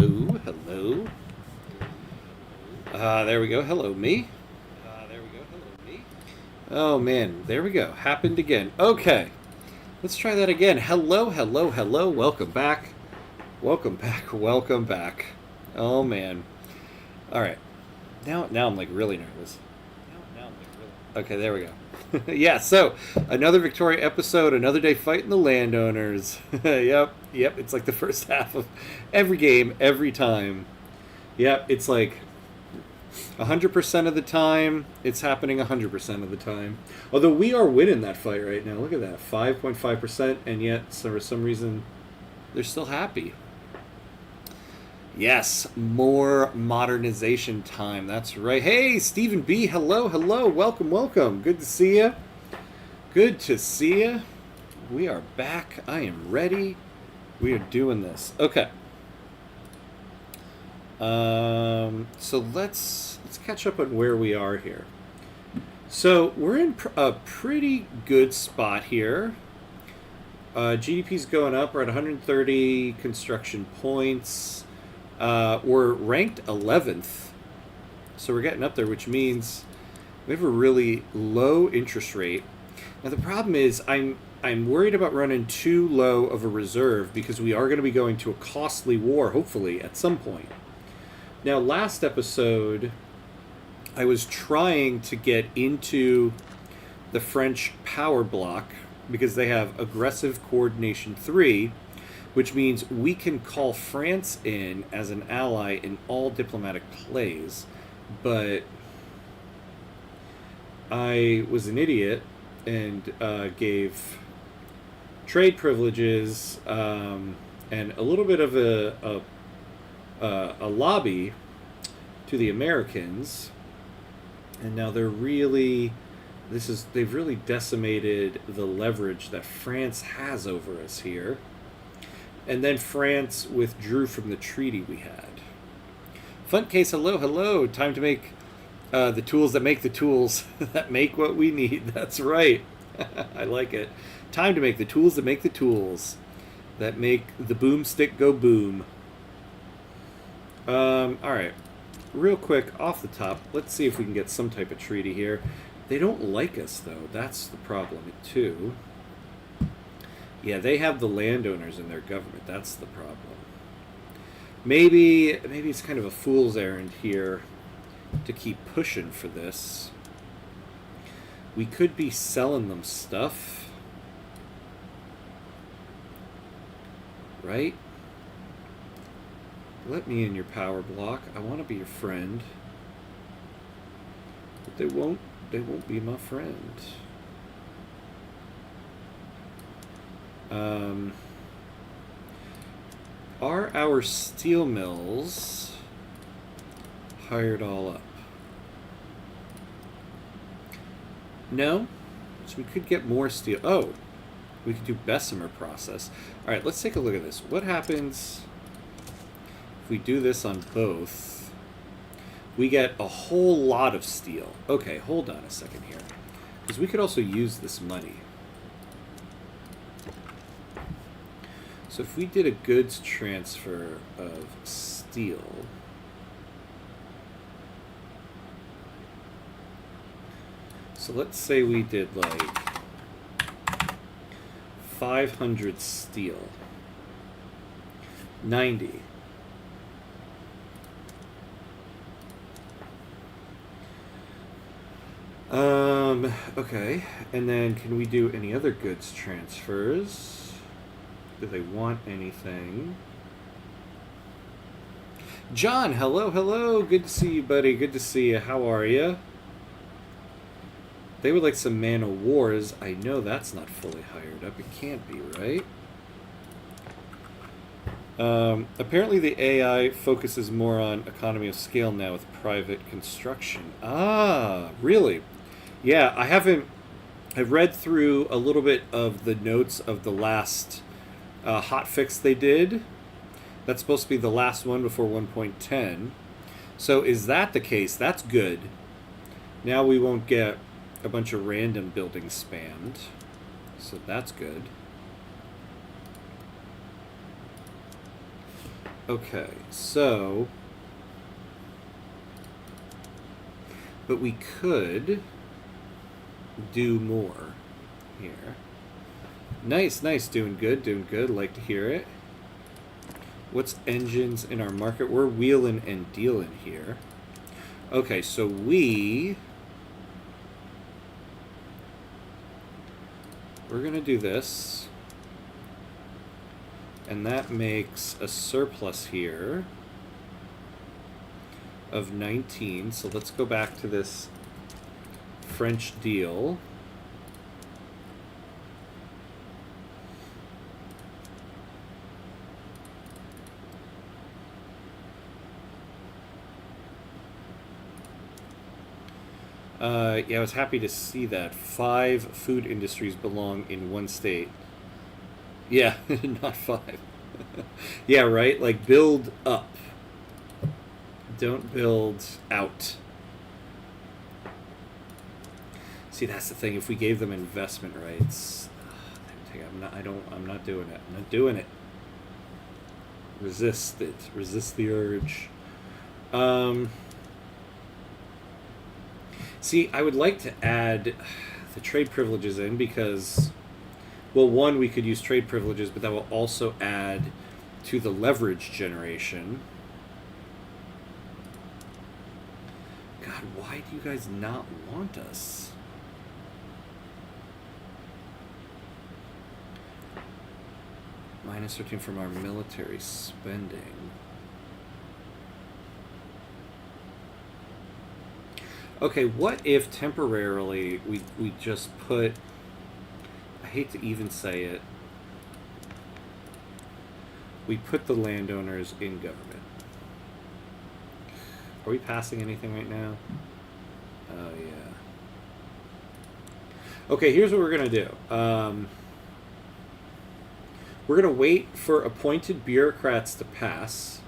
Hello, hello. There we go. Hello, me. Oh, man. There we go. Happened again. Okay. Let's try that again. Hello, hello, hello. Welcome back. Welcome back. Welcome back. Oh, man. All right. Now I'm like really nervous. Okay, there we go. Yeah, so another Victoria episode, another day fighting the landowners. Yep. It's like the first half of every game, every time. Yep, it's like 100% of the time, it's happening 100% of the time. Although we are winning that fight right now. Look at that, 5.5%, and yet for some reason, they're still happy. Yes, more modernization time. That's right. Hey, Stephen B. Hello. Welcome. Good to see you. We are back. I am ready. We are doing this. Okay. So let's catch up on where we are here. So we're in a pretty good spot here. GDP's going up. We're at 130 construction points. We're ranked 11th, so we're getting up there, which means we have a really low interest rate. Now the problem is I'm worried about running too low of a reserve because we are going to be going to a costly war, hopefully, at some point. Now, last episode, I was trying to get into the French power bloc because they have aggressive coordination 3, which means we can call France in as an ally in all diplomatic plays. But I was an idiot and gave trade privileges and a little bit of a lobby to the Americans, and now they've really decimated the leverage that France has over us here. And then France withdrew from the treaty we had. Fun case, hello. Time to make the tools that make the tools that make what we need. That's right. I like it. Time to make the tools that make the tools that make the boomstick go boom. All right. Real quick, off the top, let's see if we can get some type of treaty here. They don't like us, though. That's the problem, too. Yeah, they have the landowners in their government. That's the problem. Maybe it's kind of a fool's errand here to keep pushing for this. We could be selling them stuff. Right? Let me in your power block. I want to be your friend. But they won't be my friend. Are our steel mills hired all up? No? So we could get more steel. Oh, we could do Bessemer process. All right, let's take a look at this. What happens if we do this on both? We get a whole lot of steel. Okay, hold on a second here. Because we could also use this money. So if we did a goods transfer of steel, so let's say we did like 500 steel, 90. Okay, and then can we do any other goods transfers? Do they want anything? John, hello. Good to see you, buddy. Good to see you. How are you? They would like some man of wars. I know that's not fully hired up. It can't be, right? Apparently the AI focuses more on economy of scale now with private construction. Ah, really? Yeah, I've read through a little bit of the notes of the last hot fix they did. That's supposed to be the last one before 1.10. So is that the case? That's good. Now we won't get a bunch of random buildings spammed. So that's good. Okay, so... But we could do more here. Nice, nice. Doing good, doing good. Like to hear it. What's engines in our market? We're wheeling and dealing here. Okay, so we're going to do this. And that makes a surplus here of 19. So let's go back to this French deal. Yeah, I was happy to see that 5 food industries belong in one state. Yeah, not 5. Yeah, right? Like, build up. Don't build out. See, that's the thing. If we gave them investment rights, I'm not doing it. I'm not doing it. Resist it. Resist the urge. See, I would like to add the trade privileges in because, well, one, we could use trade privileges, but that will also add to the leverage generation. God, why do you guys not want us? Minus 13 from our military spending. Okay, what if temporarily we just put... I hate to even say it. We put the landowners in government. Are we passing anything right now? Oh, yeah. Okay, here's what we're going to do. We're going to wait for appointed bureaucrats to pass.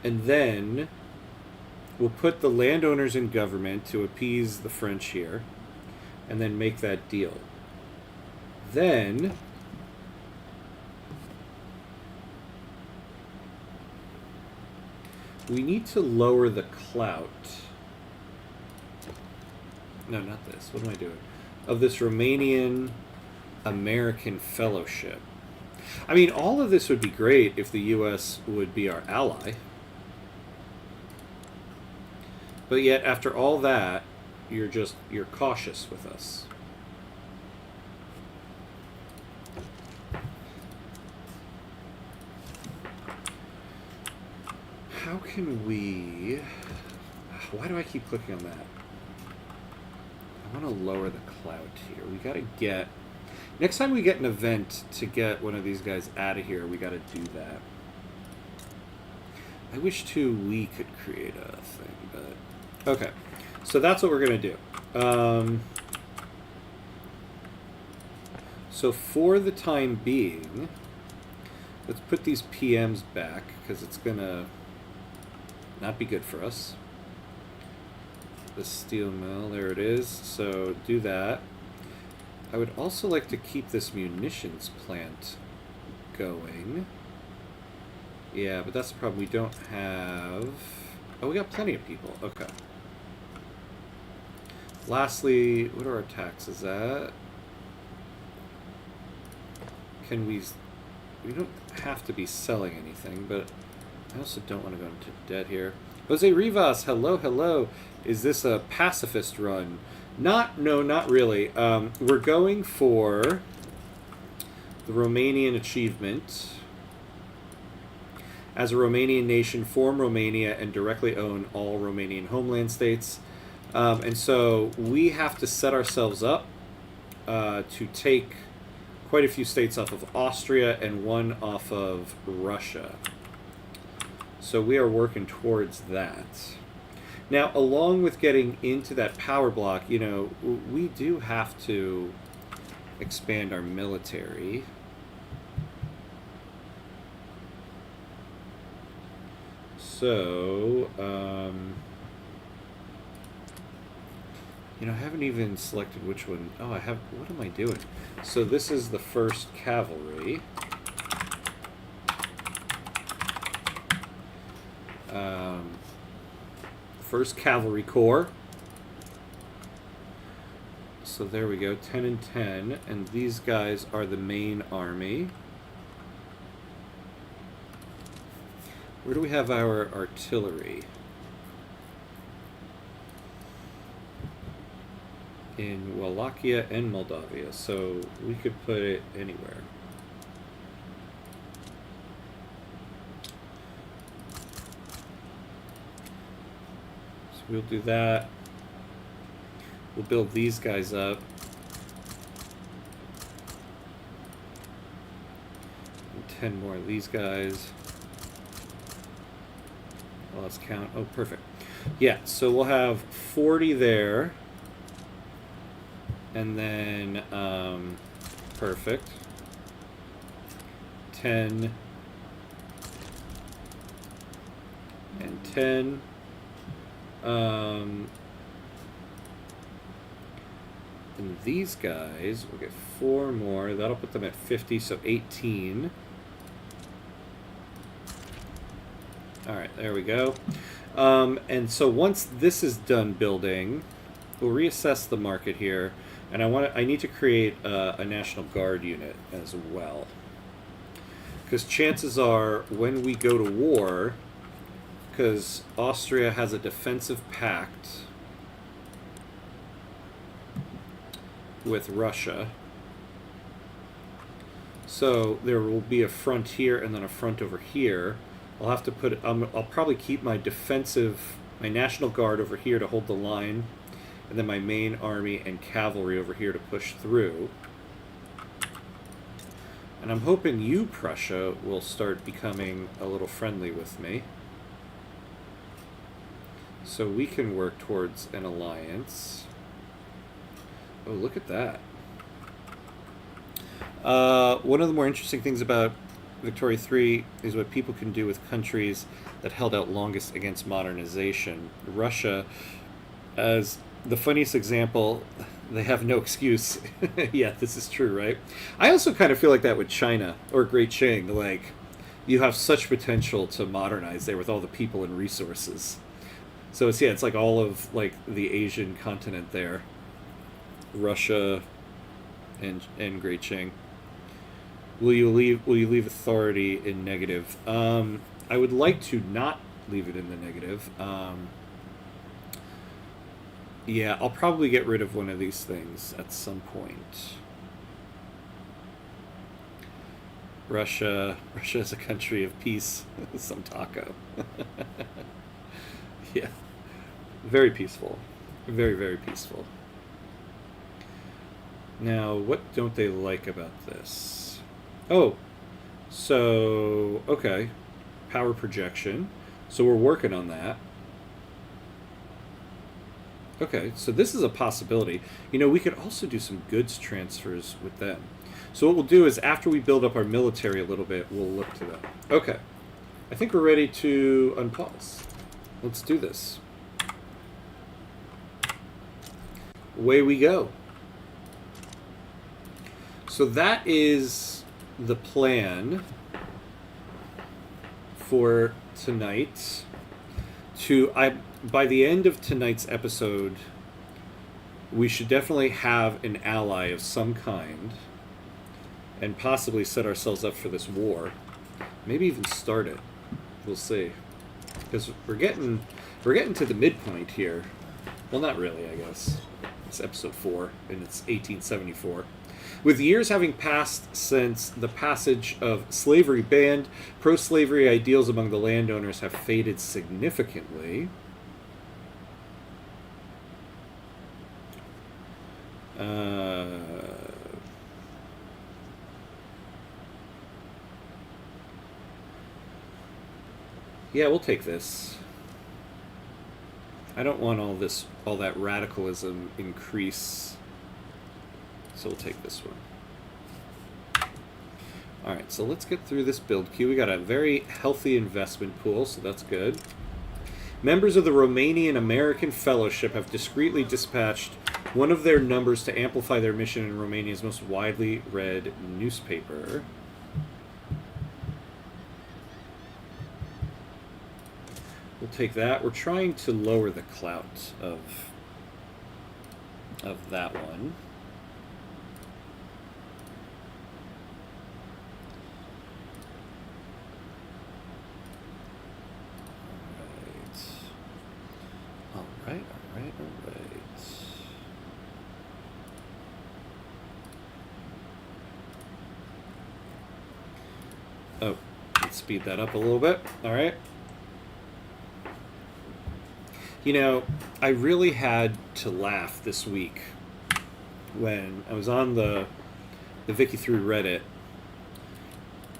And then we'll put the landowners in government to appease the French here. And then make that deal. Then we need to lower the clout. No, not this. What am I doing? Of this Romanian American fellowship. I mean, all of this would be great if the U.S. would be our ally. But yet, after all that, you're cautious with us. How can we... Why do I keep clicking on that? I want to lower the clout here. We got to get... Next time we get an event to get one of these guys out of here, we got to do that. I wish, too, we could create a thing, but... Okay. So that's what we're going to do. So for the time being, let's put these PMs back, because it's going to not be good for us. The steel mill, there it is. So do that. I would also like to keep this munitions plant going. Yeah, but that's the problem. We don't have... Oh, we got plenty of people. Okay. Lastly, what are our taxes at? Can we... We don't have to be selling anything, but I also don't want to go into debt here. Jose Rivas, hello, hello. Is this a pacifist run? No, not really. We're going for the Romanian achievement. As a Romanian nation, form Romania and directly own all Romanian homeland states. And so we have to set ourselves up to take quite a few states off of Austria and one off of Russia. So we are working towards that. Now, along with getting into that power block, you know, we do have to expand our military. So, you know, I haven't even selected which one. Oh, I have. What am I doing? So this is the 1st Cavalry. First Cavalry Corps. So there we go, 10 and 10, and these guys are the main army. Where do we have our artillery? In Wallachia and Moldavia, so we could put it anywhere. So we'll do that. We'll build these guys up. And 10 more of these guys. Well, let's count. Oh, perfect. Yeah, so we'll have 40 there. And then, perfect. 10. And 10. And these guys, we'll get 4 more. That'll put them at 50, so 18. Alright, there we go. And so once this is done building, we'll reassess the market here. And I need to create a National Guard unit as well. Because chances are, when we go to war, because Austria has a defensive pact with Russia. So there will be a front here and then a front over here. I'll have to put, I'll probably keep my National Guard over here to hold the line, and then my main army and cavalry over here to push through. And I'm hoping you, Prussia, will start becoming a little friendly with me, so we can work towards an alliance. Oh, look at that. One of the more interesting things about Victoria 3 is what people can do with countries that held out longest against modernization. Russia, as the funniest example, they have no excuse. Yeah, this is true, right? I also kind of feel like that with China or Great Qing. Like, you have such potential to modernize there with all the people and resources. So it's, yeah, it's like all of like the Asian continent there. Russia and Great Qing. Will you leave authority in negative? I would like to not leave it in the negative. Yeah, I'll probably get rid of one of these things at some point. Russia is a country of peace. Some taco. Yeah. Very peaceful. Very, very peaceful. Now, what don't they like about this? Oh, so, okay. Power projection. So we're working on that. Okay, so this is a possibility. You know, we could also do some goods transfers with them. So what we'll do is, after we build up our military a little bit, we'll look to them. Okay. I think we're ready to unpause. Let's do this. Away we go. So that is the plan for tonight. By the end of tonight's episode, we should definitely have an ally of some kind and possibly set ourselves up for this war. Maybe even start it. We'll see. Because we're getting to the midpoint here. Well, not really, I guess. It's episode 4, and it's 1874. With years having passed since the passage of slavery banned, pro-slavery ideals among the landowners have faded significantly. Yeah, we'll take this. I don't want all that radicalism increase. So we'll take this one. Alright, so let's get through this build queue. We got a very healthy investment pool, so that's good. Members of the Romanian American Fellowship have discreetly dispatched one of their numbers to amplify their mission in Romania's most widely read newspaper. We'll take that. We're trying to lower the clout of that one. All right. Oh, let's speed that up a little bit. All right. You know, I really had to laugh this week when I was on the Wiki through Reddit,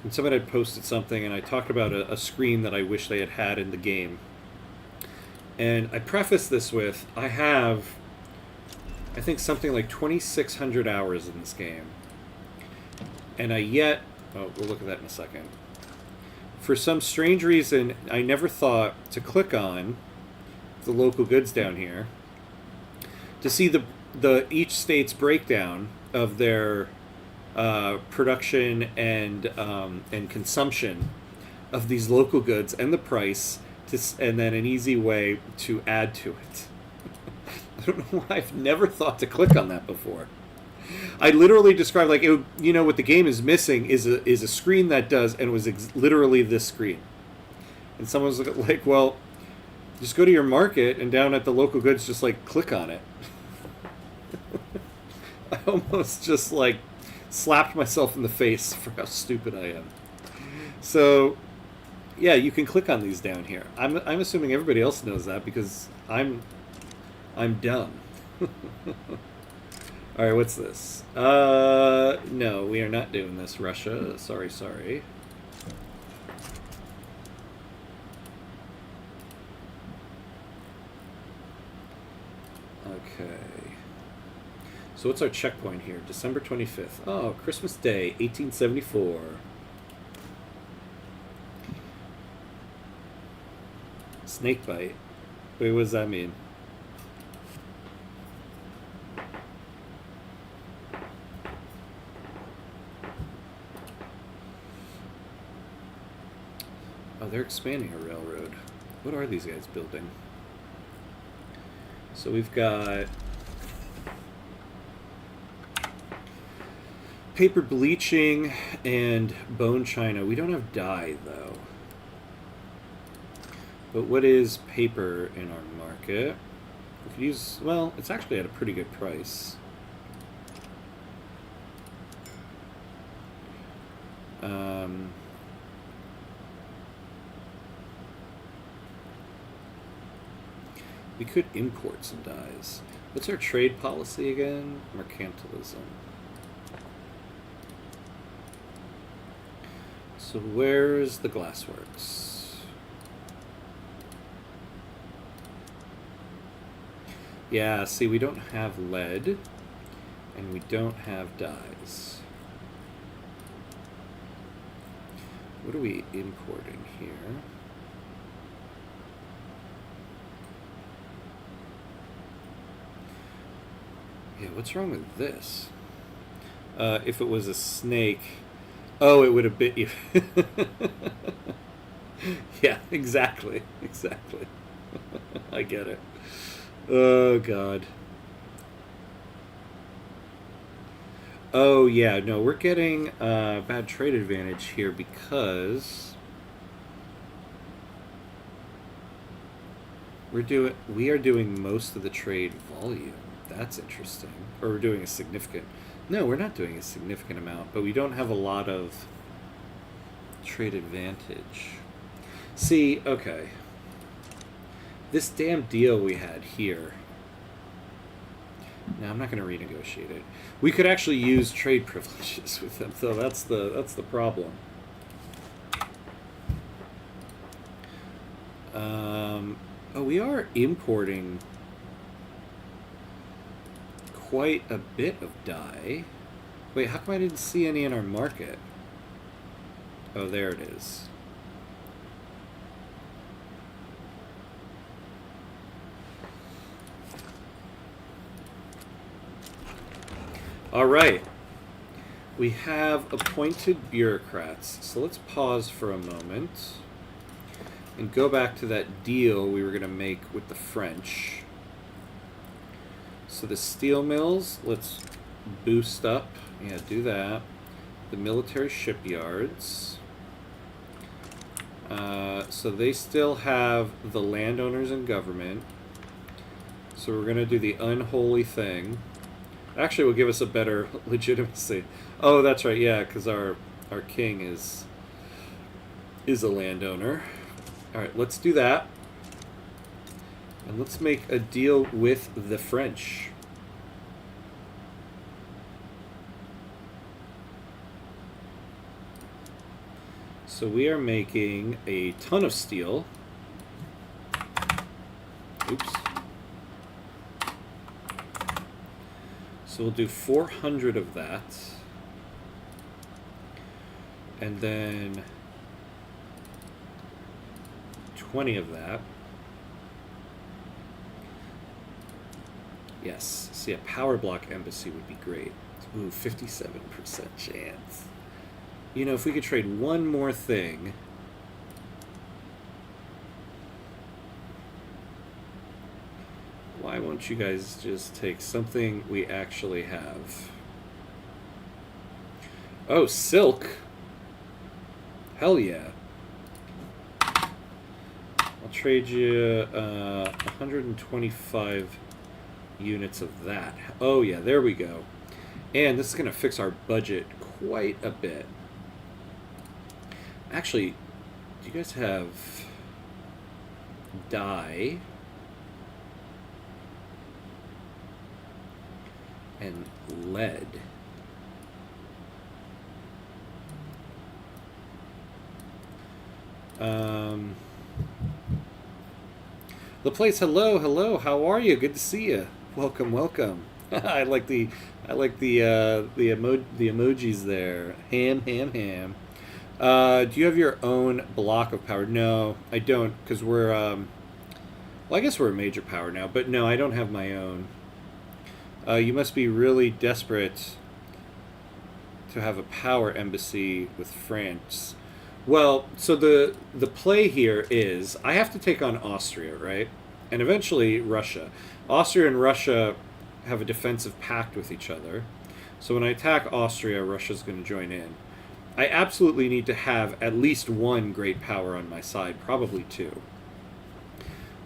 and someone had posted something, and I talked about a screen that I wish they had had in the game. And I prefaced this with, I have, I think, something like 2,600 hours in this game. And oh, we'll look at that in a second. For some strange reason, I never thought to click on the local goods down here to see the each state's breakdown of their production and consumption of these local goods and the price, and then an easy way to add to it. I don't know why I've never thought to click on that before. I literally described, like, what the game is missing is a screen that does, and it was literally this screen. And someone was like, well, just go to your market, and down at the local goods, just, like, click on it. I almost just, like, slapped myself in the face for how stupid I am. So, yeah, you can click on these down here. I'm assuming everybody else knows that because I'm dumb. All right, what's this? No, we are not doing this, Russia. Sorry. Okay. So what's our checkpoint here? December 25th. Oh, Christmas Day, 1874. Snakebite. Wait, what does that mean? Oh, they're expanding a railroad. What are these guys building? So we've got paper bleaching and bone china. We don't have dye, though. But what is paper in our market? We could use, well, it's actually at a pretty good price. We could import some dyes. What's our trade policy again? Mercantilism. So where's the glassworks? Yeah, see, we don't have lead, and we don't have dyes. What are we importing here? Yeah, what's wrong with this? If it was a snake... Oh, it would have bit you. Yeah, exactly. I get it. Oh, God. Oh, yeah, no, we're getting a bad trade advantage here because we are doing most of the trade volume. That's interesting. Or we're doing a significant... No, we're not doing a significant amount, but we don't have a lot of trade advantage. See, okay. This damn deal we had here... No, I'm not going to renegotiate it. We could actually use trade privileges with them, so that's the problem. Oh, we are importing quite a bit of dye. Wait, how come I didn't see any in our market? Oh, there it is. All right. We have appointed bureaucrats. So let's pause for a moment. and go back to that deal we were going to make with the French. So the steel mills, let's boost up. Yeah, do that. The military shipyards. So they still have the landowners and government. So we're going to do the unholy thing. Actually, will give us a better legitimacy. Oh, that's right, yeah, because our king is a landowner. All right, let's do that. And let's make a deal with the French. So we are making a ton of steel. Oops. So we'll do 400 of that. And then 20 of that. Yes. See, a power block embassy would be great. Ooh, 57% chance. You know, if we could trade one more thing. Why won't you guys just take something we actually have? Oh, silk. Hell yeah. I'll trade you 125 units of that. Oh yeah, there we go. And this is going to fix our budget quite a bit. Actually, do you guys have dye and lead? The place. Hello. How are you? Good to see you. Welcome. I like the emojis there. Ham. Do you have your own block of power? No, I don't, because we're well, I guess we're a major power now, but no, I don't have my own. You must be really desperate to have a power embassy with France. Well, so the play here is I have to take on Austria, right? And eventually Russia. Austria and Russia have a defensive pact with each other. So when I attack Austria, Russia's going to join in. I absolutely need to have at least one great power on my side, probably two.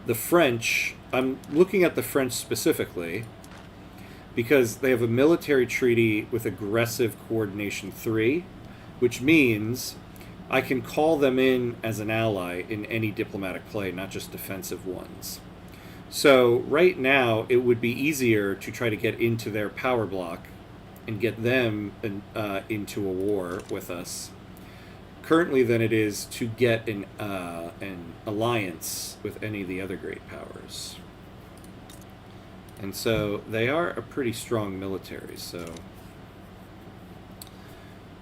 The French, I'm looking at the French specifically because they have a military treaty with aggressive coordination 3, which means I can call them in as an ally in any diplomatic play, not just defensive ones. So right now, it would be easier to try to get into their power block and get them into a war with us currently than it is to get an alliance with any of the other great powers. And so they are a pretty strong military. So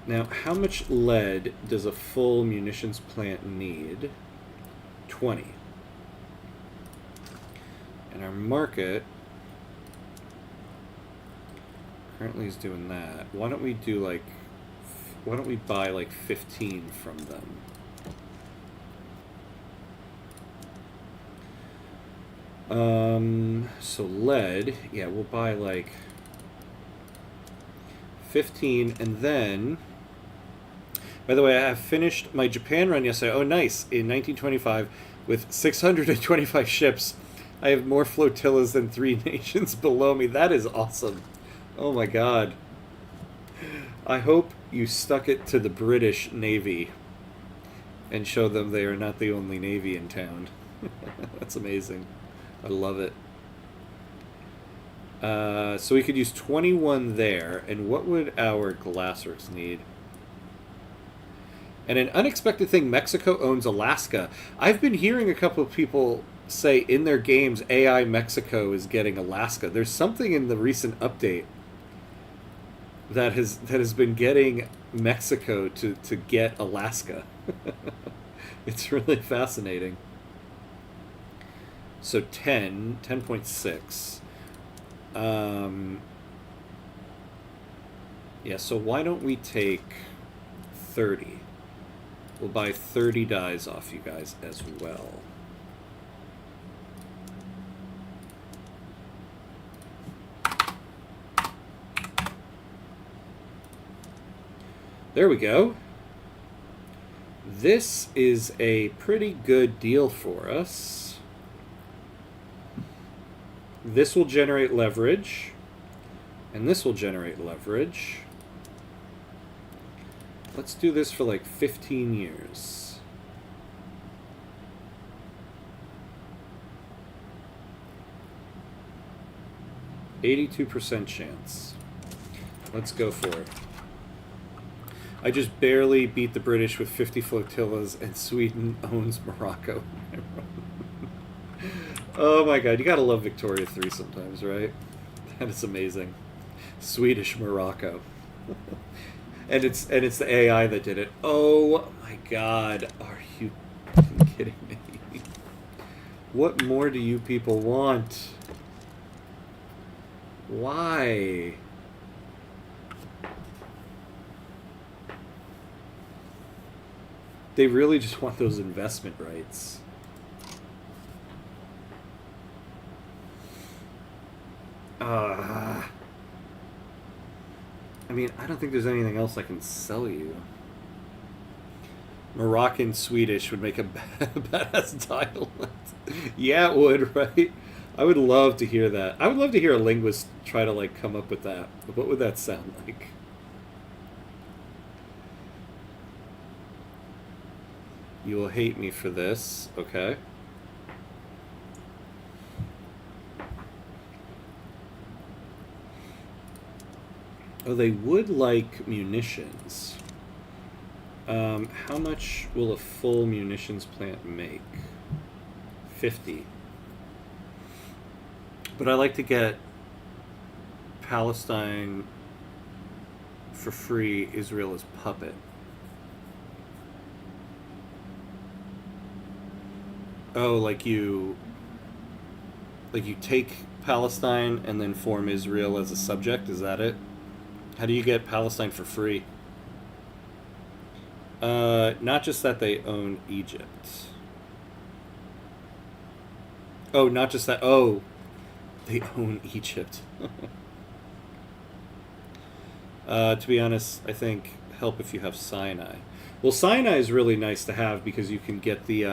now, how much lead does a full munitions plant need? 20. And our market currently is doing that. Why don't we do like, why don't we buy like 15 from them? So lead, yeah, we'll buy like 15, and then, by the way, I have finished my Japan run yesterday. Oh, nice. In 1925, with 625 ships, I have more flotillas than 3 nations below me. That is awesome. Oh my god. I hope you stuck it to the British Navy and show them they are not the only navy in town. That's amazing. I love it. So we could use 21 there. And what would our glassworks need? And an unexpected thing, Mexico owns Alaska. I've been hearing a couple of people say in their games AI Mexico is getting Alaska. There's something in the recent update that has been getting Mexico to get Alaska. It's really fascinating. So 10.6. Yeah, so why don't we take 30? We'll buy 30 dies off you guys as well. There we go. This is a pretty good deal for us. This will generate leverage, and this will generate leverage. Let's do this for like 15 years. %82 chance. Let's go for it. I just barely beat the British with 50 flotillas, and Sweden owns Morocco. Oh my god, you gotta love Victoria 3 sometimes, right? That is amazing. Swedish Morocco. and it's the AI that did it. Oh my god, are you kidding me? What more do you people want? Why? They really just want those investment rights. I mean, I don't think there's anything else I can sell you. Moroccan Swedish would make a badass dialect. Yeah, it would, right? I would love to hear that. I would love to hear a linguist try to like come up with that. What would that sound like? You will hate me for this, okay? Oh, they would like munitions. How much will a full munitions plant make? 50. But I like to get Palestine for free, Israel as puppet. Oh, like you take Palestine and then form Israel as a subject, is that it? How do you get Palestine for free? Not just that they own Egypt. Oh, not just that. Oh, they own Egypt. To be honest, I think help if you have Sinai. Well, Sinai is really nice to have because you can get the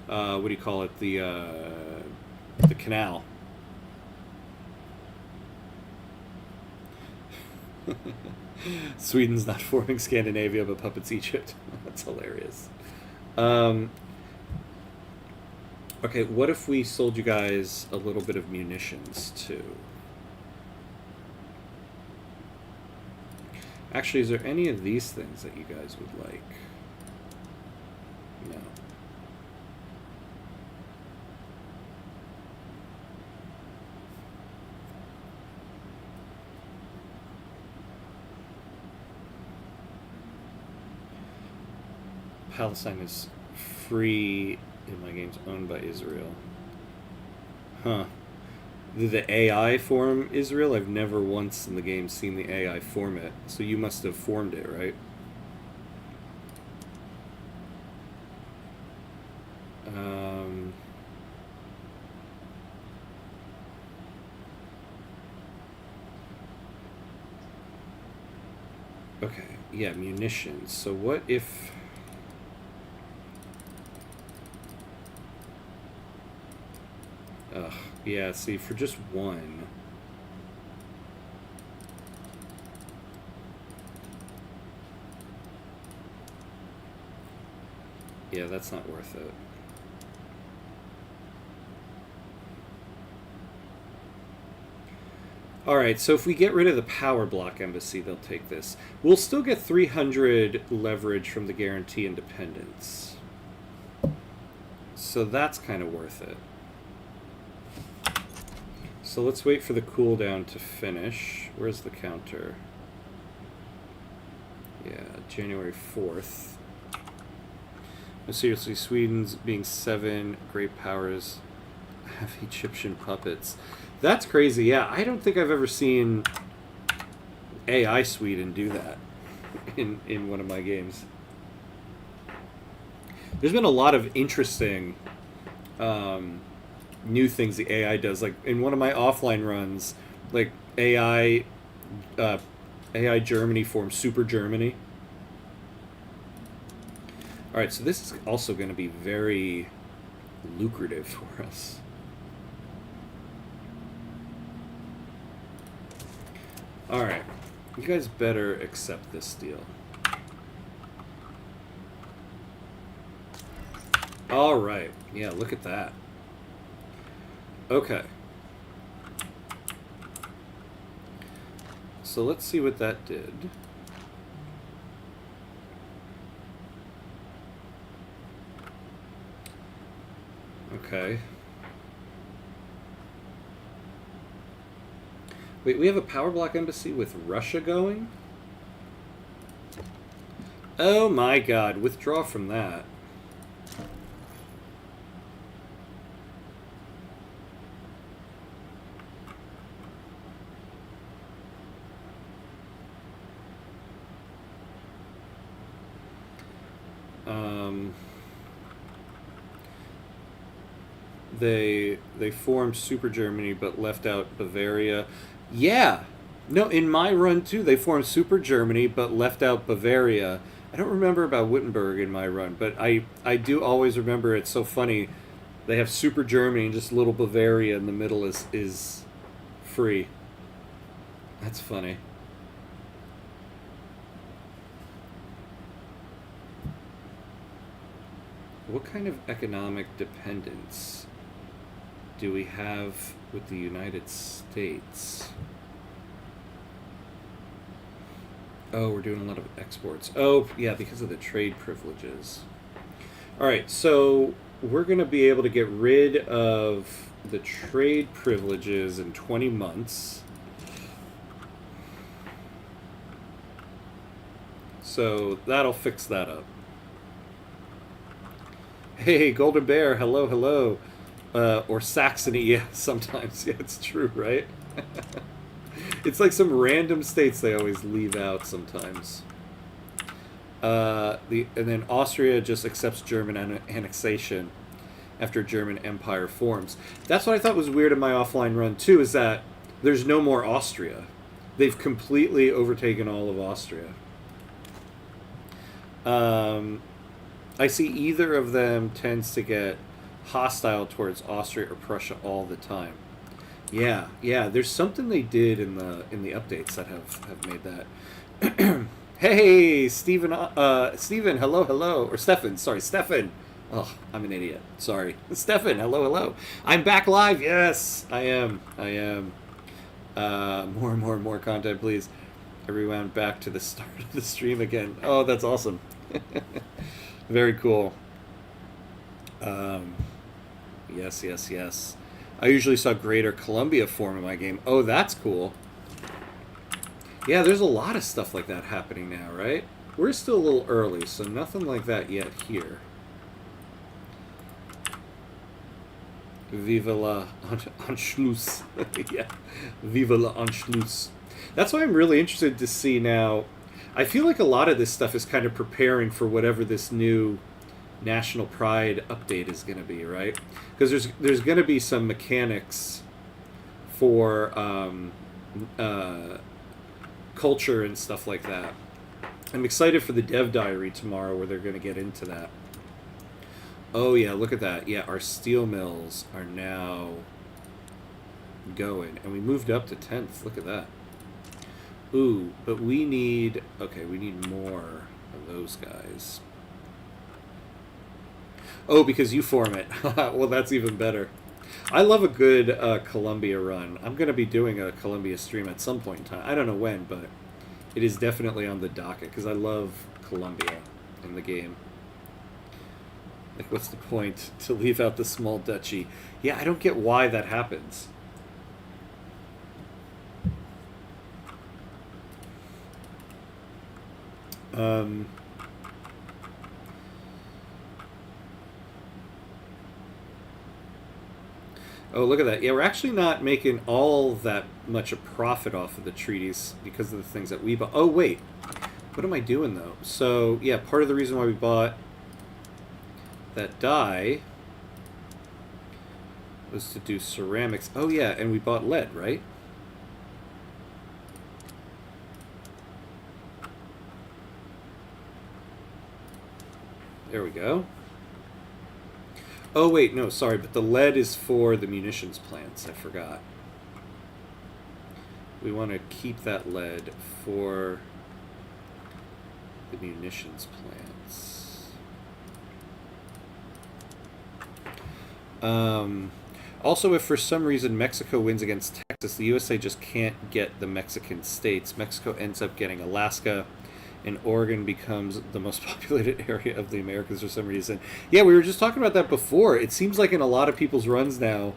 what do you call it? The canal. Sweden's not forming Scandinavia, but puppets Egypt. That's hilarious. Okay, what if we sold you guys a little bit of munitions too? Actually, is there any of these things that you guys would like? No. Palestine is free in my games, owned by Israel. Huh. Did the AI form Israel? I've never once in the game seen the AI form it. So you must have formed it, right? Okay, yeah, munitions. So what if... Ugh, yeah, see, for just one... Yeah, that's not worth it. Alright, so if we get rid of the power block embassy, they'll take this. We'll still get 300 leverage from the guarantee independence. So that's kind of worth it. So let's wait for the cooldown to finish. Where's the counter? Yeah, January 4th. No, seriously, Sweden's being 7 great powers have Egyptian puppets. That's crazy, yeah. I don't think I've ever seen AI Sweden do that in one of my games. There's been a lot of interesting new things the AI does. Like in one of my offline runs, like AI Germany formed Super Germany. All right, so this is also going to be very lucrative for us. All right, you guys better accept this deal. All right, yeah, look at that. Okay. So let's see what that did. Okay. Wait, we have a power block embassy with Russia going? Oh my god, withdraw from that. They formed Super Germany but left out Bavaria. Yeah. No, in my run too, they formed Super Germany but left out Bavaria. I don't remember about Wittenberg in my run, but I do always remember. It's so funny. They have Super Germany and just little Bavaria in the middle is free. That's funny. What kind of economic dependence do we have with the United States? Oh, we're doing a lot of exports. Oh, yeah, because of the trade privileges. All right, so we're going to be able to get rid of the trade privileges in 20 months. So that'll fix that up. Hey, Golden Bear, hello, hello. Or Saxony, yeah, sometimes. Yeah, it's true, right? It's like some random states they always leave out sometimes. And then Austria just accepts German annexation after German Empire forms. That's what I thought was weird in my offline run, too, is that there's no more Austria. They've completely overtaken all of Austria. I see either of them tends to get hostile towards Austria or Prussia all the time. Yeah, there's something they did in the updates that have made that. Hey, Stephen, hello. Or Stefan, sorry, Stefan. Oh, I'm an idiot. Sorry. Stefan, hello. I'm back live. Yes, I am. More content, please. I rewound back to the start of the stream again. Oh, that's awesome. Very cool. Yes. I usually saw Greater Columbia form in my game. Oh, that's cool. Yeah, there's a lot of stuff like that happening now, right? We're still a little early, so nothing like that yet here. Viva la Anschluss. Yeah, Viva la Anschluss. That's why I'm really interested to see now. I feel like a lot of this stuff is kind of preparing for whatever this new National Pride update is going to be, right? Because there's going to be some mechanics for culture and stuff like that. I'm excited for the dev diary tomorrow where they're going to get into that. Oh yeah, look at that. Yeah, our steel mills are now going, and we moved up to 10th. Look at that. Ooh, but we need more of those guys. Oh, because you form it. Well, that's even better. I love a good Columbia run. I'm going to be doing a Columbia stream at some point in time. I don't know when, but it is definitely on the docket because I love Columbia in the game. Like, what's the point to leave out the small duchy? Yeah, I don't get why that happens. Oh, look at that. Yeah, we're actually not making all that much a profit off of the treaties because of the things that we bought. Oh, wait. What am I doing, though? So, yeah, part of the reason why we bought that dye was to do ceramics. Oh yeah, and we bought lead, right? There we go. Oh wait, no, sorry, but the lead is for the munitions plants. I forgot. We want to keep that lead for the munitions plants. Also, if for some reason Mexico wins against Texas, the USA just can't get the Mexican states. Mexico ends up getting Alaska, and Oregon becomes the most populated area of the Americas for some reason. Yeah, we were just talking about that before. It seems like in a lot of people's runs now,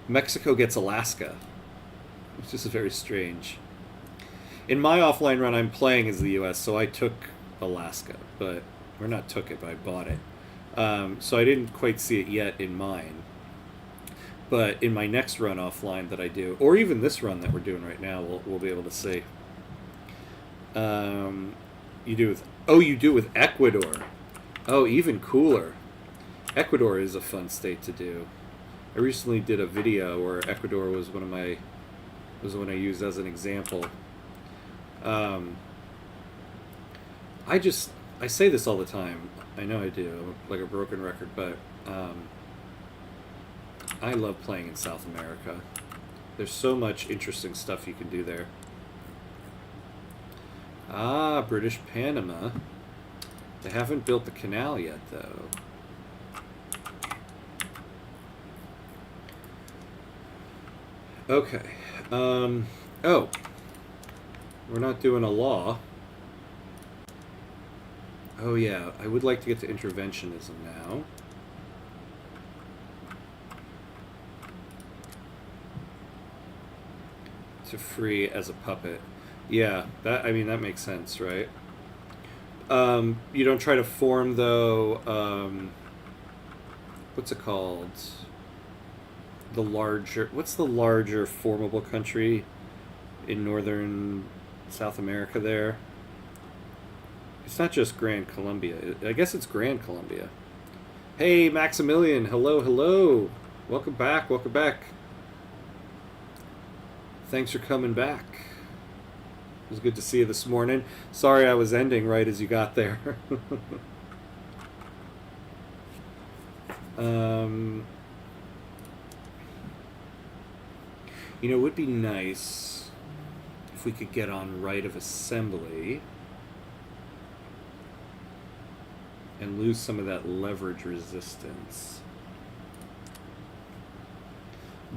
Mexico gets Alaska, which is very strange. In my offline run, I'm playing as the U.S., so I took Alaska, or not took it, but I bought it. So I didn't quite see it yet in mine. But in my next run offline that I do, or even this run that we're doing right now, we'll be able to see. You do with Ecuador. Oh, even cooler. Ecuador is a fun state to do. I recently did a video where Ecuador was one I used as an example. I say this all the time. I know I do. I'm like a broken record, but I love playing in South America. There's so much interesting stuff you can do there. Ah, British Panama. They haven't built the canal yet, though. Okay. Oh. We're not doing a law. Oh, yeah. I would like to get to interventionism now. To free as a puppet. Yeah, that makes sense, right? You don't try to form, though, what's it called? What's the larger formable country in northern South America there? It's not just Grand Colombia. I guess it's Grand Colombia. Hey, Maximilian, hello, hello. Welcome back, welcome back. Thanks for coming back. It was good to see you this morning. Sorry I was ending right as you got there. You know, it would be nice if we could get on right of assembly and lose some of that leverage resistance.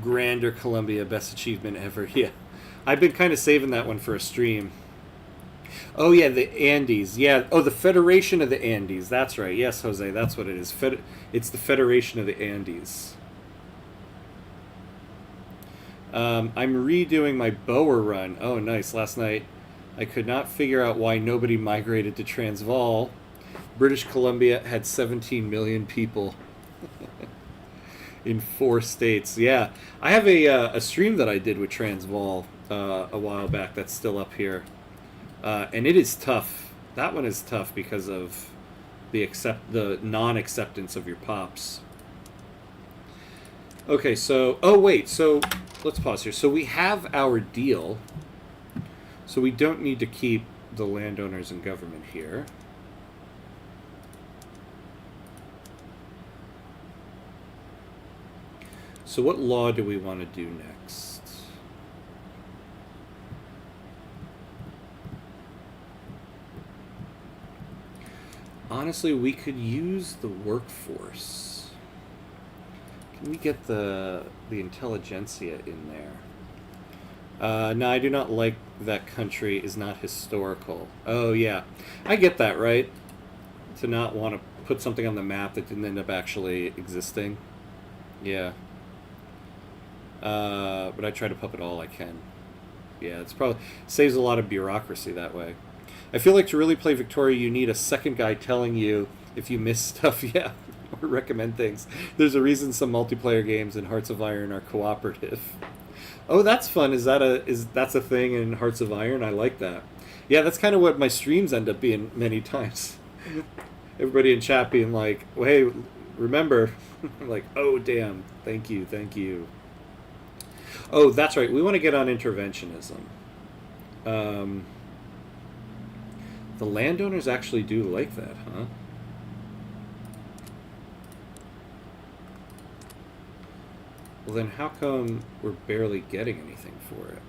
Grander Columbia, best achievement ever. Yeah. I've been kind of saving that one for a stream. Oh, yeah, the Andes. Yeah. Oh, the Federation of the Andes. That's right. Yes, Jose, that's what it is. It's the Federation of the Andes. I'm redoing my Boer run. Oh, nice. Last night, I could not figure out why nobody migrated to Transvaal. British Columbia had 17 million people. In 4 states. Yeah, I have a stream that I did with Transvaal a while back that's still up here, and it is tough. That one is tough because of the non-acceptance of your pops. Okay, so so let's pause here. So we have our deal, so we don't need to keep the landowners and government here. So what law do we want to do next? Honestly, we could use the workforce. Can we get the intelligentsia in there? No, I do not like that country is not historical. Oh, yeah. I get that, right? To not want to put something on the map that didn't end up actually existing. Yeah. But I try to puppet all I can. Yeah, it's probably saves a lot of bureaucracy that way. I feel like to really play Victoria, you need a second guy telling you if you miss stuff, yeah, or recommend things. There's a reason some multiplayer games in Hearts of Iron are cooperative. Oh, that's fun. That's a thing in Hearts of Iron? I like that. Yeah, that's kind of what my streams end up being many times. Everybody in chat being like, well, hey, remember, like, oh, damn, thank you, thank you. Oh, that's right, we want to get on interventionism. The landowners actually do like that, huh? Well, then how come we're barely getting anything for it?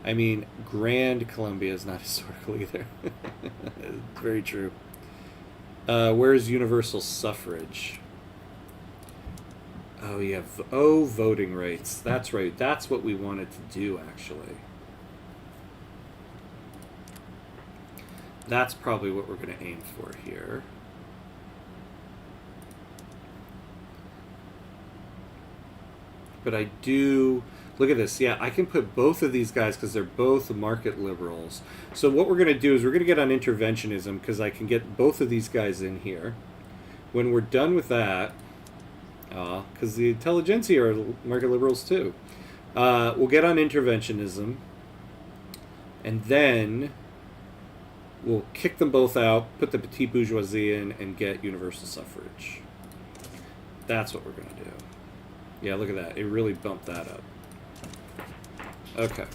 I mean, Grand Columbia is not historical either. It's very true. Where's universal suffrage? Oh, yeah. Oh, voting rights. That's right. That's what we wanted to do, actually. That's probably what we're going to aim for here. But I do... Look at this. Yeah, I can put both of these guys because they're both market liberals. So what we're going to do is we're going to get on interventionism because I can get both of these guys in here. When we're done with that... because the intelligentsia are market liberals too. We'll get on interventionism. And then... we'll kick them both out, put the petite bourgeoisie in, and get universal suffrage. That's what we're going to do. Yeah, look at that. It really bumped that up. Okay.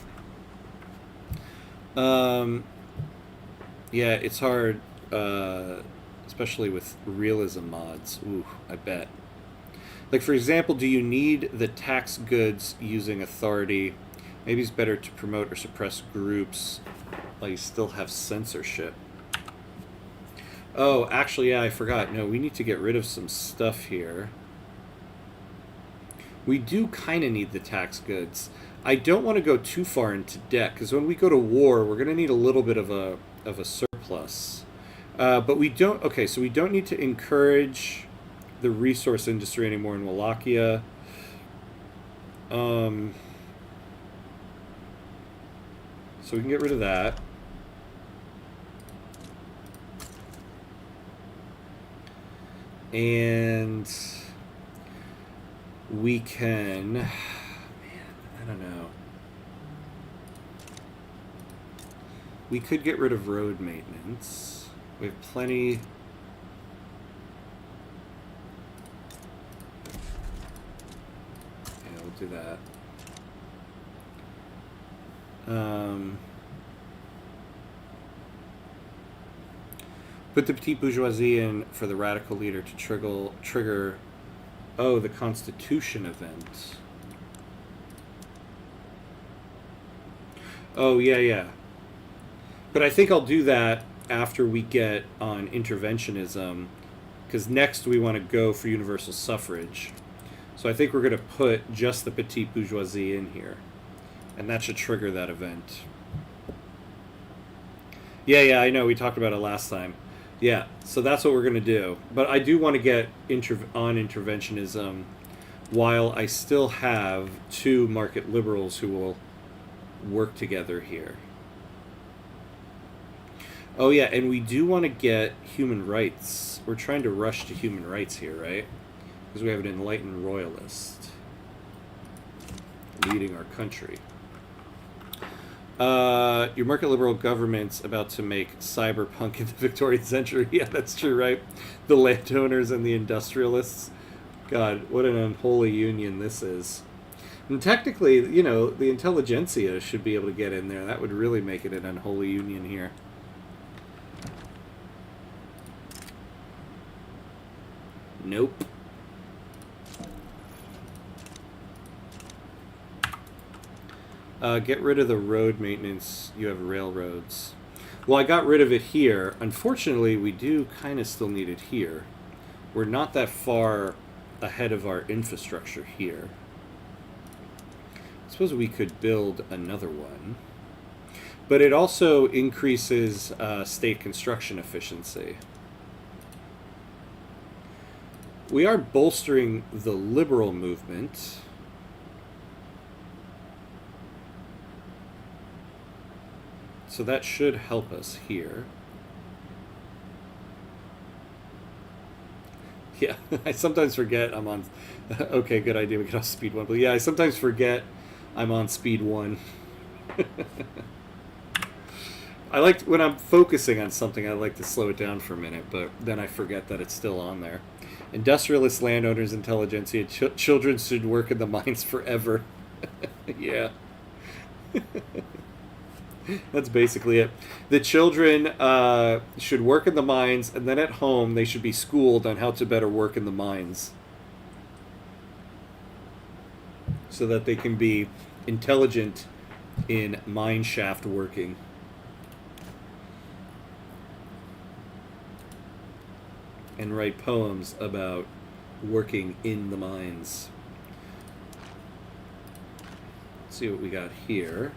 Yeah, it's hard, especially with realism mods. Ooh, I bet. Like, for example, do you need the tax goods using authority? Maybe it's better to promote or suppress groups while you still have censorship. Oh, actually, yeah, I forgot. No, we need to get rid of some stuff here. We do kind of need the tax goods. I don't want to go too far into debt, because when we go to war, we're going to need a little bit of a surplus. But we don't... Okay, so we don't need to encourage the resource industry anymore in Wallachia. So we can get rid of that. And we can... Man, I don't know. We could get rid of road maintenance. We have plenty... Yeah, we'll do that. Put the petite bourgeoisie in for the radical leader to trigger the Constitution event. Oh, yeah. But I think I'll do that after we get on interventionism, because next we want to go for universal suffrage. So I think we're going to put just the petite bourgeoisie in here. And that should trigger that event. Yeah, I know. We talked about it last time. Yeah, so that's what we're going to do. But I do want to get on interventionism while I still have two market liberals who will work together here. Oh, yeah, and we do want to get human rights. We're trying to rush to human rights here, right? Because we have an enlightened royalist leading our country. Your market liberal government's about to make cyberpunk in the Victorian century. Yeah, that's true, right? The landowners and the industrialists. God, what an unholy union this is. And technically, you know, the intelligentsia should be able to get in there. That would really make it an unholy union here. Nope. Get rid of the road maintenance. You have railroads. Well, I got rid of it here. Unfortunately, we do kind of still need it here. We're not that far ahead of our infrastructure here. I suppose we could build another one. But it also increases state construction efficiency. We are bolstering the liberal movement. So that should help us here. Yeah, I sometimes forget I'm on... Okay, good idea, we get off speed 1. But yeah, I sometimes forget I'm on speed 1. I like, when I'm focusing on something, I like to slow it down for a minute, but then I forget that it's still on there. Industrialist landowners, intelligentsia, children should work in the mines forever. Yeah. That's basically it. The children should work in the mines, and then at home they should be schooled on how to better work in the mines, so that they can be intelligent in mine shaft working. And write poems about working in the mines. Let's see what we got here.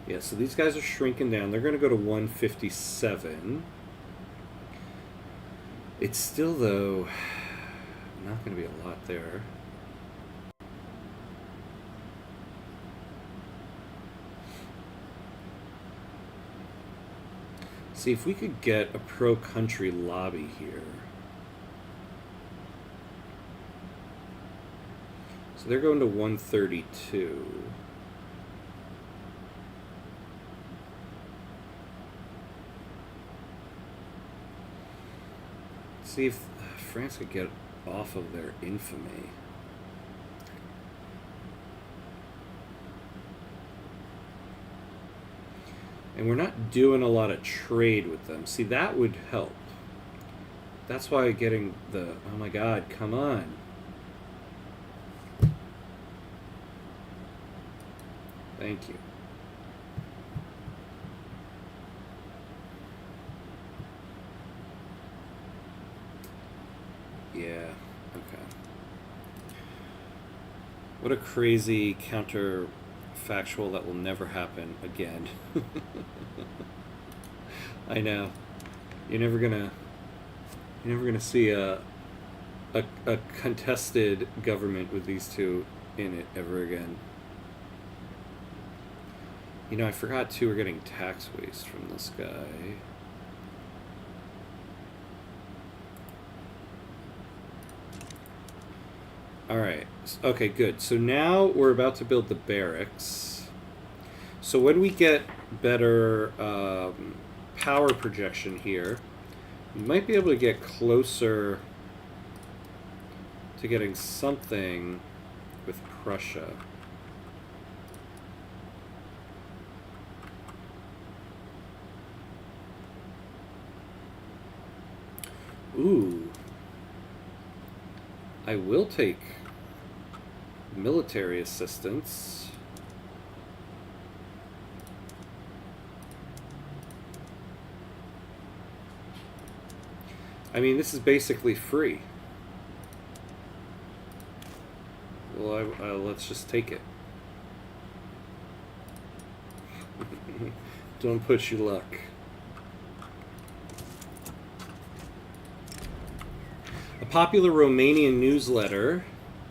Yeah, so these guys are shrinking down. They're going to go to 157. It's still, though, not going to be a lot there. See if we could get a pro-country lobby here. So they're going to 132. See if France could get off of their infamy. And we're not doing a lot of trade with them. See, that would help. That's why getting the... Oh my god, come on. Thank you. Yeah, okay. What a crazy counterfactual that will never happen again. I know. You're never gonna see a contested government with these two in it ever again. You know, I forgot too, we're getting tax waste from this guy. Alright, okay, good. So now we're about to build the barracks. So when we get better power projection here, we might be able to get closer to getting something with Prussia. Ooh. I will take military assistance. I mean, this is basically free. Well, let's just take it. Don't push your luck. A popular Romanian newsletter,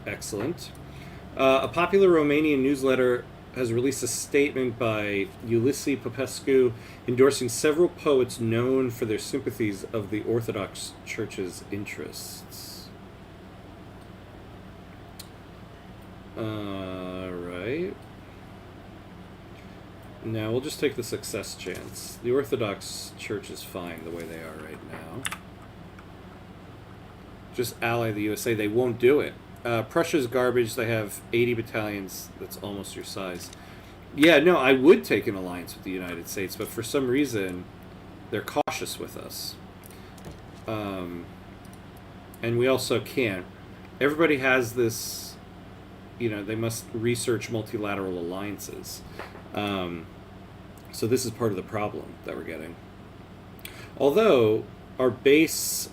excellent. A popular Romanian newsletter has released a statement by Ulysses Popescu endorsing several poets known for their sympathies of the Orthodox Church's interests. Right. Now we'll just take the success chance. The Orthodox Church is fine the way they are right now. Just ally the USA. They won't do it. Prussia's garbage. They have 80 battalions. That's almost your size. Yeah, no, I would take an alliance with the United States, but for some reason, they're cautious with us. And we also can't. Everybody has this, you know, they must research multilateral alliances. So this is part of the problem that we're getting. Although, our base...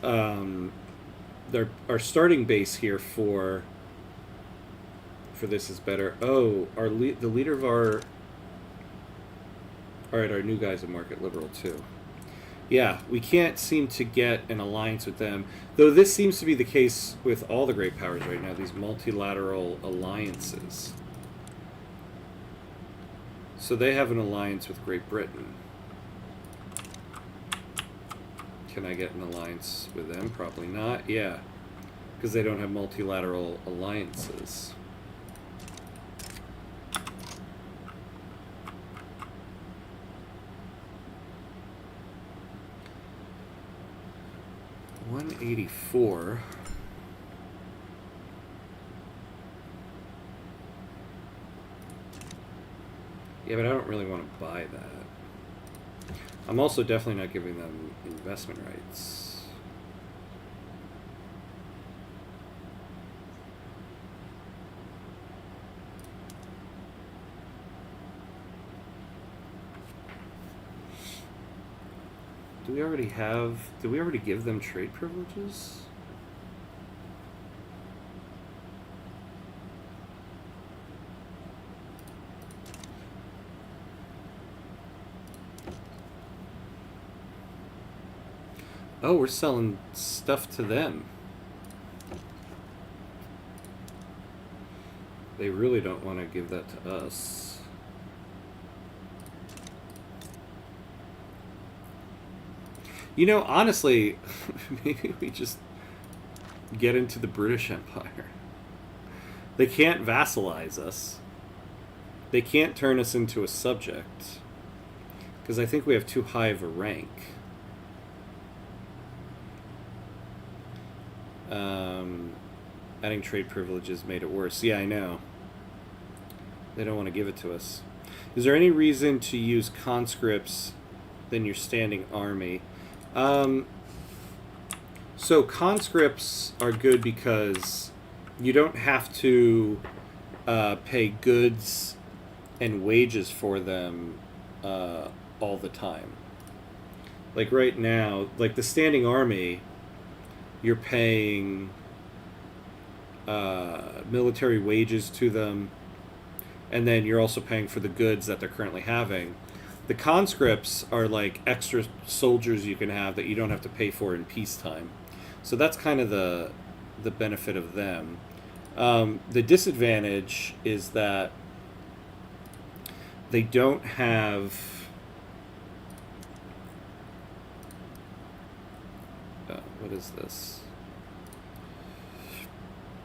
our starting base here for this is better. Oh, the leader of our... Alright, our new guy's a market liberal too. Yeah, we can't seem to get an alliance with them. Though this seems to be the case with all the great powers right now, these multilateral alliances. So they have an alliance with Great Britain. Can I get an alliance with them? Probably not. Yeah, because they don't have multilateral alliances. 184. Yeah, but I don't really want to buy that. I'm also definitely not giving them investment rights. Do we already have... Did we already give them trade privileges? Oh, we're selling stuff to them. They really don't want to give that to us. You know, honestly, maybe we just get into the British Empire. They can't vassalize us. They can't turn us into a subject. Because I think we have too high of a rank. Adding trade privileges made it worse. Yeah, I know. They don't want to give it to us. Is there any reason to use conscripts than your standing army? So conscripts are good because you don't have to pay goods and wages for them all the time. Like right now, like the standing army, you're paying military wages to them, and then you're also paying for the goods that they're currently having. The conscripts are like extra soldiers you can have that you don't have to pay for in peacetime. So that's kind of the benefit of them. The disadvantage is that they don't have... what is this?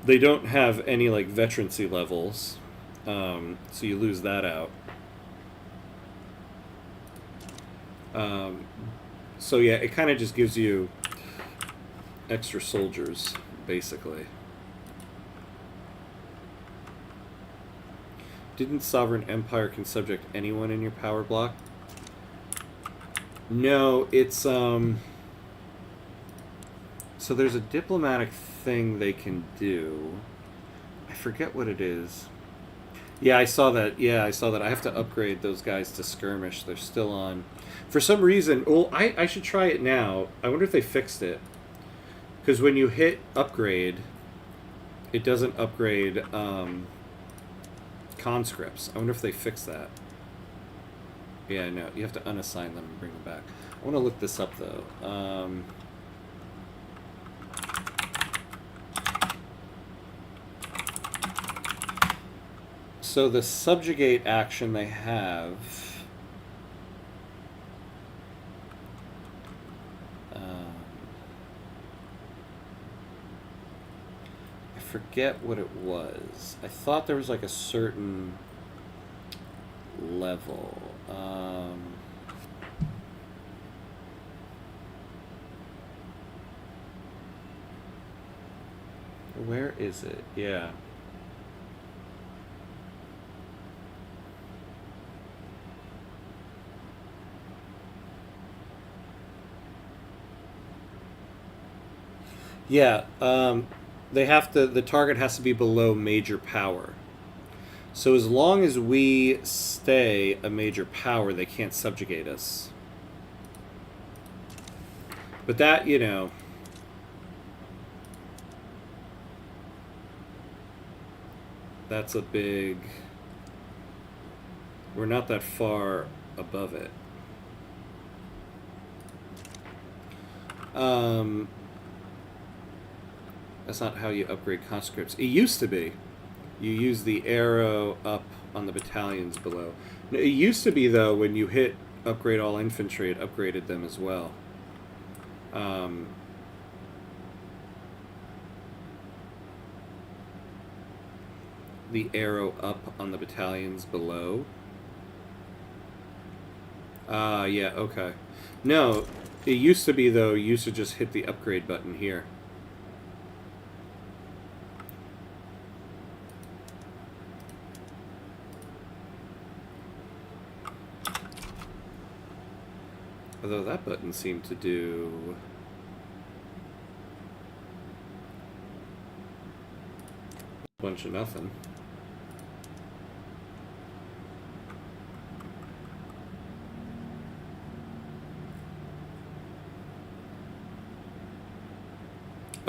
They don't have any like veterancy levels, so you lose that out. So yeah, it kind of just gives you extra soldiers, basically. Didn't Sovereign Empire can subject anyone in your power block? No, it's so there's a diplomatic thing they can do. I forget what it is. Yeah, I saw that. Yeah, I saw that. I have to upgrade those guys to skirmish. They're still on. For some reason, well, I should try it now. I wonder if they fixed it. Because when you hit upgrade, it doesn't upgrade conscripts. I wonder if they fixed that. Yeah, no. You have to unassign them and bring them back. I want to look this up, though. So the subjugate action they have... I forget what it was. I thought there was like a certain level. Where is it? Yeah. Yeah, they have to. The target has to be below major power. So as long as we stay a major power, they can't subjugate us. But that, you know, that's a big... We're not that far above it. That's not how you upgrade conscripts. It used to be. You use the arrow up on the battalions below. It used to be, though, when you hit upgrade all infantry, it upgraded them as well. The arrow up on the battalions below. Yeah, okay. No, It used to be, though, you used to just hit the upgrade button here. Although that button seemed to do... a bunch of nothing.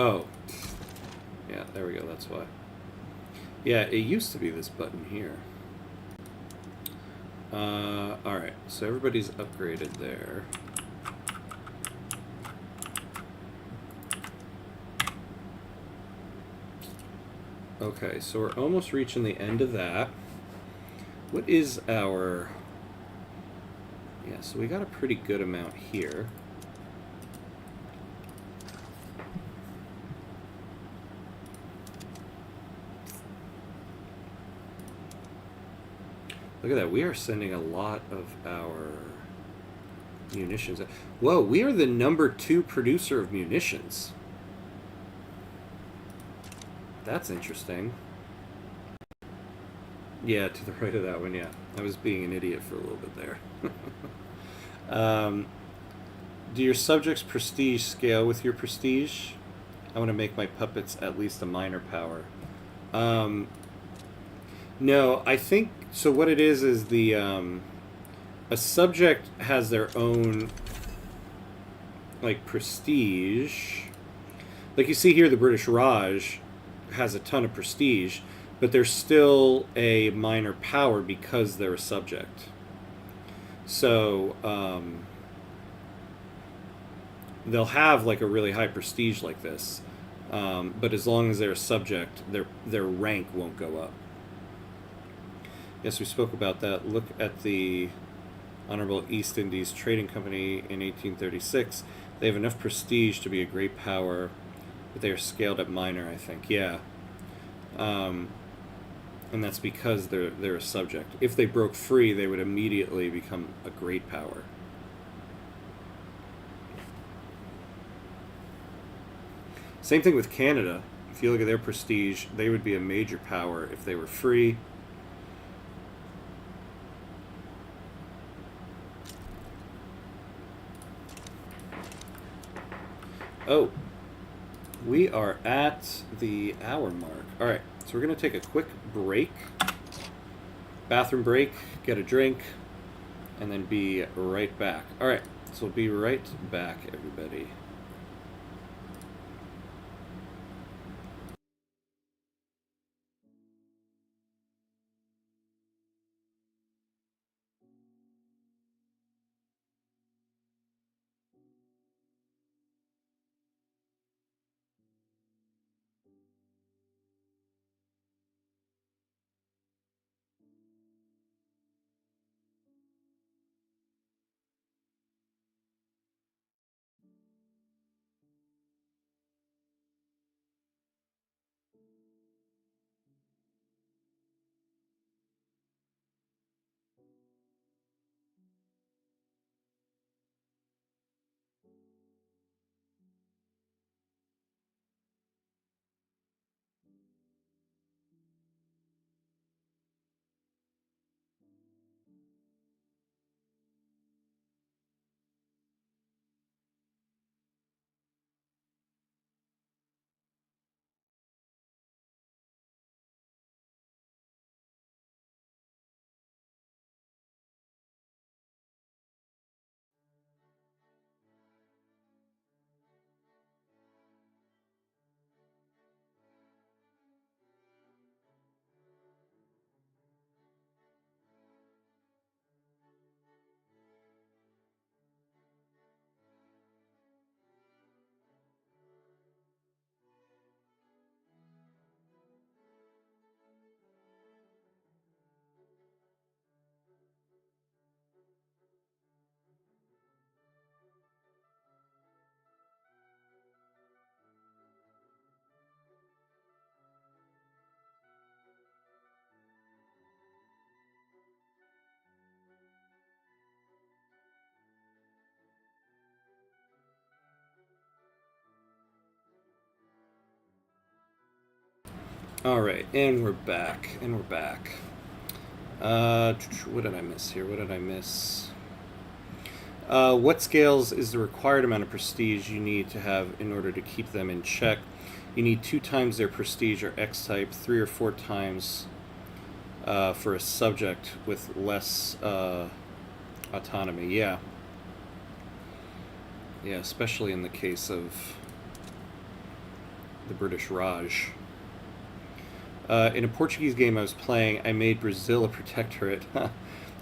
Oh. Yeah, there we go, that's why. Yeah, it used to be this button here. Alright, so everybody's upgraded there. Okay, so we're almost reaching the end of that. What is our... Yeah, so we got a pretty good amount here. Look at that, we are sending a lot of our munitions. Whoa, we are the #2 producer of munitions. That's interesting. Yeah, to the right of that one, yeah. I was being an idiot for a little bit there. Do your subjects' prestige scale with your prestige? I want to make my puppets at least a minor power. No, I think... So what it is the... a subject has their own, like, prestige. Like you see here, the British Raj has a ton of prestige, but they're still a minor power because they're a subject. So they'll have like a really high prestige like this, but as long as they're a subject, their rank won't go up. Yes, we spoke about that. Look at the Honorable East Indies Trading Company in 1836. They have enough prestige to be a great power, but they are scaled at minor, I think. Yeah. And that's because they're a subject. If they broke free, they would immediately become a great power. Same thing with Canada. If you look at their prestige, they would be a major power if they were free. Oh, we are at the hour mark. All right, so we're going to take a quick break. Bathroom break, get a drink, and then be right back. All right, so we'll be right back, everybody. All right, and we're back. What did I miss here? What did I miss? What scales is the required amount of prestige you need to have in order to keep them in check? You need 2 times their prestige or X type, 3 or 4 times for a subject with less autonomy. Yeah. Yeah, especially in the case of the British Raj. In a Portuguese game I was playing, I made Brazil a protectorate.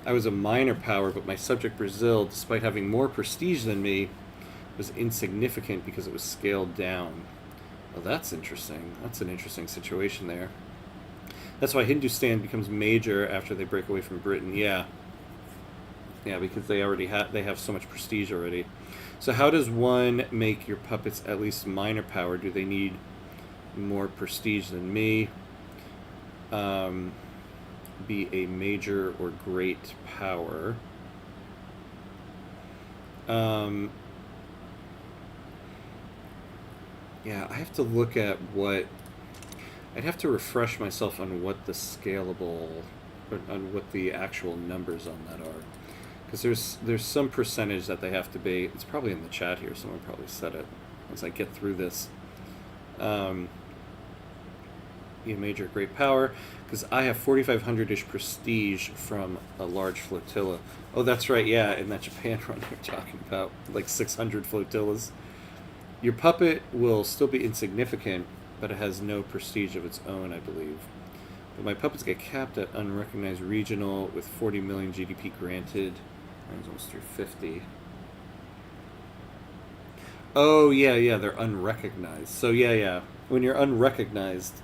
I was a minor power, but my subject Brazil, despite having more prestige than me, was insignificant because it was scaled down. Well, that's interesting. That's an interesting situation there. That's why Hindustan becomes major after they break away from Britain. Yeah. Yeah, because they have so much prestige already. So how does one make your puppets at least minor power? Do they need more prestige than me? Be a major or great power. Yeah, I have to look at what... I'd have to refresh myself on what the scalable... on what the actual numbers on that are. Because there's some percentage that they have to be... It's probably in the chat here. Someone probably said it as I get through this. Be a major great power. Because I have 4,500-ish prestige from a large flotilla. Oh, that's right, yeah, in that Japan run you're talking about. Like 600 flotillas. Your puppet will still be insignificant, but it has no prestige of its own, I believe. But my puppets get capped at unrecognized regional with 40 million GDP granted. Mine's almost 350. Oh, yeah, they're unrecognized. So, yeah. When you're unrecognized,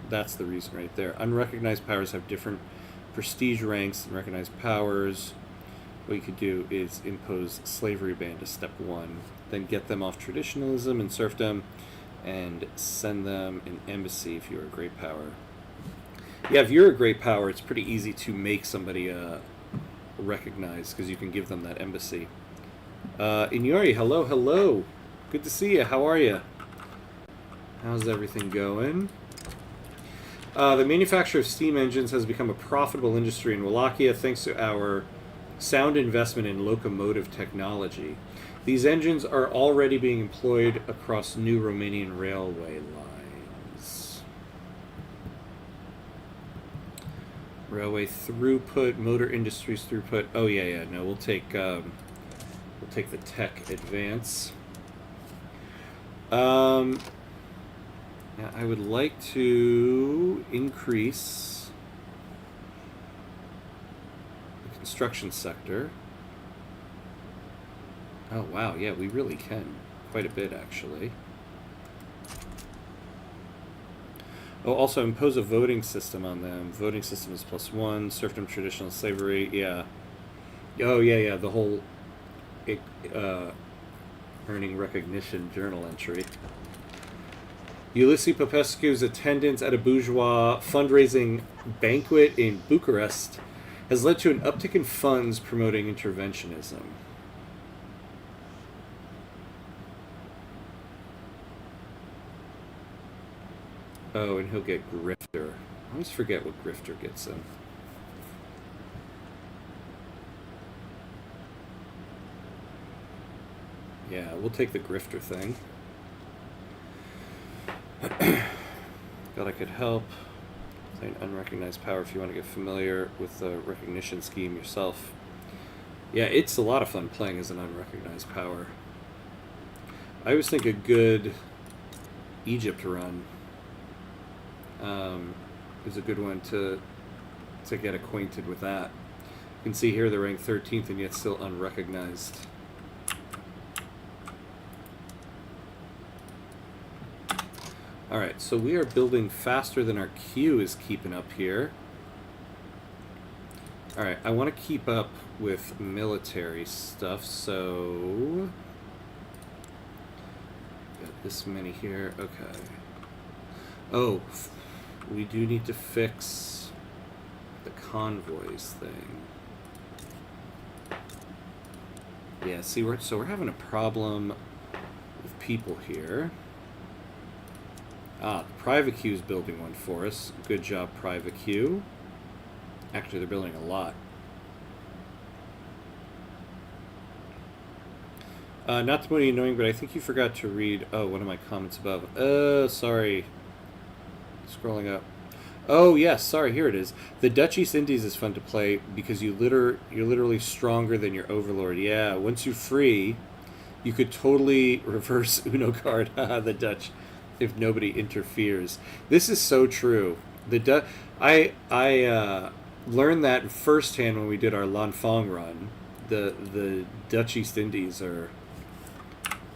that's the reason right there. Unrecognized powers have different prestige ranks than recognized powers. What you could do is impose slavery ban to step 1. Then get them off traditionalism and serfdom, and send them an embassy if you're a great power. Yeah, if you're a great power, it's pretty easy to make somebody recognized, because you can give them that embassy. Inyori, hello. Good to see you. How are you? How's everything going? The manufacture of steam engines has become a profitable industry in Wallachia thanks to our sound investment in locomotive technology. These engines are already being employed across new Romanian railway lines. Railway throughput, motor industries throughput. Oh yeah. No, we'll take the tech advance. Yeah, I would like to increase the construction sector. Oh, wow, yeah, we really can. Quite a bit, actually. Oh, also impose a voting system on them. Voting system is +1, serfdom, traditional slavery, yeah. Oh, yeah, the whole earning recognition journal entry. Ulysses Popescu's attendance at a bourgeois fundraising banquet in Bucharest has led to an uptick in funds promoting interventionism. Oh, and he'll get Grifter. I always forget what Grifter gets him. Yeah, we'll take the Grifter thing. God, I could help. Play an unrecognized power if you want to get familiar with the recognition scheme yourself. Yeah, it's a lot of fun playing as an unrecognized power. I always think a good Egypt run is a good one to get acquainted with that. You can see here they're ranked 13th and yet still unrecognized. Alright, so we are building faster than our queue is keeping up here. Alright, I want to keep up with military stuff, so... got this many here, okay. Oh, we do need to fix the convoys thing. Yeah, see, we're having a problem with people here. Ah, the private queue's building one for us. Good job, private queue. Actually, they're building a lot. Not to be annoying, but I think you forgot to read... Oh, one of my comments above. Sorry. Scrolling up. Oh, yes, sorry, here it is. The Dutch East Indies is fun to play because you're literally stronger than your overlord. Yeah, once you're free, you could totally reverse Uno card, the Dutch, if nobody interferes. This is so true. I learned that firsthand when we did our Lanfang run. The Dutch East Indies are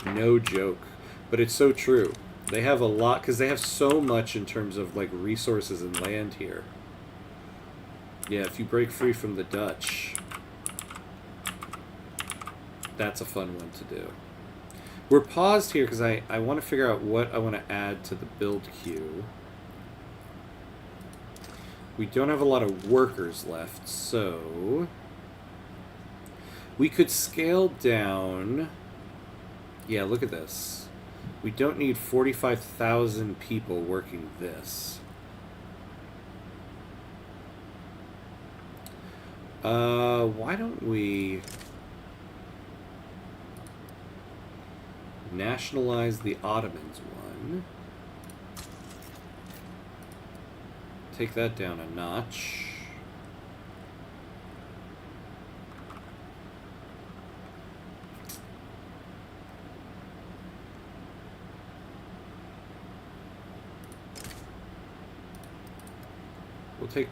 no joke, but it's so true. They have a lot because they have so much in terms of like resources and land here. Yeah, if you break free from the Dutch, that's a fun one to do. We're paused here because I want to figure out what I want to add to the build queue. We don't have a lot of workers left, so we could scale down. Yeah, look at this. We don't need 45,000 people working this. Why don't we nationalize the Ottomans one? Take that down a notch. We'll take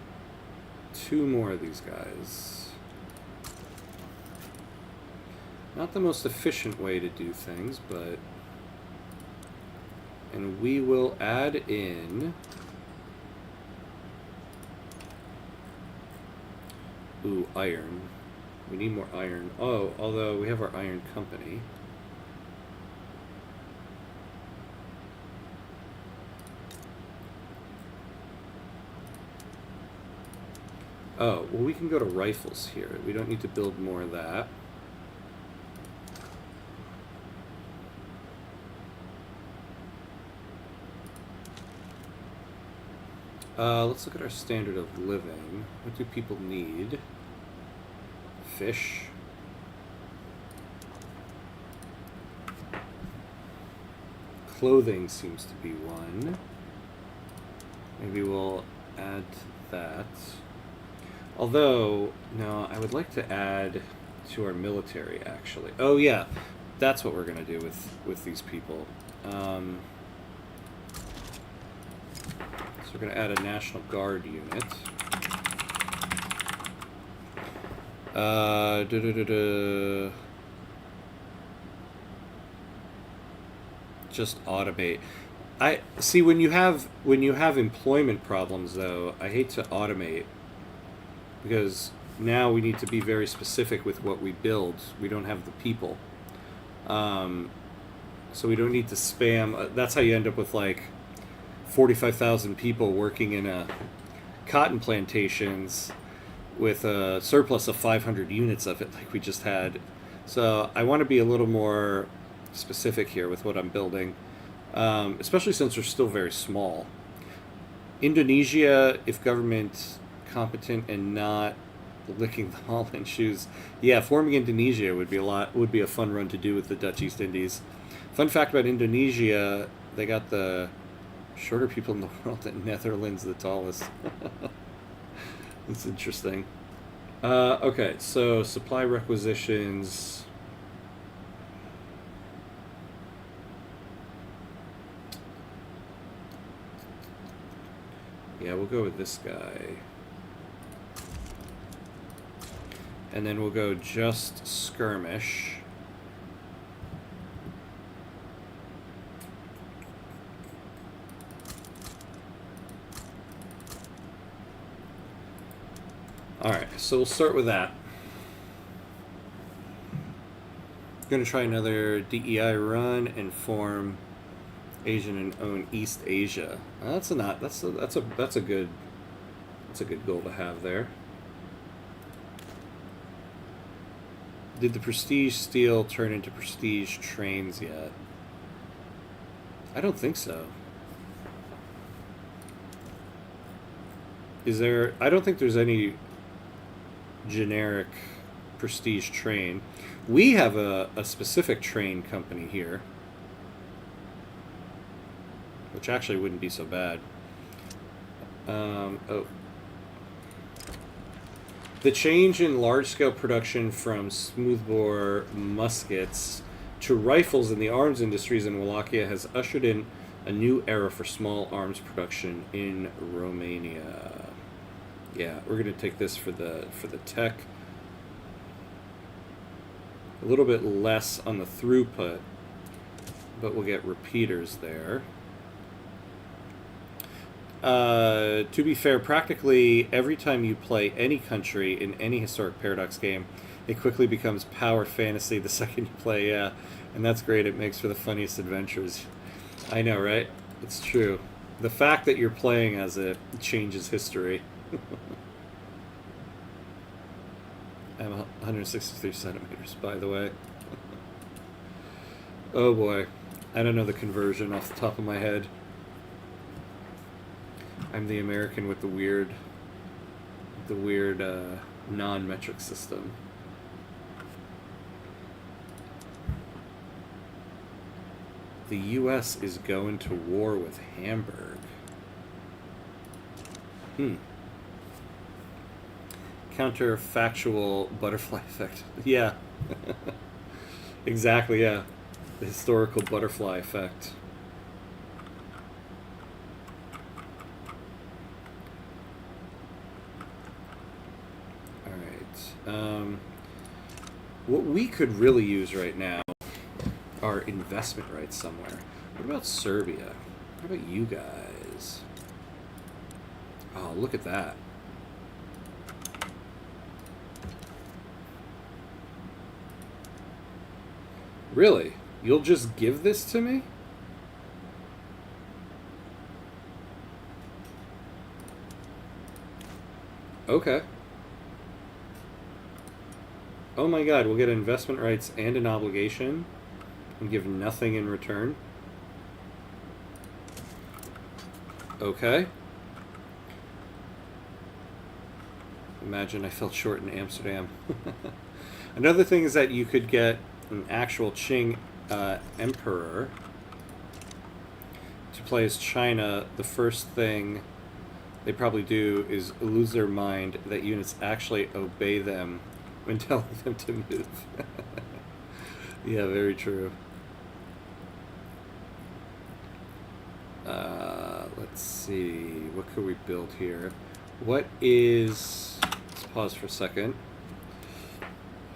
2 more of these guys. Not the most efficient way to do things, but... And we will add in... Ooh, iron. We need more iron. Oh, although we have our iron company. Oh, well, we can go to rifles here. We don't need to build more of that. Let's look at our standard of living. What do people need? Fish. Clothing seems to be one. Maybe we'll add to that. Although, no, I would like to add to our military, actually. Oh, yeah. That's what we're going to do with these people. So we're going to add a National Guard unit. Just automate. I see when you have employment problems, though, I hate to automate. Because now we need to be very specific with what we build. We don't have the people. So we don't need to spam. That's how you end up with like 45,000 people working in cotton plantations with a surplus of 500 units of it like we just had. So I want to be a little more specific here with what I'm building, especially since we're still very small. Indonesia, if government... competent and not licking the Holland shoes. Yeah, forming Indonesia would be a fun run to do with the Dutch East Indies. Fun fact about Indonesia, they got the shorter people in the world, and Netherlands the tallest. That's interesting. Okay, so supply requisitions. Yeah, we'll go with this guy. And then we'll go just skirmish. Alright, so we'll start with that. Gonna try another DEI run and form Asian and own East Asia. That's a good goal to have there. Did the Prestige Steel turn into Prestige Trains yet? I don't think so. Is there... I don't think there's any generic prestige train. We have a specific train company here, which actually wouldn't be so bad. Oh. The change in large-scale production from smoothbore muskets to rifles in the arms industries in Wallachia has ushered in a new era for small arms production in Romania. Yeah, we're going to take this for the tech. A little bit less on the throughput, but we'll get repeaters there. To be fair, practically every time you play any country in any Historic Paradox game, it quickly becomes power fantasy the second you play, yeah. And that's great, it makes for the funniest adventures. I know, right? It's true. The fact that you're playing as it changes history. I'm 163 centimeters, by the way. Oh boy. I don't know the conversion off the top of my head. I'm the American with the weird non-metric system. The U.S. is going to war with Hamburg. Counterfactual butterfly effect. Yeah. Exactly, yeah. The historical butterfly effect. What we could really use right now are investment rights somewhere. What about Serbia? What about you guys? Oh, look at that. Really? You'll just give this to me? Okay. Oh my god, we'll get investment rights and an obligation and give nothing in return. Okay. Imagine I felt short in Amsterdam. Another thing is that you could get an actual Qing emperor to play as China. The first thing they probably do is lose their mind that units actually obey them when telling them to move. Yeah, very true. Let's see. What could we build here? What is... Let's pause for a second.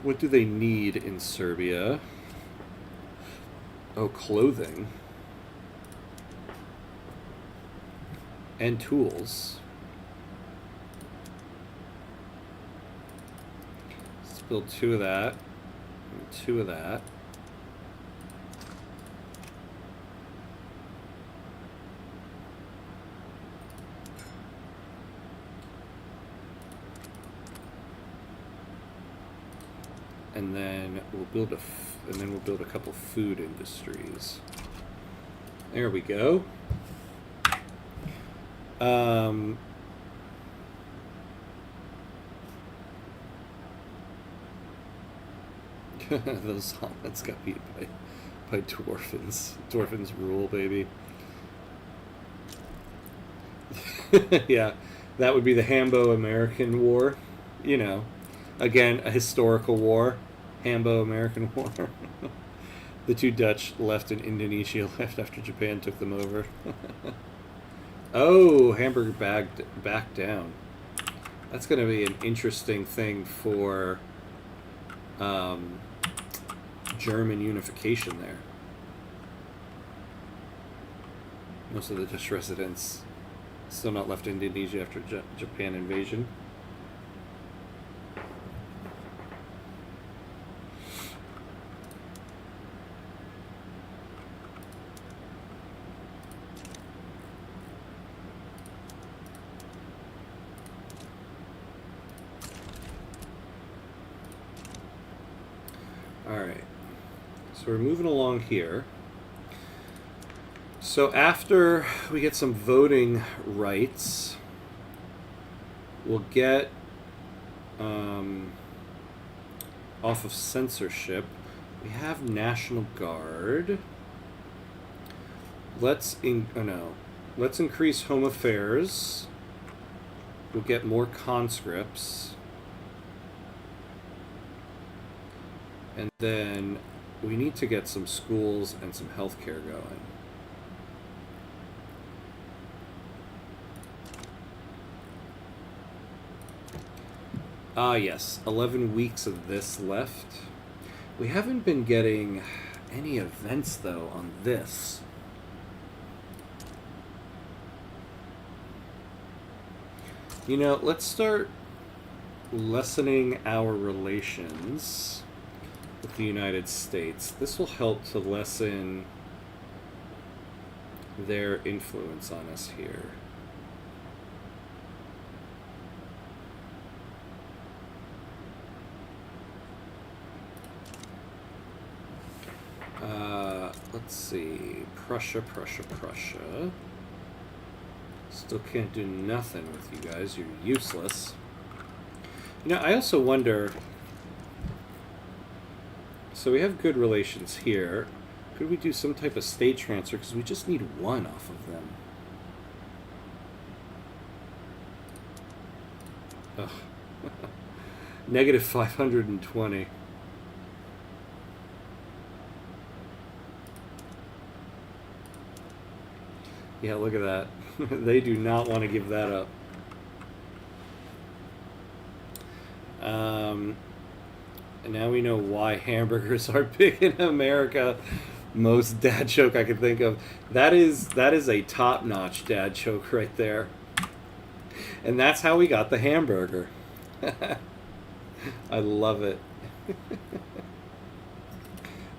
What do they need in Serbia? Oh, clothing. And tools. Let's build 2 of that. And 2 of that. And then we'll build a couple food industries. There we go. Those Hollins got beat by Dwarfins. Dwarfins rule, baby. Yeah, that would be the Hambo-American War. You know, again, a historical war. Hambo-American War. The 2 Dutch left and Indonesia left after Japan took them over. Oh, Hamburg backed down. That's going to be an interesting thing for German unification there. Most of the Dutch residents still not left Indonesia after Japan invasion. Alright, so we're moving along here. So after we get some voting rights, We'll get off of censorship. We have National Guard. Let's increase Home Affairs. We'll get more conscripts. And then we need to get some schools and some healthcare going. Ah, yes. 11 weeks of this left. We haven't been getting any events, though, on this. You know, let's start lessening our relations with the United States. This will help to lessen their influence on us here. Let's see. Prussia. Still can't do nothing with you guys. You're useless. You know, I also wonder... So we have good relations here. Could we do some type of state transfer? Because we just need one off of them. Ugh. Negative 520. Yeah, look at that. They do not want to give that up. And now we know why hamburgers are big in America. Most dad joke I could think of. That is a top-notch dad joke right there. And that's how we got the hamburger. I love it.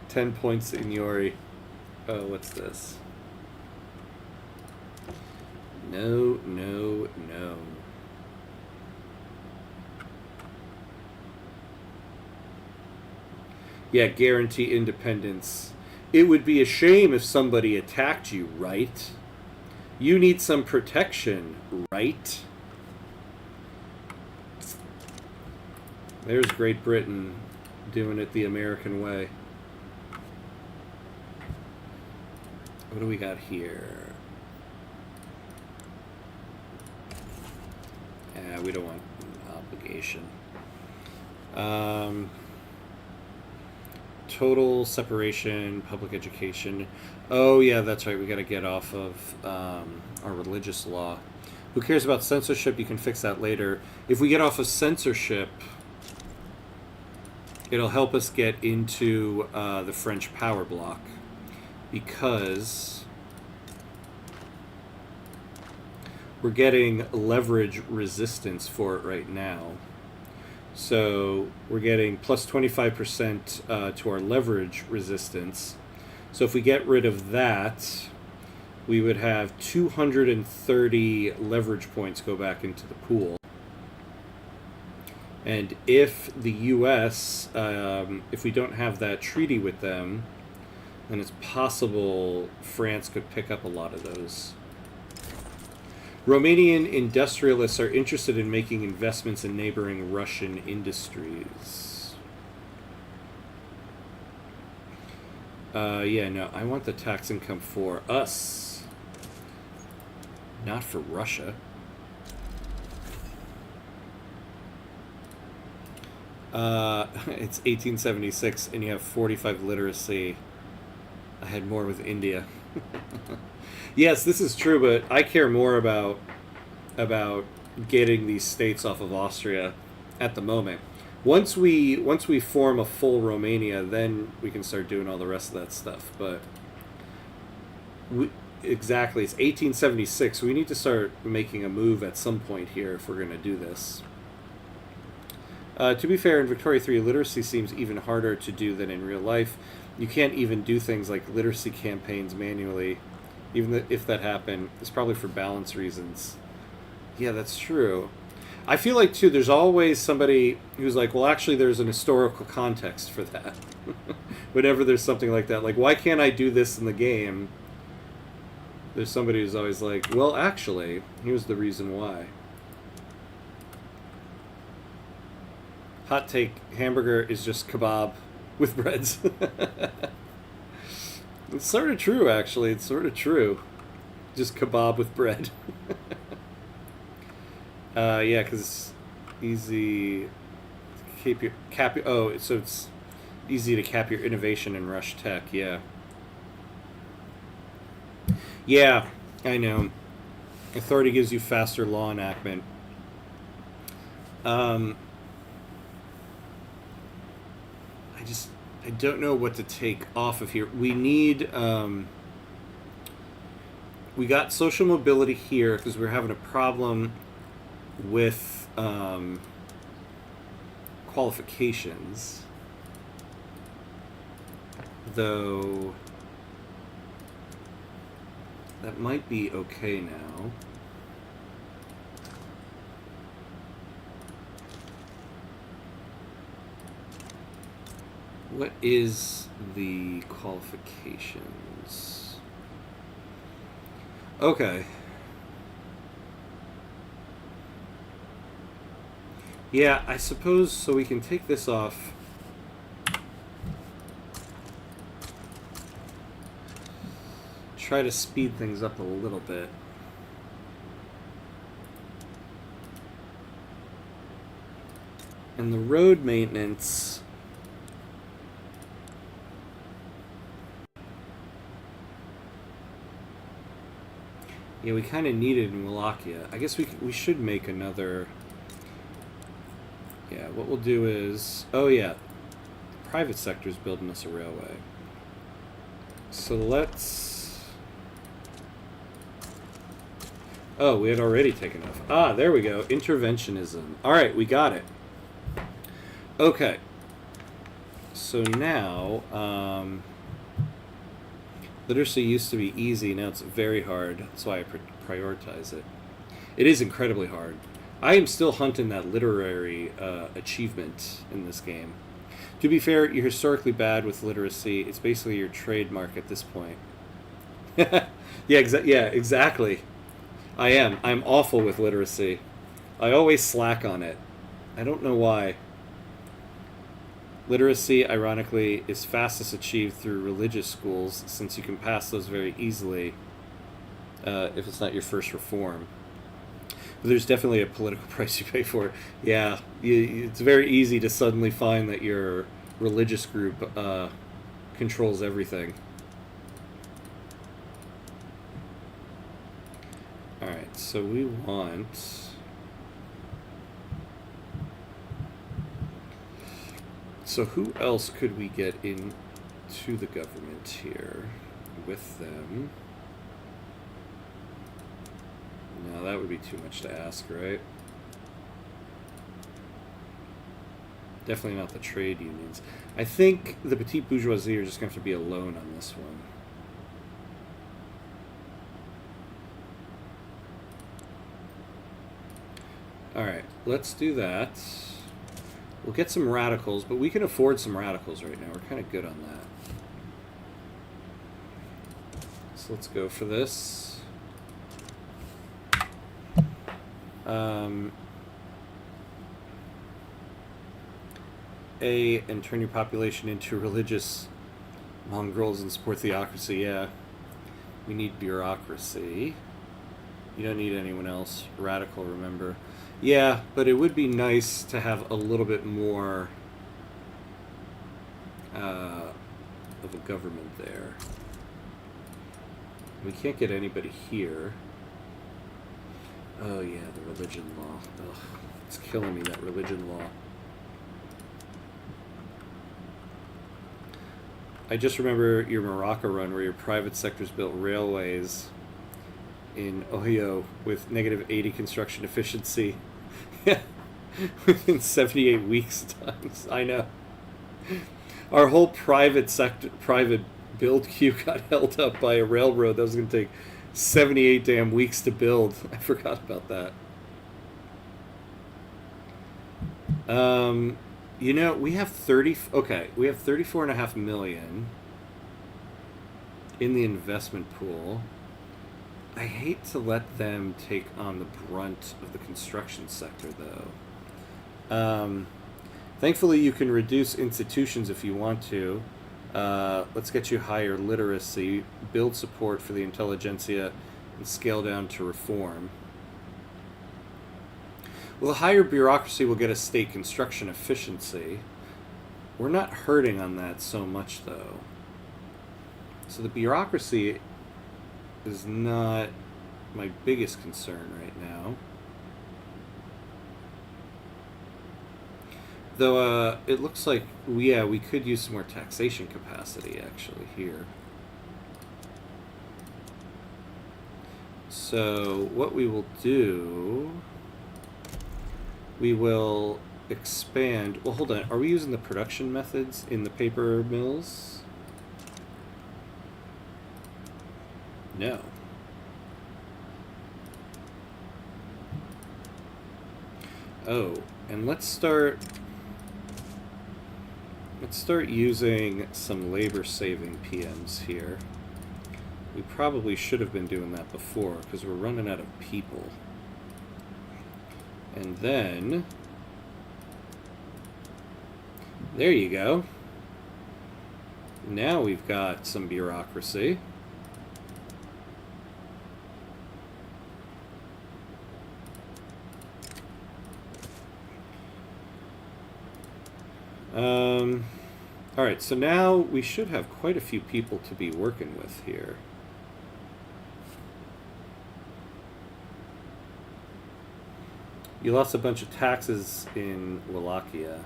10 points in Yori. Oh, what's this? No. Yeah, guarantee independence. It would be a shame if somebody attacked you, right? You need some protection, right? There's Great Britain doing it the American way. What do we got here? Yeah, we don't want obligation. Total separation, public education. Oh, yeah, that's right. We got to get off of our religious law. Who cares about censorship? You can fix that later. If we get off of censorship, it'll help us get into the French power bloc, because we're getting leverage resistance for it right now. So we're getting plus 25% to our leverage resistance. So if we get rid of that, we would have 230 leverage points go back into the pool. And if the U.S., if we don't have that treaty with them, then it's possible France could pick up a lot of those. Romanian industrialists are interested in making investments in neighboring Russian industries. Yeah, no, I want the tax income for us, not for Russia. It's 1876, and you have 45 literacy. I had more with India. Yes, this is true, but I care more about getting these states off of Austria at the moment. Once we form a full Romania, then we can start doing all the rest of that stuff. But exactly, it's 1876. We need to start making a move at some point here if we're going to do this. To be fair, in Victoria 3, literacy seems even harder to do than in real life. You can't even do things like literacy campaigns manually. Even if that happened, it's probably for balance reasons. Yeah, that's true. I feel like, too, there's always somebody who's like, well, actually, there's an historical context for that. Whenever there's something like that. Like, why can't I do this in the game? There's somebody who's always like, well, actually, here's the reason why. Hot take, hamburger is just kebab with breads. It's sort of true, actually. It's sort of true. Just kebab with bread. Yeah, because easy to oh, so it's easy to cap your innovation and rush tech, yeah. Yeah, I know. Authority gives you faster law enactment. I don't know what to take off of here. We need, we got social mobility here because we're having a problem with qualifications. Though that might be okay now. What is the qualifications? Okay. Yeah, I suppose so we can take this off. Try to speed things up a little bit. And the road maintenance, yeah, we kind of need it in Wallachia. I guess we should make another. Yeah, what we'll do is, oh yeah, the private sector's building us a railway. So let's. Oh, we had already taken off. Ah, there we go. Interventionism. All right, we got it. Okay. So now, literacy used to be easy. Now it's very hard. That's why I prioritize it. It is incredibly hard. I am still hunting that literary achievement in this game. To be fair, you're historically bad with literacy. It's basically your trademark at this point. Yeah, exactly. I am. I'm awful with literacy. I always slack on it. I don't know why. Literacy, ironically, is fastest achieved through religious schools, since you can pass those very easily if it's not your first reform. But there's definitely a political price you pay for it. Yeah, it's very easy to suddenly find that your religious group controls everything. Alright, so we want... So who else could we get into the government here with them? No, that would be too much to ask, right? Definitely not the trade unions. I think the petite bourgeoisie are just going to have to be alone on this one. Alright, let's do that. We'll get some radicals, but we can afford some radicals right now. We're kind of good on that. So let's go for this. And turn your population into religious mongrels and support theocracy. Yeah, we need bureaucracy. You don't need anyone else. Radical, remember. Yeah, but it would be nice to have a little bit more of a government there. We can't get anybody here. Oh yeah, the religion law. Ugh, it's killing me, that religion law. I just remember your Morocco run where your private sectors built railways in Ohio with -80 construction efficiency. Within 78 weeks times. I know. Our whole private build queue got held up by a railroad that was going to take 78 damn weeks to build. I forgot about that. You know, we have 34.5 million in the investment pool. I hate to let them take on the brunt of the construction sector, though. Thankfully, you can reduce institutions if you want to. Let's get you higher literacy, build support for the intelligentsia, and scale down to reform. Well, the higher bureaucracy will get us state construction efficiency. We're not hurting on that so much, though. So the bureaucracy is not my biggest concern right now. Though it looks like, yeah, we could use some more taxation capacity, actually, here. So what we will do, we will expand. Well, hold on. Are we using the production methods in the paper mills? No. Oh, and let's start using some labor-saving PMs here. We probably should have been doing that before because we're running out of people. And then, there you go. Now we've got some bureaucracy. Alright, so now we should have quite a few people to be working with here. You lost a bunch of taxes in Wallachia.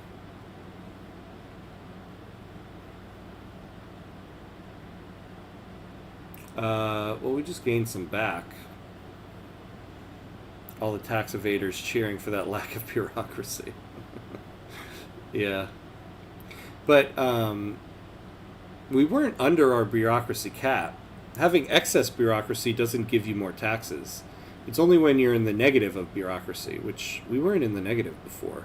Well, we just gained some back. All the tax evaders cheering for that lack of bureaucracy. Yeah. But we weren't under our bureaucracy cap. Having excess bureaucracy doesn't give you more taxes. It's only when you're in the negative of bureaucracy, which we weren't in the negative before.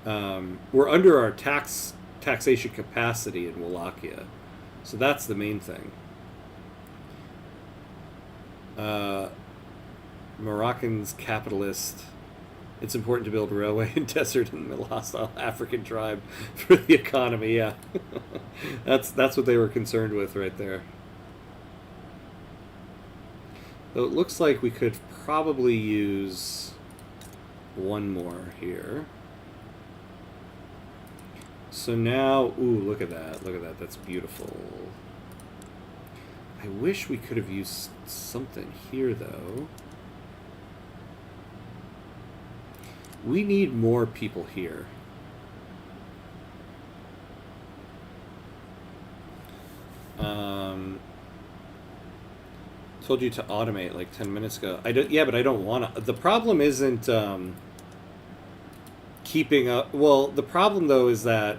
We're under our taxation capacity in Wallachia. So that's the main thing. Moroccans, capitalist. It's important to build railway in desert and the hostile African tribe for the economy. Yeah, that's what they were concerned with right there. Though it looks like we could probably use one more here. So now, ooh, look at that! Look at that! That's beautiful. I wish we could have used something here, though. We need more people here. Told you to automate like 10 minutes ago. Yeah, but I don't want to. The problem isn't keeping up. Well, the problem though is that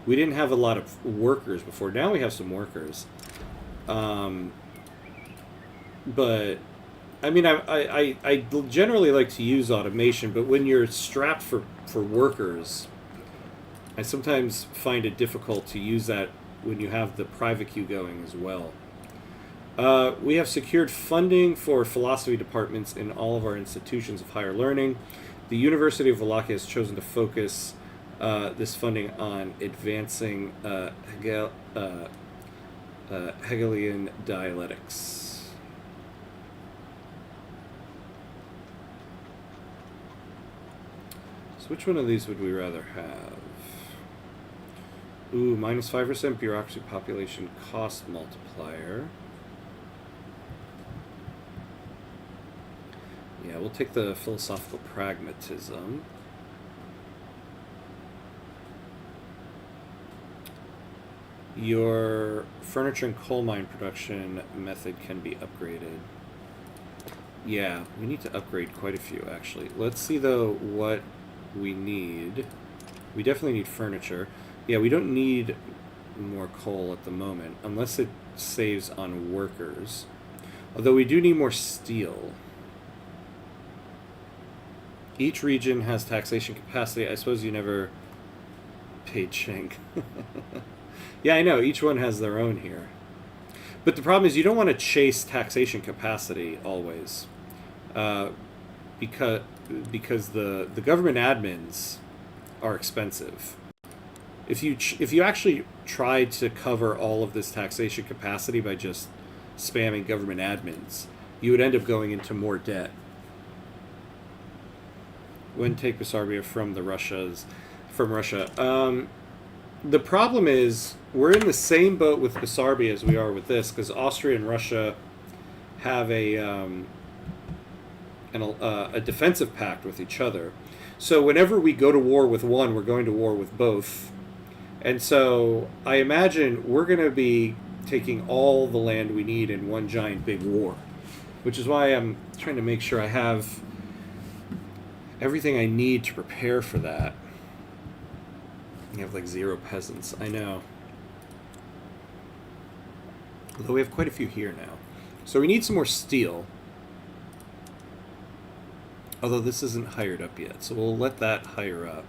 we didn't have a lot of workers before. Now we have some workers. But I mean, I generally like to use automation, but when you're strapped for workers, I sometimes find it difficult to use that when you have the private queue going as well. We have secured funding for philosophy departments in all of our institutions of higher learning. The University of Wallachia has chosen to focus this funding on advancing Hegelian dialectics. So which one of these would we rather have? Ooh, minus 5% bureaucracy population cost multiplier. Yeah, we'll take the philosophical pragmatism. Your furniture and coal mine production method can be upgraded. Yeah, we need to upgrade quite a few, actually. Let's see, though, what we need. We definitely need furniture. Yeah, we don't need more coal at the moment, unless it saves on workers. Although we do need more steel. Each region has taxation capacity. I suppose you never paid Schenk. Yeah, I know. Each one has their own here. But the problem is you don't want to chase taxation capacity always. because the government admins are expensive. If you actually try to cover all of this taxation capacity by just spamming government admins, you would end up going into more debt. When take Bessarabia from Russia? The problem is we're in the same boat with Bessarabia as we are with this, because Austria and Russia have a defensive pact with each other. So whenever we go to war with one, we're going to war with both. And so I imagine we're going to be taking all the land we need in one giant big war, which is why I'm trying to make sure I have everything I need to prepare for that. You have like 0 peasants. I know. Although we have quite a few here now. So we need some more steel. Although this isn't hired up yet, so we'll let that hire up.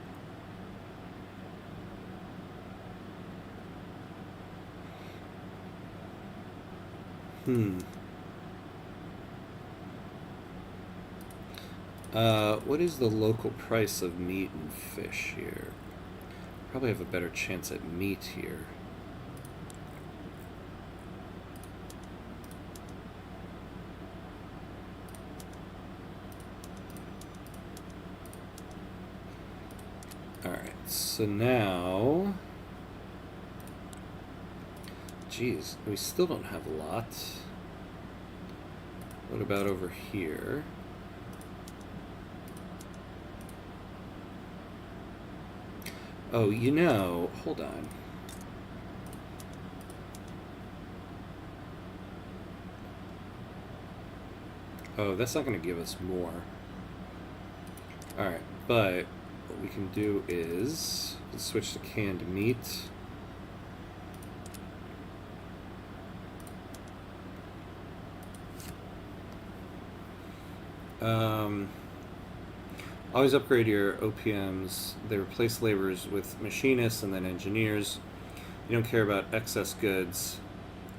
What is the local price of meat and fish here? Probably have a better chance at meat here. Alright, so now... Geez, we still don't have a lot. What about over here? Oh, you know, hold on. Oh, that's not going to give us more. Alright, but what we can do is switch to canned meat. Always upgrade your OPMs. They replace laborers with machinists and then engineers. You don't care about excess goods.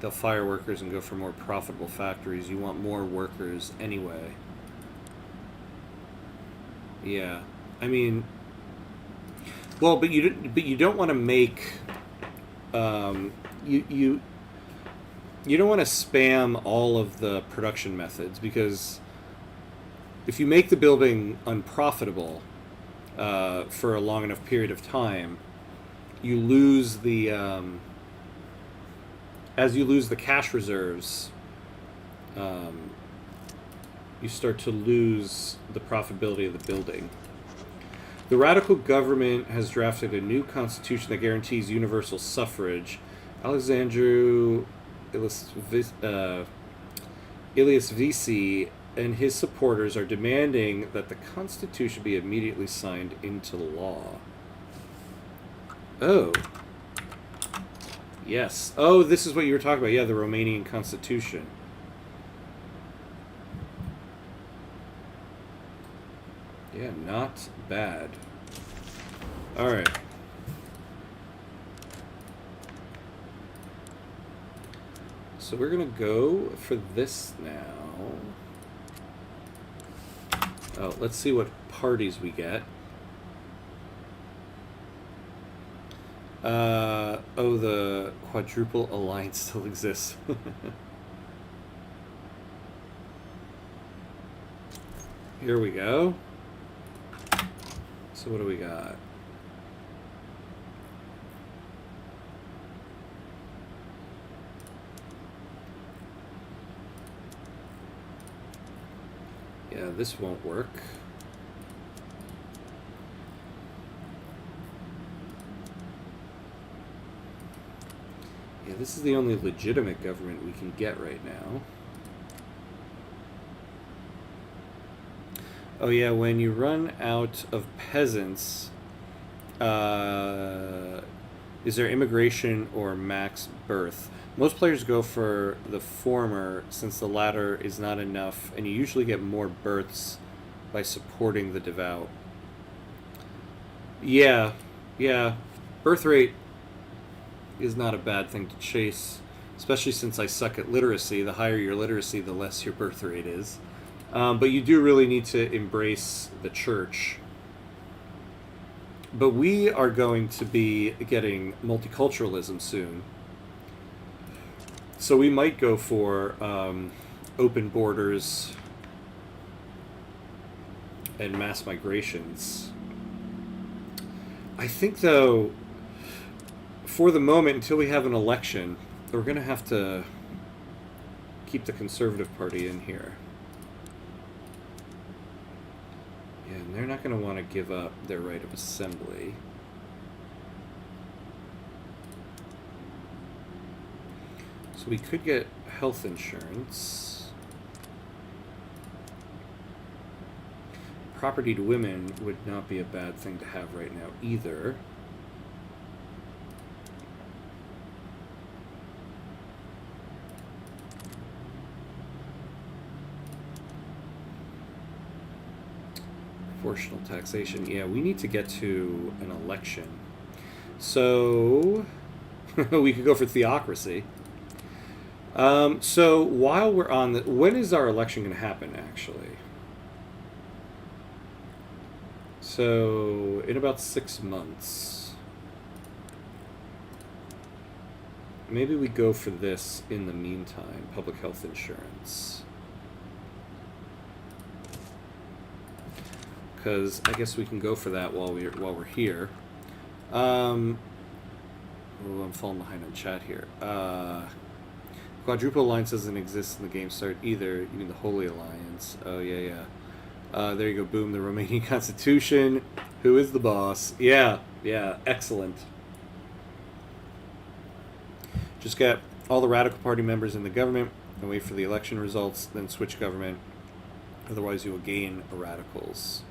They'll fire workers and go for more profitable factories. You want more workers anyway. Yeah, I mean, well, but you don't want to make you don't want to spam all of the production methods, because if you make the building unprofitable for a long enough period of time, you lose the as you lose the cash reserves, you start to lose the profitability of the building. The radical government has drafted a new constitution that guarantees universal suffrage. Alexandru Iliasvici and his supporters are demanding that the Constitution be immediately signed into law. Oh. Yes. Oh, this is what you were talking about. Yeah, the Romanian Constitution. Yeah, not bad. Alright. So we're going to go for this now. Oh, let's see what parties we get. Oh, the Quadruple Alliance still exists. Here we go. So what do we got? Yeah, this won't work. Yeah, this is the only legitimate government we can get right now. Oh yeah, when you run out of peasants, is there immigration or max birth? Most players go for the former, since the latter is not enough, and you usually get more births by supporting the devout. Yeah. Birth rate is not a bad thing to chase, especially since I suck at literacy. The higher your literacy, the less your birth rate is. But you do really need to embrace the church. But we are going to be getting multiculturalism soon. So we might go for open borders and mass migrations. I think, though, for the moment, until we have an election, we're going to have to keep the Conservative Party in here. Yeah, and they're not going to want to give up their right of assembly. So we could get health insurance. Property to women would not be a bad thing to have right now either. Proportional taxation. Yeah, we need to get to an election. So we could go for theocracy. So while we're on the... When is our election going to happen, actually? So, in about 6 months. Maybe we go for this in the meantime. Public health insurance. Because I guess we can go for that while we're here. Oh, I'm falling behind on chat here. Quadruple Alliance doesn't exist in the game start either. You mean the Holy Alliance? Oh, yeah. There you go. Boom, the Romanian Constitution. Who is the boss? Yeah, excellent. Just get all the Radical Party members in the government and wait for the election results, then switch government. Otherwise, you will gain radicals.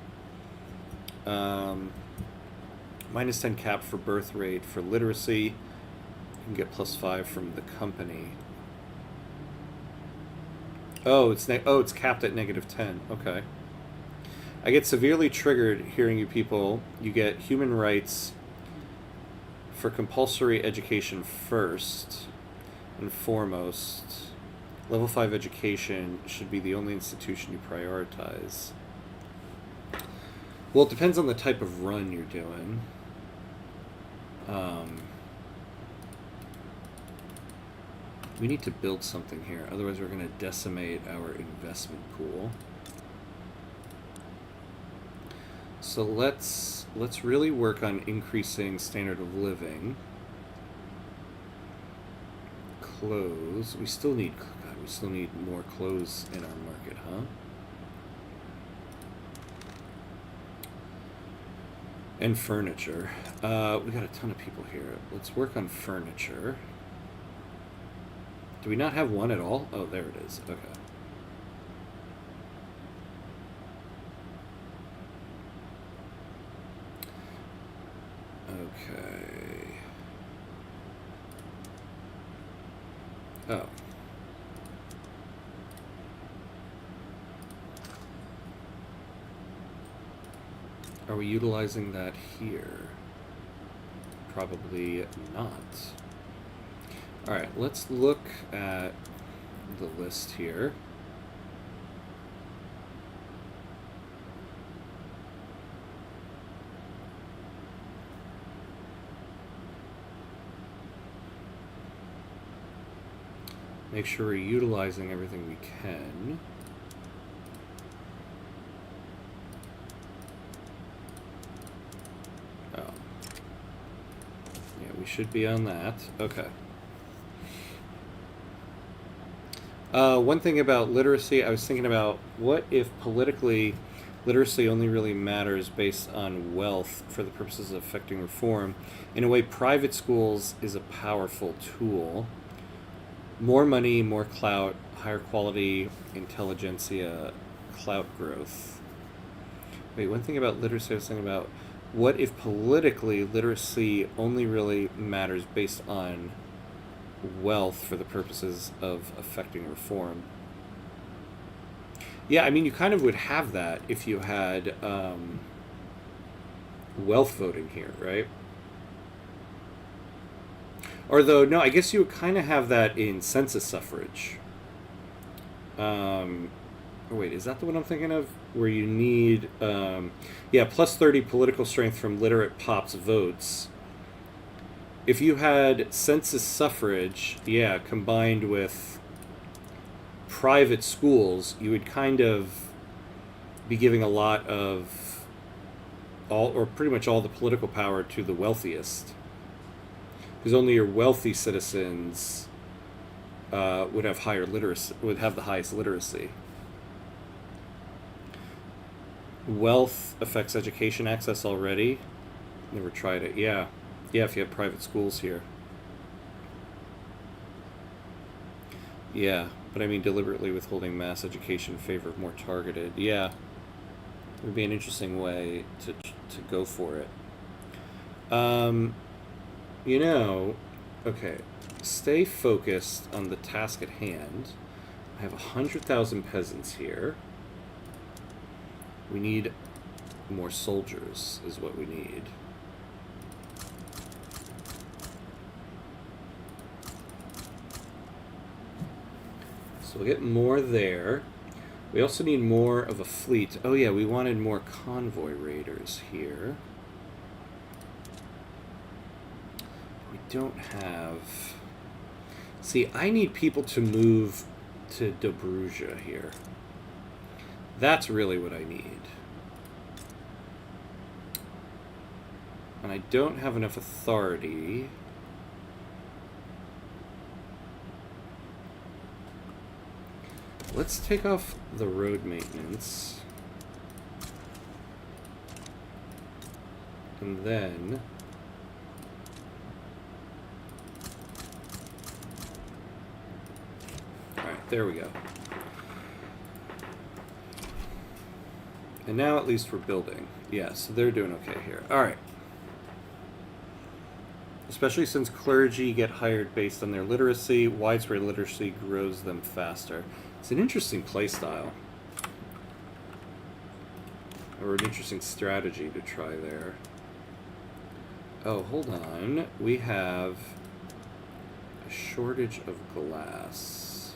Minus 10 cap for birth rate for literacy. You can get +5 from the company. Oh, it's capped at -10. Okay. I get severely triggered hearing you people. You get human rights for compulsory education first and foremost. Level 5 education should be the only institution you prioritize. Well, it depends on the type of run you're doing. We need to build something here, otherwise we're going to decimate our investment pool. So let's really work on increasing standard of living. Clothes. We still need more clothes in our market, huh? And furniture. We got a ton of people here. Let's work on furniture. Do we not have one at all? Oh, there it is. Okay. Okay. Oh. Are we utilizing that here? Probably not. Alright, let's look at the list here. Make sure we're utilizing everything we can. Oh. Yeah, we should be on that. Okay. One thing about literacy, I was thinking about, what if politically literacy only really matters based on wealth for the purposes of affecting reform? In a way, private schools is a powerful tool. More money, more clout, higher quality intelligentsia, clout growth. Wait, one thing about literacy I was thinking about, what if politically literacy only really matters based on wealth for the purposes of affecting reform? Yeah, I mean, you kind of would have that if you had wealth voting here, right? Or though, no, I guess you would kind of have that in census suffrage. Oh wait, is that the one I'm thinking of? Where you need, yeah, plus 30 political strength from literate pops votes. If you had census suffrage, yeah, combined with private schools, you would kind of be giving a lot of all, or pretty much all, the political power to the wealthiest, because only your wealthy citizens would have higher literacy, would have the highest literacy. Wealth affects education access already. Never tried it. Yeah, yeah. If you have private schools here. Yeah, but I mean deliberately withholding mass education in favor of more targeted. Yeah, it would be an interesting way to go for it. You know, okay. Stay focused on the task at hand. I have 100,000 peasants here. We need more soldiers, is what we need. So we'll get more there. We also need more of a fleet. Oh yeah, we wanted more convoy raiders here. We don't have... See, I need people to move to Dobruja here. That's really what I need. And I don't have enough authority. Let's take off the road maintenance. And then... Alright, there we go. And now at least we're building. Yeah, so they're doing okay here. Alright. Especially since clergy get hired based on their literacy, widespread literacy grows them faster. It's an interesting playstyle. Or an interesting strategy to try there. Oh, hold on. We have a shortage of glass.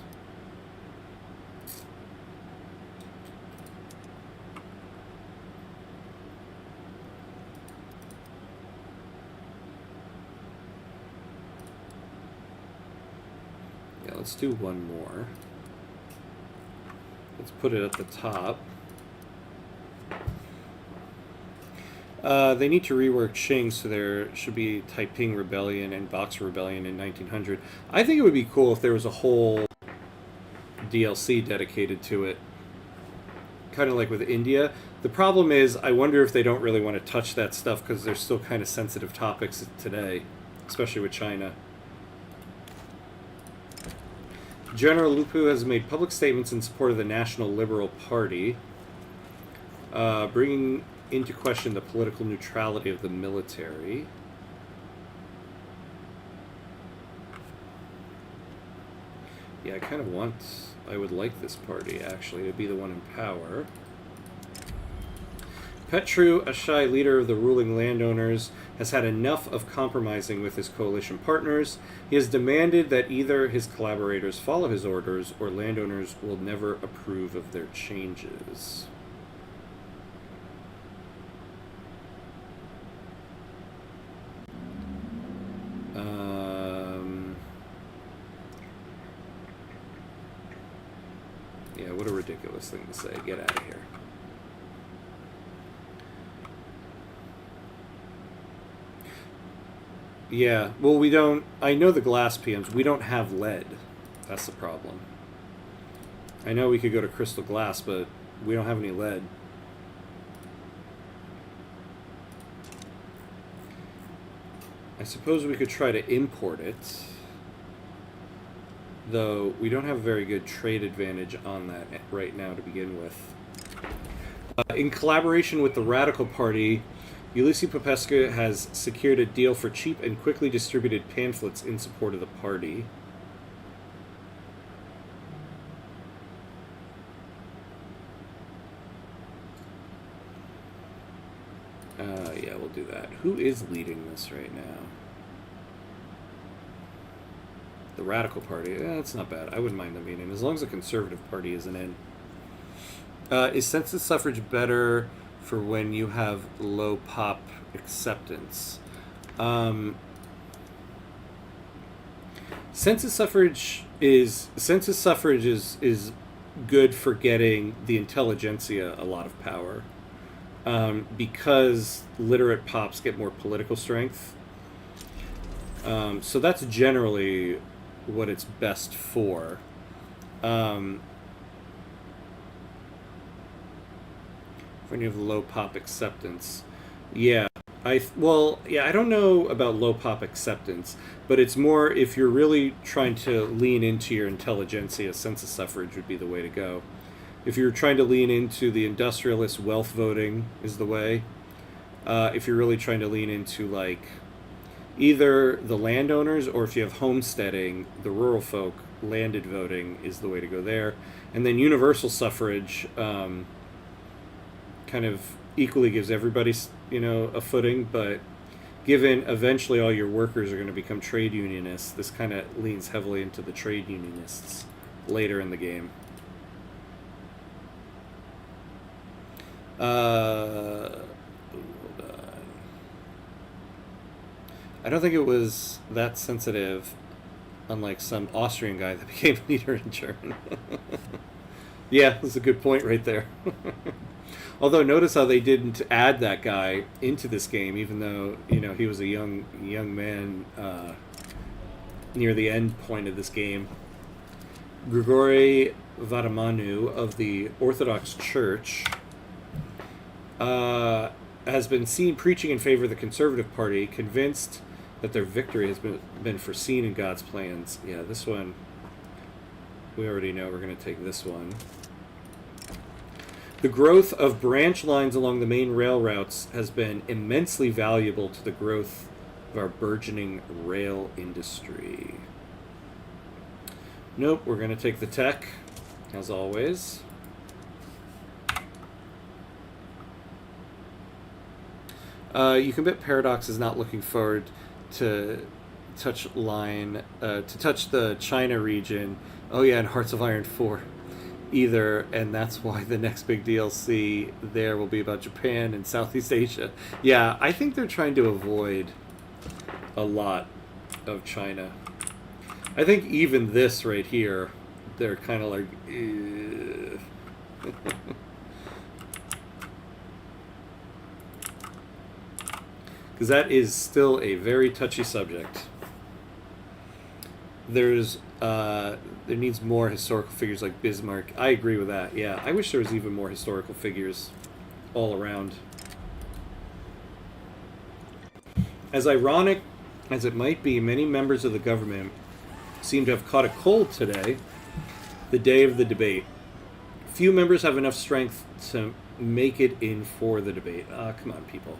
Yeah, let's do one more. Let's put it at the top. They need to rework Qing, so there should be Taiping Rebellion and Boxer Rebellion in 1900. I think it would be cool if there was a whole DLC dedicated to it. Kind of like with India. The problem is, I wonder if they don't really want to touch that stuff because they're still kind of sensitive topics today, especially with China. General Lupu has made public statements in support of the National Liberal Party, bringing into question the political neutrality of the military. Yeah, I kind of want... I would like this party, actually, to be the one in power. Petru, a shy leader of the ruling landowners, has had enough of compromising with his coalition partners. He has demanded that either his collaborators follow his orders or landowners will never approve of their changes. Yeah, what a ridiculous thing to say. Get out of here. Yeah, well, we don't... I know the glass PMs. We don't have lead. That's the problem. I know we could go to crystal glass, but we don't have any lead. I suppose we could try to import it. Though, we don't have a very good trade advantage on that right now to begin with. In collaboration with the Radical Party, Ulysses Popescu has secured a deal for cheap and quickly distributed pamphlets in support of the party. Yeah, we'll do that. Who is leading this right now? The Radical Party. That's not bad. I wouldn't mind them being in, as long as the Conservative Party isn't in. Is census suffrage better for when you have low pop acceptance? Census suffrage is good for getting the intelligentsia a lot of power, because literate pops get more political strength. So that's generally what it's best for. When you have low pop acceptance, yeah. I don't know about low pop acceptance, but it's more if you're really trying to lean into your intelligentsia, census suffrage would be the way to go. If you're trying to lean into the industrialist, wealth voting is the way. If you're really trying to lean into like either the landowners, or if you have homesteading, the rural folk, landed voting is the way to go there. And then universal suffrage kind of equally gives everybody, a footing, but given eventually all your workers are going to become trade unionists, this kind of leans heavily into the trade unionists later in the game. Hold on. I don't think it was that sensitive, unlike some Austrian guy that became leader in German. Yeah, that's a good point right there. Although notice how they didn't add that guy into this game, even though he was a young man near the end point of this game. Grigore Vatamanu of the Orthodox Church has been seen preaching in favor of the Conservative Party, convinced that their victory has been foreseen in God's plans. Yeah, this one we already know. We're going to take this one. The growth of branch lines along the main rail routes has been immensely valuable to the growth of our burgeoning rail industry. Nope, we're going to take the tech, as always. You can bet Paradox is not looking forward to touch the China region. Oh yeah, and Hearts of Iron 4. Either, and that's why the next big DLC there will be about Japan and Southeast Asia. Yeah, I think they're trying to avoid a lot of China. I think even this right here, they're kind of like, because that is still a very touchy subject. There needs more historical figures like Bismarck. I agree with that. Yeah, I wish there was even more historical figures all around. As ironic as it might be, many members of the government seem to have caught a cold today, the day of the debate. Few members have enough strength to make it in for the debate. Come on, people.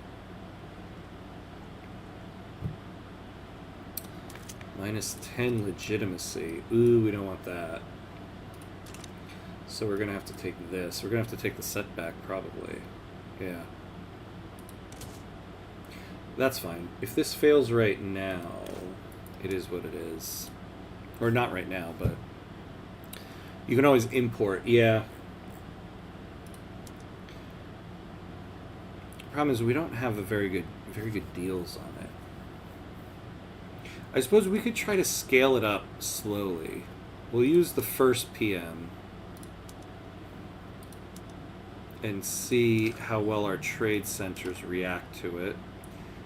-10 legitimacy. Ooh, we don't want that. So we're going to have to take this. We're going to have to take the setback, probably. Yeah. That's fine. If this fails right now, it is what it is. Or not right now, but you can always import. Yeah. The problem is we don't have a very good deals on it. I suppose we could try to scale it up slowly. We'll use the first PM and see how well our trade centers react to it.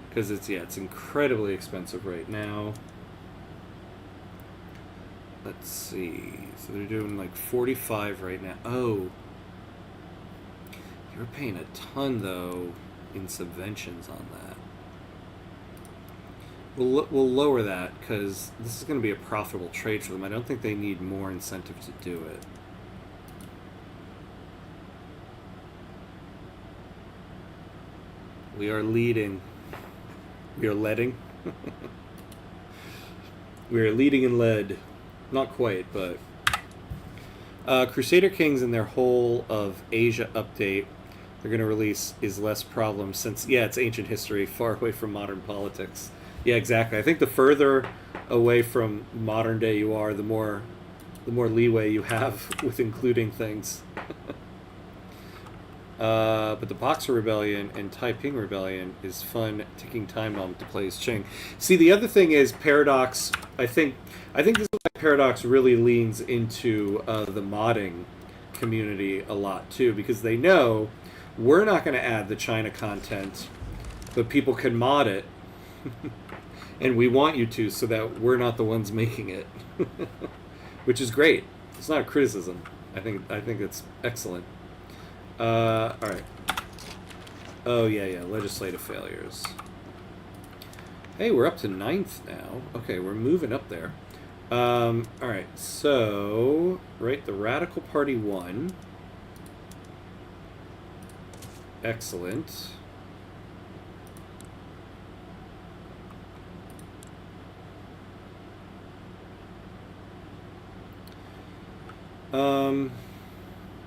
Because it's incredibly expensive right now. Let's see. So they're doing like 45 right now. Oh. You're paying a ton, though, in subventions on that. We'll lower that because this is going to be a profitable trade for them. I don't think they need more incentive to do it. We are leading. We are leading. We are leading in lead. Not quite, but... Crusader Kings in their whole of Asia update, they're going to release is less problems since, it's ancient history, far away from modern politics. Yeah, exactly. I think the further away from modern day you are, the more leeway you have with including things. But the Boxer Rebellion and Taiping Rebellion is fun ticking time bomb to play as Qing. See, the other thing is Paradox. I think this is why Paradox really leans into the modding community a lot too, because they know we're not going to add the China content, but people can mod it, and we want you to, so that we're not the ones making it, which is great. It's not a criticism. I think it's excellent. All right. Oh yeah, legislative failures. Hey, we're up to 9th now. Okay, we're moving up there. All right, so right, the Radical Party won. Excellent.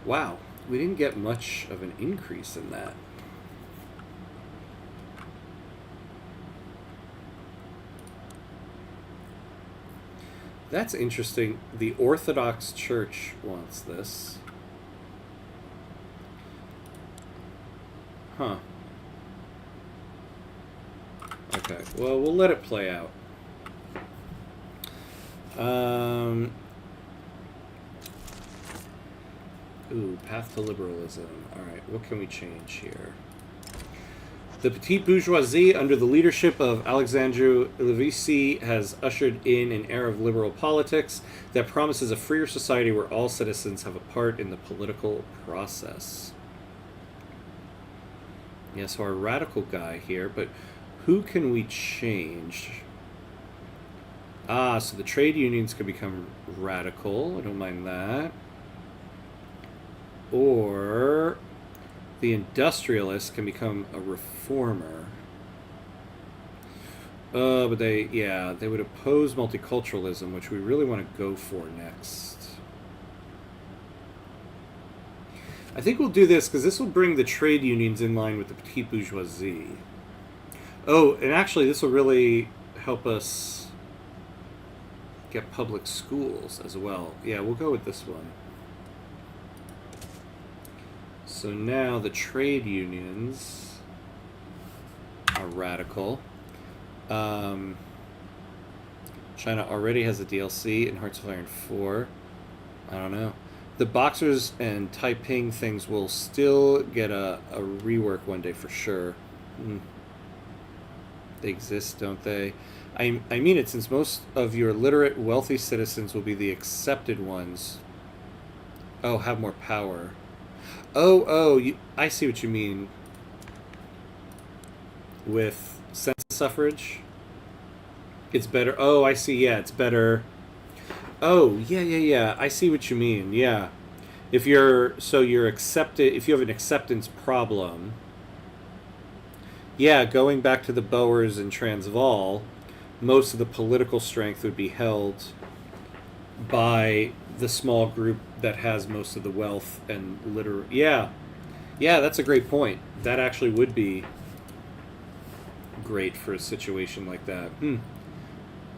Wow, we didn't get much of an increase in that. That's interesting. The Orthodox Church wants this. Huh. Okay, well, we'll let it play out. Ooh, path to liberalism. Alright, what can we change here? The petite bourgeoisie, under the leadership of Alexandru Ilivici, has ushered in an era of liberal politics that promises a freer society where all citizens have a part in the political process. Yeah, so our radical guy here, but who can we change? Ah, so the trade unions could become radical. I don't mind that. Or the industrialists can become a reformer. But they would oppose multiculturalism, which we really want to go for next. I think we'll do this because this will bring the trade unions in line with the petite bourgeoisie. Oh, and actually this will really help us get public schools as well. Yeah, we'll go with this one. So now the trade unions are radical. China already has a DLC in Hearts of Iron 4. I don't know. The Boxers and Taiping things will still get a rework one day for sure. They exist, don't they? I mean it, since most of your literate, wealthy citizens will be the accepted ones. Oh, have more power. I see what you mean. With census suffrage? It's better. Oh, I see. Yeah, it's better. Oh, yeah. I see what you mean. Yeah. If you're accepted, if you have an acceptance problem, yeah, going back to the Boers in Transvaal, most of the political strength would be held by the small group that has most of the wealth and yeah, that's a great point. That actually would be great for a situation like that.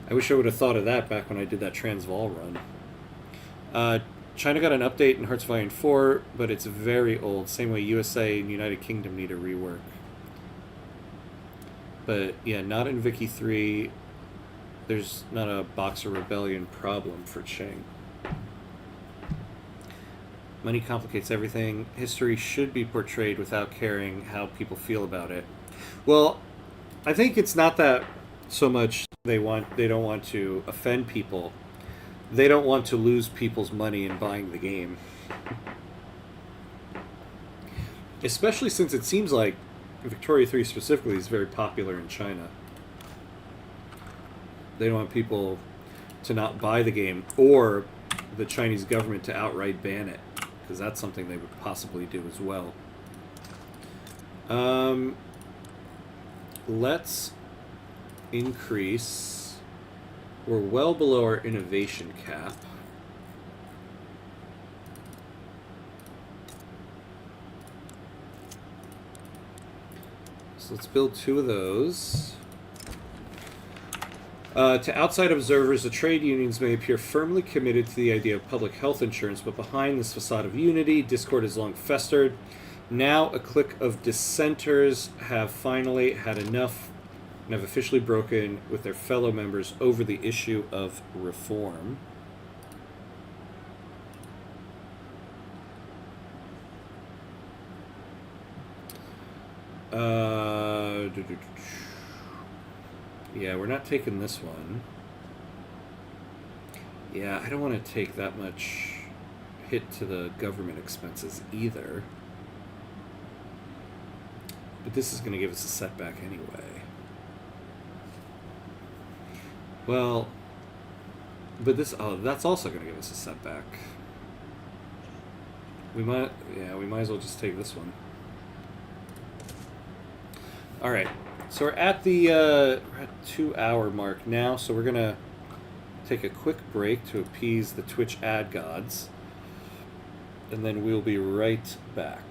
I wish I would have thought of that back when I did that Transvaal run. China got an update in Hearts of Iron 4, but it's very old. Same way USA and United Kingdom need a rework. But yeah, not in Vicky 3. There's not a Boxer Rebellion problem for Qing. Money complicates everything. History should be portrayed without caring how people feel about it. Well, I think it's not that so much they don't want to offend people. They don't want to lose people's money in buying the game. Especially since it seems like Victoria 3 specifically is very popular in China. They don't want people to not buy the game, or the Chinese government to outright ban it, because that's something they would possibly do as well. Let's increase. We're well below our innovation cap. So let's build 2 of those. To outside observers, the trade unions may appear firmly committed to the idea of public health insurance, but behind this facade of unity, discord has long festered. Now a clique of dissenters have finally had enough and have officially broken with their fellow members over the issue of reform. Yeah, we're not taking this one. Yeah, I don't want to take that much hit to the government expenses either. But this is going to give us a setback anyway. Well, but this, oh, that's also going to give us a setback. We might as well just take this one. All right, so we're at the 2-hour mark now, so we're going to take a quick break to appease the Twitch ad gods, and then we'll be right back.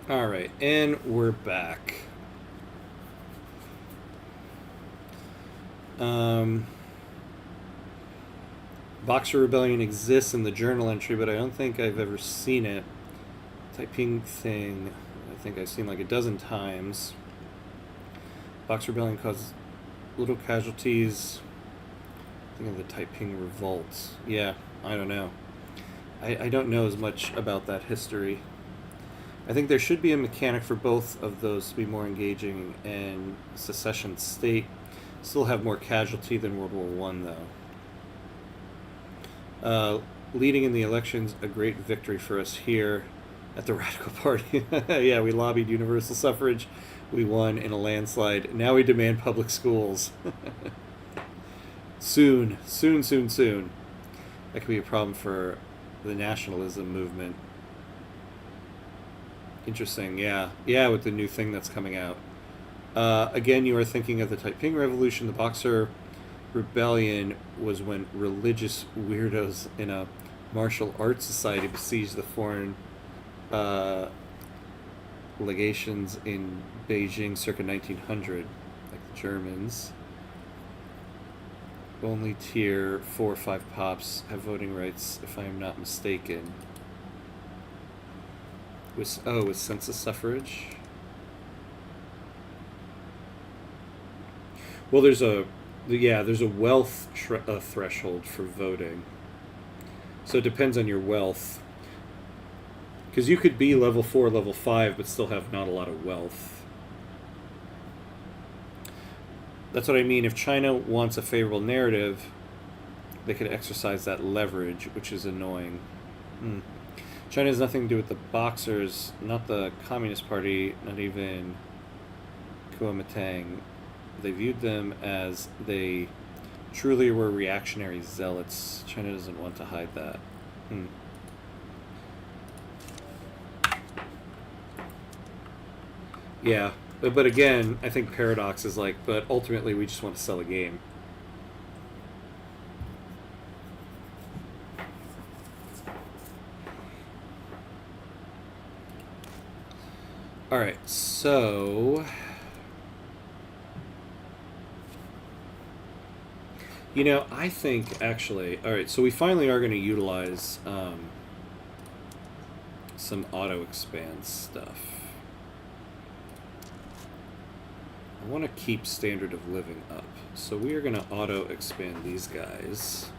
All right, and we're back. Boxer Rebellion exists in the journal entry, but I don't think I've ever seen it. Taiping thing, I think I've seen like a dozen times. Boxer Rebellion caused little casualties. Think of the Taiping Revolt. Yeah, I don't know. I don't know as much about that history. I think there should be a mechanic for both of those to be more engaging, and secession state still have more casualty than World War One, though. Leading in the elections, a great victory for us here at the Radical Party. Yeah, we lobbied universal suffrage. We won in a landslide. Now we demand public schools. Soon. That could be a problem for the nationalism movement. Interesting, yeah. Yeah, with the new thing that's coming out. Again, you are thinking of the Taiping Revolution. The Boxer Rebellion was when religious weirdos in a martial arts society besieged the foreign legations in Beijing circa 1900, like the Germans. Only tier 4 or 5 pops have voting rights, if I am not mistaken. With census suffrage. Well, there's a wealth threshold for voting. So it depends on your wealth. Because you could be level 4, level 5, but still have not a lot of wealth. That's what I mean. If China wants a favorable narrative, they could exercise that leverage, which is annoying. China has nothing to do with the Boxers, not the Communist Party, not even Kuomintang. They viewed them as they truly were reactionary zealots. China doesn't want to hide that. Yeah, but again, I think Paradox is like, but ultimately we just want to sell a game. Alright, so... You know, I think, actually... Alright, so we finally are going to utilize some auto-expand stuff. I want to keep standard of living up. So we are going to auto-expand these guys.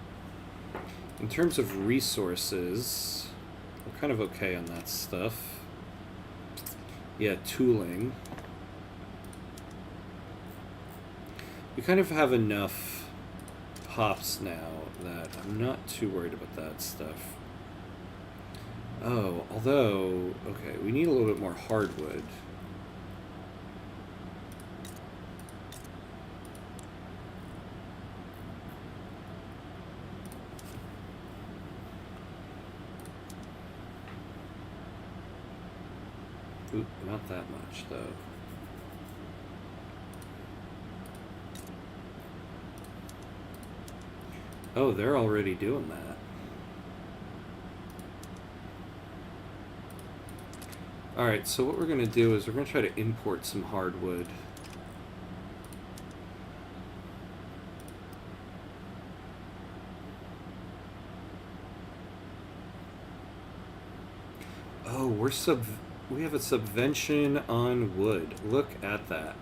In terms of resources, we're kind of okay on that stuff. Yeah, tooling. We kind of have enough hops now that I'm not too worried about that stuff. Oh, although, okay, we need a little bit more hardwood. Ooh, not that much, though. Oh, they're already doing that. Alright, so what we're going to do is we're going to try to import some hardwood. Oh, we have a subvention on wood. Look at that.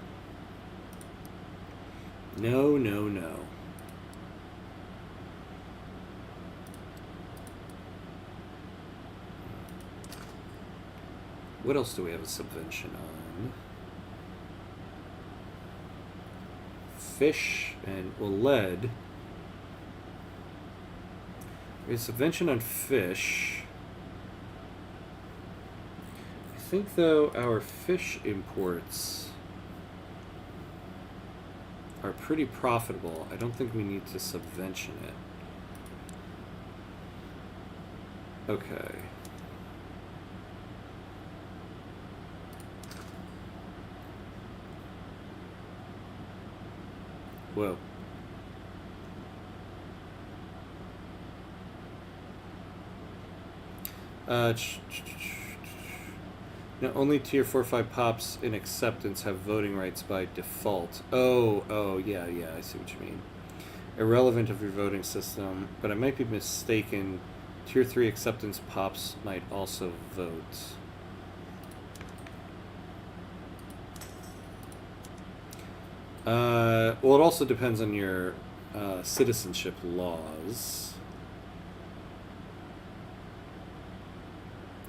No, no, no. What else do we have a subvention on? Fish and, well, lead. We have a subvention on fish. I think, though, our fish imports are pretty profitable. I don't think we need to subvention it. Okay. Whoa. No, only tier 4-5 pops in acceptance have voting rights by default. Oh, yeah, I see what you mean. Irrelevant of your voting system, but I might be mistaken. Tier 3 acceptance pops might also vote. Well, it also depends on your citizenship laws.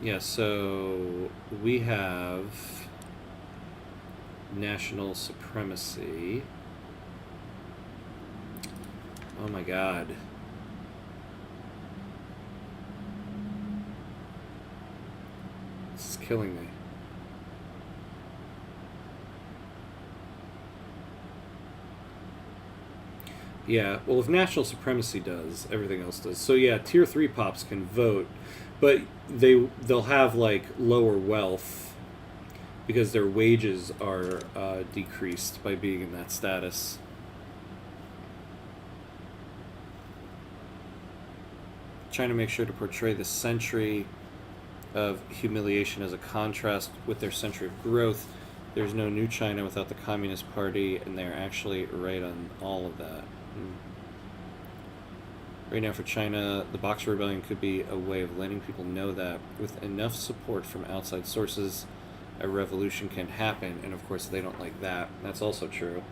Yeah, so we have national supremacy. Oh my god. This is killing me. Yeah, well, if national supremacy does, everything else does. So yeah, tier 3 pops can vote, but they'll have like lower wealth because their wages are decreased by being in that status. Trying to make sure to portray the century of humiliation as a contrast with their century of growth. There's no new China without the Communist Party, and they're actually right on all of that. Right now for China, the Boxer Rebellion could be a way of letting people know that with enough support from outside sources, a revolution can happen, and of course they don't like that. That's also true.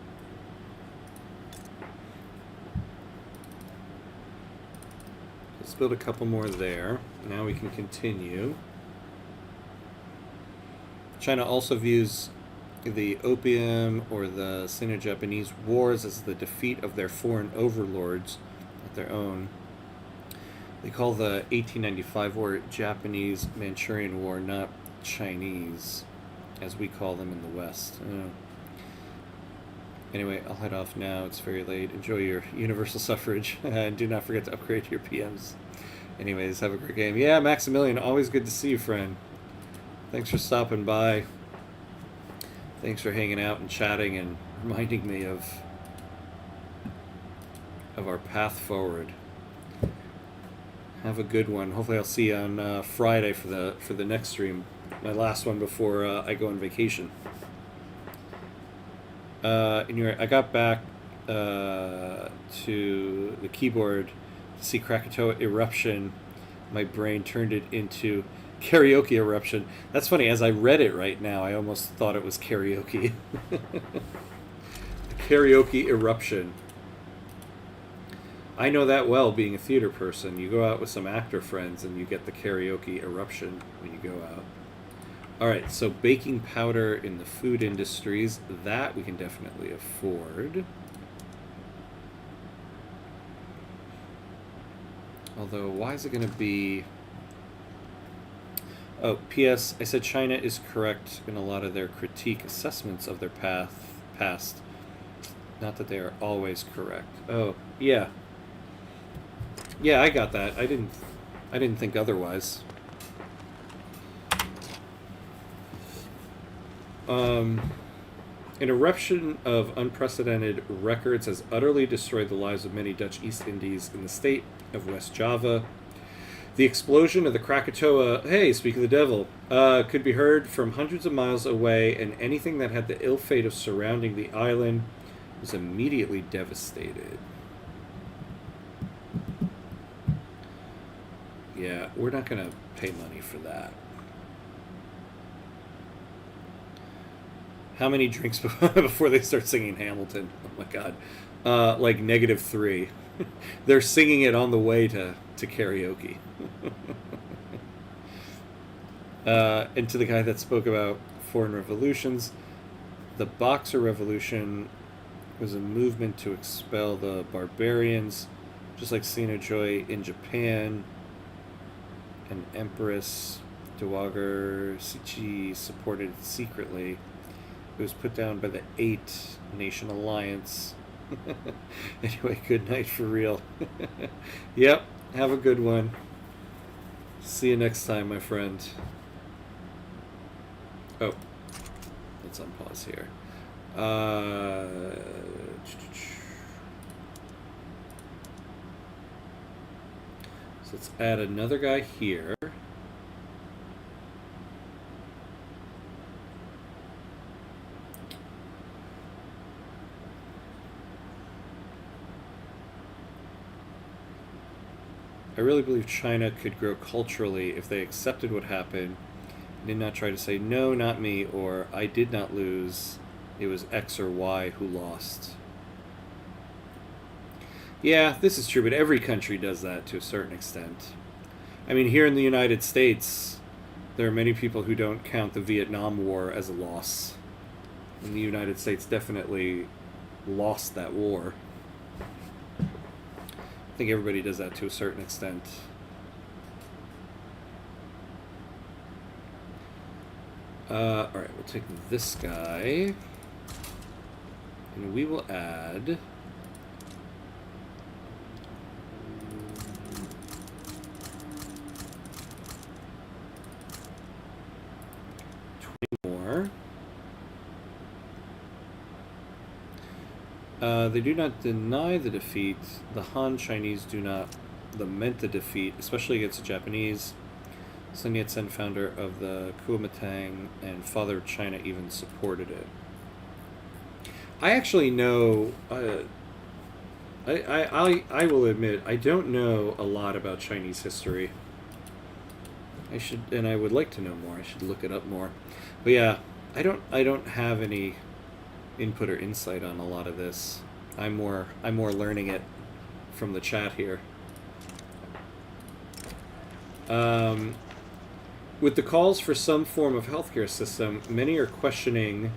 Let's build a couple more there. Now we can continue. China also views the Opium or the Sino-Japanese Wars as the defeat of their foreign overlords, not their own. They call the 1895 war Japanese-Manchurian War, not Chinese, as we call them in the West. Anyway, I'll head off now. It's very late. Enjoy your universal suffrage, and do not forget to upgrade your PMs. Anyways, have a great game. Yeah, Maximilian, always good to see you, friend. Thanks for stopping by. Thanks for hanging out and chatting and reminding me of our path forward. Have a good one. Hopefully I'll see you on Friday for the next stream. My last one before I go on vacation. Anyway, I got back to the keyboard to see Krakatoa eruption. My brain turned it into karaoke eruption. That's funny. As I read it right now, I almost thought it was karaoke. The karaoke eruption. I know that well, being a theater person. You go out with some actor friends and you get the karaoke eruption when you go out. Alright, so baking powder in the food industries, that we can definitely afford. Although, why is it going to be... Oh, P.S. I said China is correct in a lot of their critique assessments of their past. Not that they are always correct. Oh, yeah. Yeah, I got that. I didn't think otherwise. An eruption of unprecedented records has utterly destroyed the lives of many Dutch East Indies in the state of West Java. The explosion of the Krakatoa, hey, speak of the devil, could be heard from hundreds of miles away, and anything that had the ill fate of surrounding the island was immediately devastated. Yeah, we're not going to pay money for that. How many drinks before they start singing Hamilton? Oh my god. Like -3. They're singing it on the way to karaoke. And to the guy that spoke about foreign revolutions, the Boxer Revolution was a movement to expel the barbarians, just like Sino-Joy in Japan, and Empress Dowager Sichi supported it secretly. It was put down by the 8-Nation Alliance. Anyway, good night for real. Yep, have a good one. See you next time, my friend. Oh, let's unpause here. So let's add another guy here. I really believe China could grow culturally if they accepted what happened and did not try to say, no, not me, or I did not lose, it was X or Y who lost. Yeah, this is true, but every country does that to a certain extent. I mean, here in the United States, there are many people who don't count the Vietnam War as a loss. And the United States definitely lost that war. I think everybody does that to a certain extent. Alright, we'll take this guy. And we will add... more. They do not deny the defeat. The Han Chinese do not lament the defeat, especially against the Japanese. Sun Yat-sen, founder of the Kuomintang and father of China, even supported it. I actually know... I will admit, I don't know a lot about Chinese history. I should, and I would like to know more. I should look it up more. But yeah, I don't have any input or insight on a lot of this. I'm more learning it from the chat here. With the calls for some form of healthcare system, many are questioning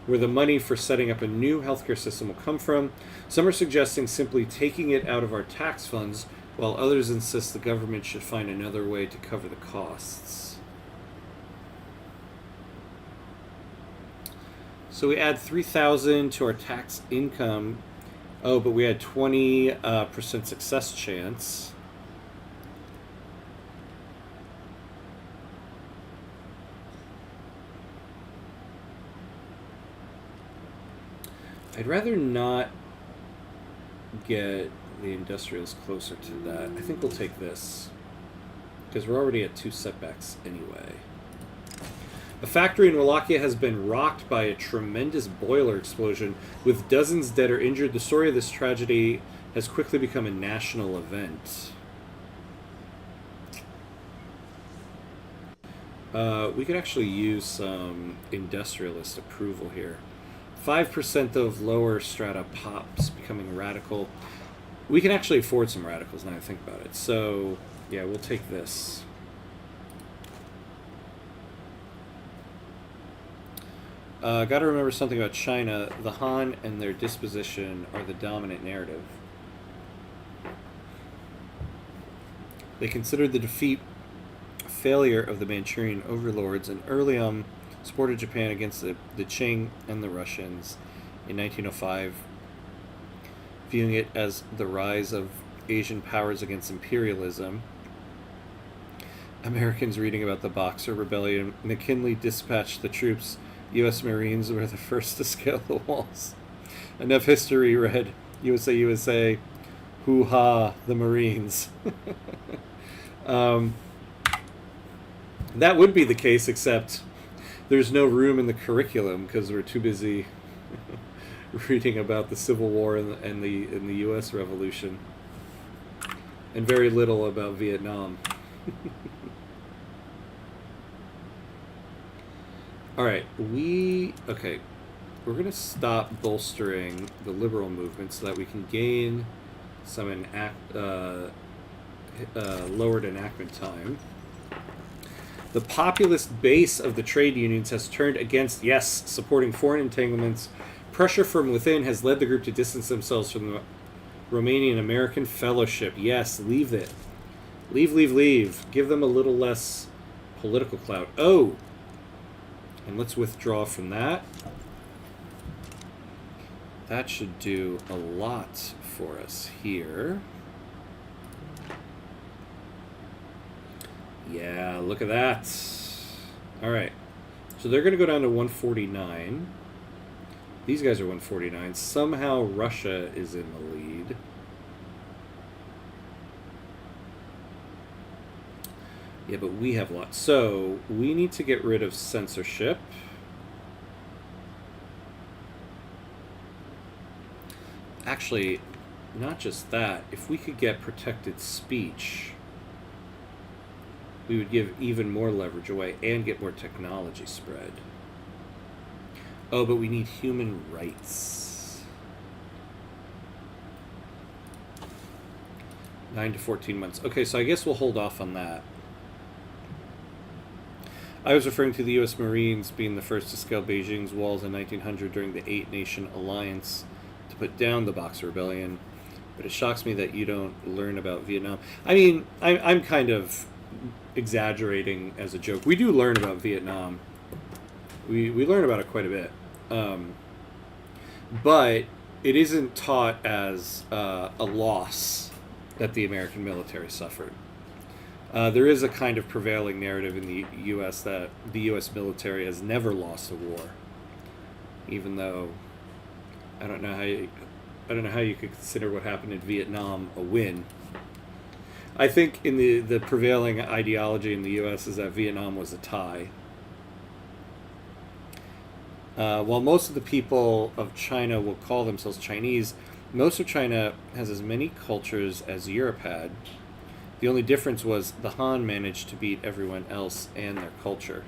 where the money for setting up a new healthcare system will come from. Some are suggesting simply taking it out of our tax funds, while others insist the government should find another way to cover the costs. So we add 3,000 to our tax income. Oh, but we had 20% success chance. I'd rather not get the industrials closer to that. I think we'll take this, because we're already at 2 setbacks anyway. A factory in Wallachia has been rocked by a tremendous boiler explosion, with dozens dead or injured. The story of this tragedy has quickly become a national event. We could actually use some industrialist approval here. 5% of lower strata pops becoming radical. We can actually afford some radicals now I think about it. So, yeah, we'll take this. Got to remember something about China. The Han and their disposition are the dominant narrative. They considered the failure of the Manchurian overlords, and early on supported Japan against the Qing and the Russians in 1905, viewing it as the rise of Asian powers against imperialism. Americans reading about the Boxer Rebellion. McKinley dispatched the troops. U.S. Marines were the first to scale the walls. Enough history read. USA, USA. Hoo-ha, the Marines. That would be the case, except there's no room in the curriculum because we're too busy reading about the Civil War and the U.S. Revolution, and very little about Vietnam. All right, we're going to stop bolstering the liberal movement so that we can gain some lowered enactment time. The populist base of the trade unions has turned against, yes, supporting foreign entanglements. Pressure from within has led the group to distance themselves from the Romanian American Fellowship. Yes, leave it. Leave. Give them a little less political clout. Oh! And let's withdraw from that. That should do a lot for us here. Yeah, look at that. All right. So they're going to go down to 149. These guys are 149. Somehow Russia is in the lead. Yeah, but we have lots. So we need to get rid of censorship. Actually, not just that. If we could get protected speech, we would give even more leverage away and get more technology spread. Oh, but we need human rights. 9 to 14 months. Okay, so I guess we'll hold off on that. I was referring to the U.S. Marines being the first to scale Beijing's walls in 1900 during the Eight-Nation Alliance to put down the Boxer Rebellion. But it shocks me that you don't learn about Vietnam. I mean, I'm kind of exaggerating as a joke. We do learn about Vietnam. We learn about it quite a bit. But it isn't taught as a loss that the American military suffered. There is a kind of prevailing narrative in the U.S. that the U.S. military has never lost a war, even though I don't know how you could consider what happened in Vietnam a win. I think in the prevailing ideology in the U.S. is that Vietnam was a tie. While most of the people of China will call themselves Chinese, most of China has as many cultures as Europe had. The only difference was the Han managed to beat everyone else and their culture.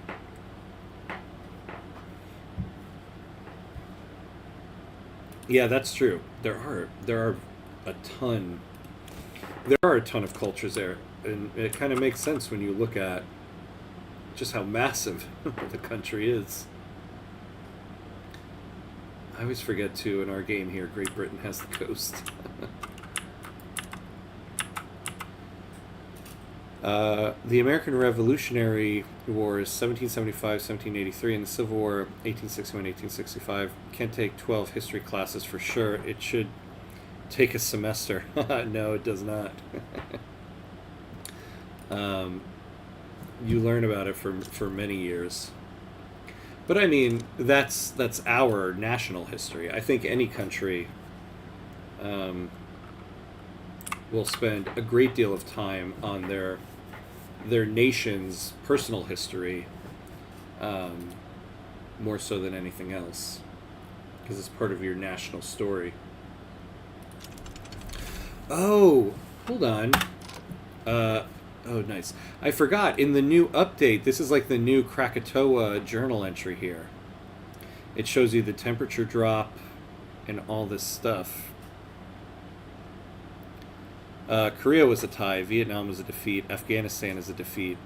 Yeah, that's true. There are a ton of cultures there, and it kind of makes sense when you look at just how massive the country is. I always forget, too, in our game here, Great Britain has the coast. The American Revolutionary War is 1775-1783, and the Civil War 1861-1865. Can't take 12 history classes for sure. It should take a semester. No, it does not. You learn about it for many years. But I mean, that's our national history. I think any country will spend a great deal of time on their nation's personal history, more so than anything else, because it's part of your national story. Oh, hold on. Oh, nice. I forgot, in the new update, this is like the new Krakatoa journal entry here. It shows you the temperature drop and all this stuff. Korea was a tie, Vietnam was a defeat, Afghanistan is a defeat,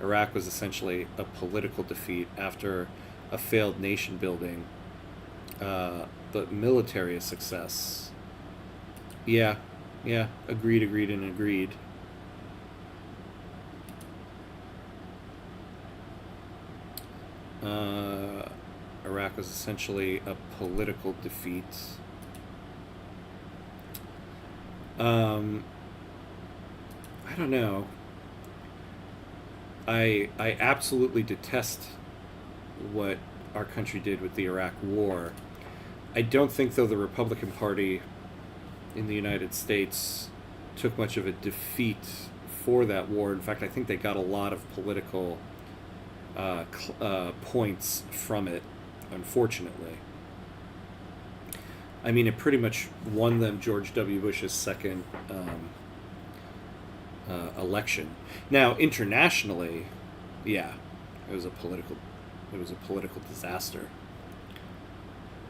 Iraq was essentially a political defeat after a failed nation building, but military is success. Yeah, agreed, and agreed. Iraq was essentially a political defeat. I don't know. I absolutely detest what our country did with the Iraq War. I don't think, though, the Republican Party in the United States took much of a defeat for that war. In fact, I think they got a lot of political points from it, unfortunately. I mean, it pretty much won them George W. Bush's second election. Now, internationally, yeah, it was a political disaster.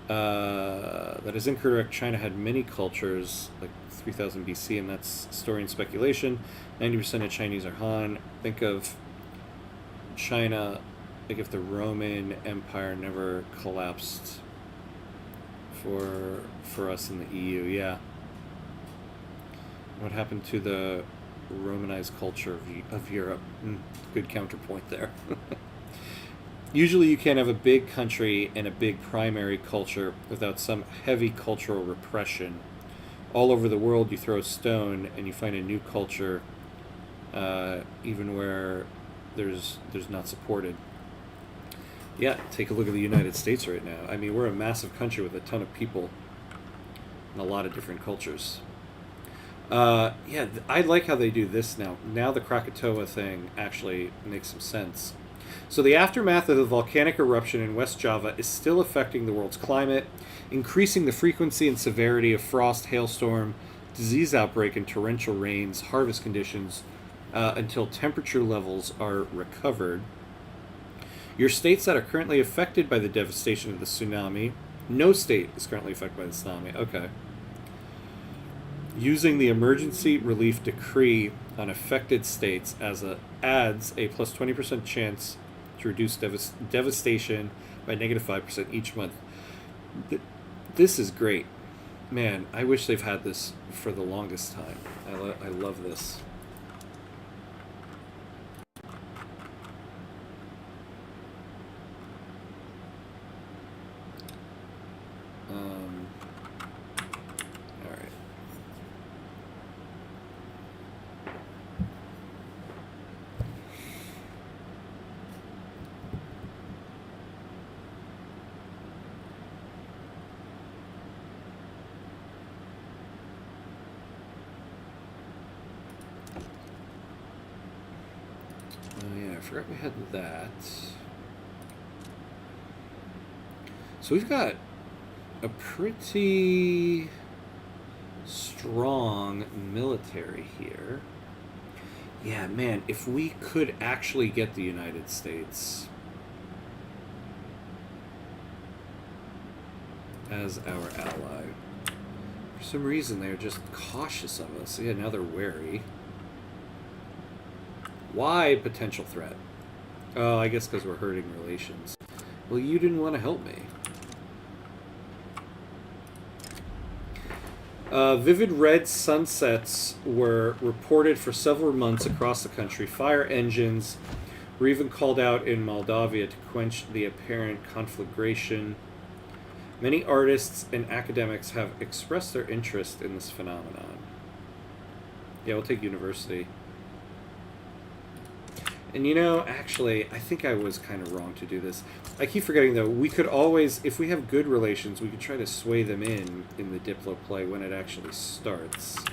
That is incorrect. China had many cultures, like 3000 BC, and that's story and speculation. 90% of Chinese are Han. Think of China, like if the Roman Empire never collapsed for us in the EU, yeah. What happened to the Romanized culture of Europe? Good counterpoint there. Usually you can't have a big country and a big primary culture without some heavy cultural repression. All over the world you throw a stone and you find a new culture, even where there's not supported. Yeah, take a look at the United States right now. I mean, we're a massive country with a ton of people and a lot of different cultures. Yeah, I like how they do this now. Now the Krakatoa thing actually makes some sense. So the aftermath of the volcanic eruption in West Java is still affecting the world's climate, increasing the frequency and severity of frost, hailstorm, disease outbreak, and torrential rains, harvest conditions, until temperature levels are recovered. Your states that are currently affected by the devastation of the tsunami. No state is currently affected by the tsunami. Okay. Using the emergency relief decree on affected states adds a plus 20% chance to reduce devastation by negative 5% each month. This is great. Man, I wish they've had this for the longest time. I love this. I forgot we had that. So we've got a pretty strong military here. Yeah, man, if we could actually get the United States as our ally. For some reason, they're just cautious of us. Yeah, now they're wary. Why potential threat? Oh, I guess because we're hurting relations. Well, you didn't want to help me. Vivid red sunsets were reported for several months across the country. Fire engines were even called out in Moldavia to quench the apparent conflagration. Many artists and academics have expressed their interest in this phenomenon. Yeah, we'll take university. And you know, actually, I think I was kind of wrong to do this. I keep forgetting, though, we could always, if we have good relations, we could try to sway them in the Diplo play when it actually starts.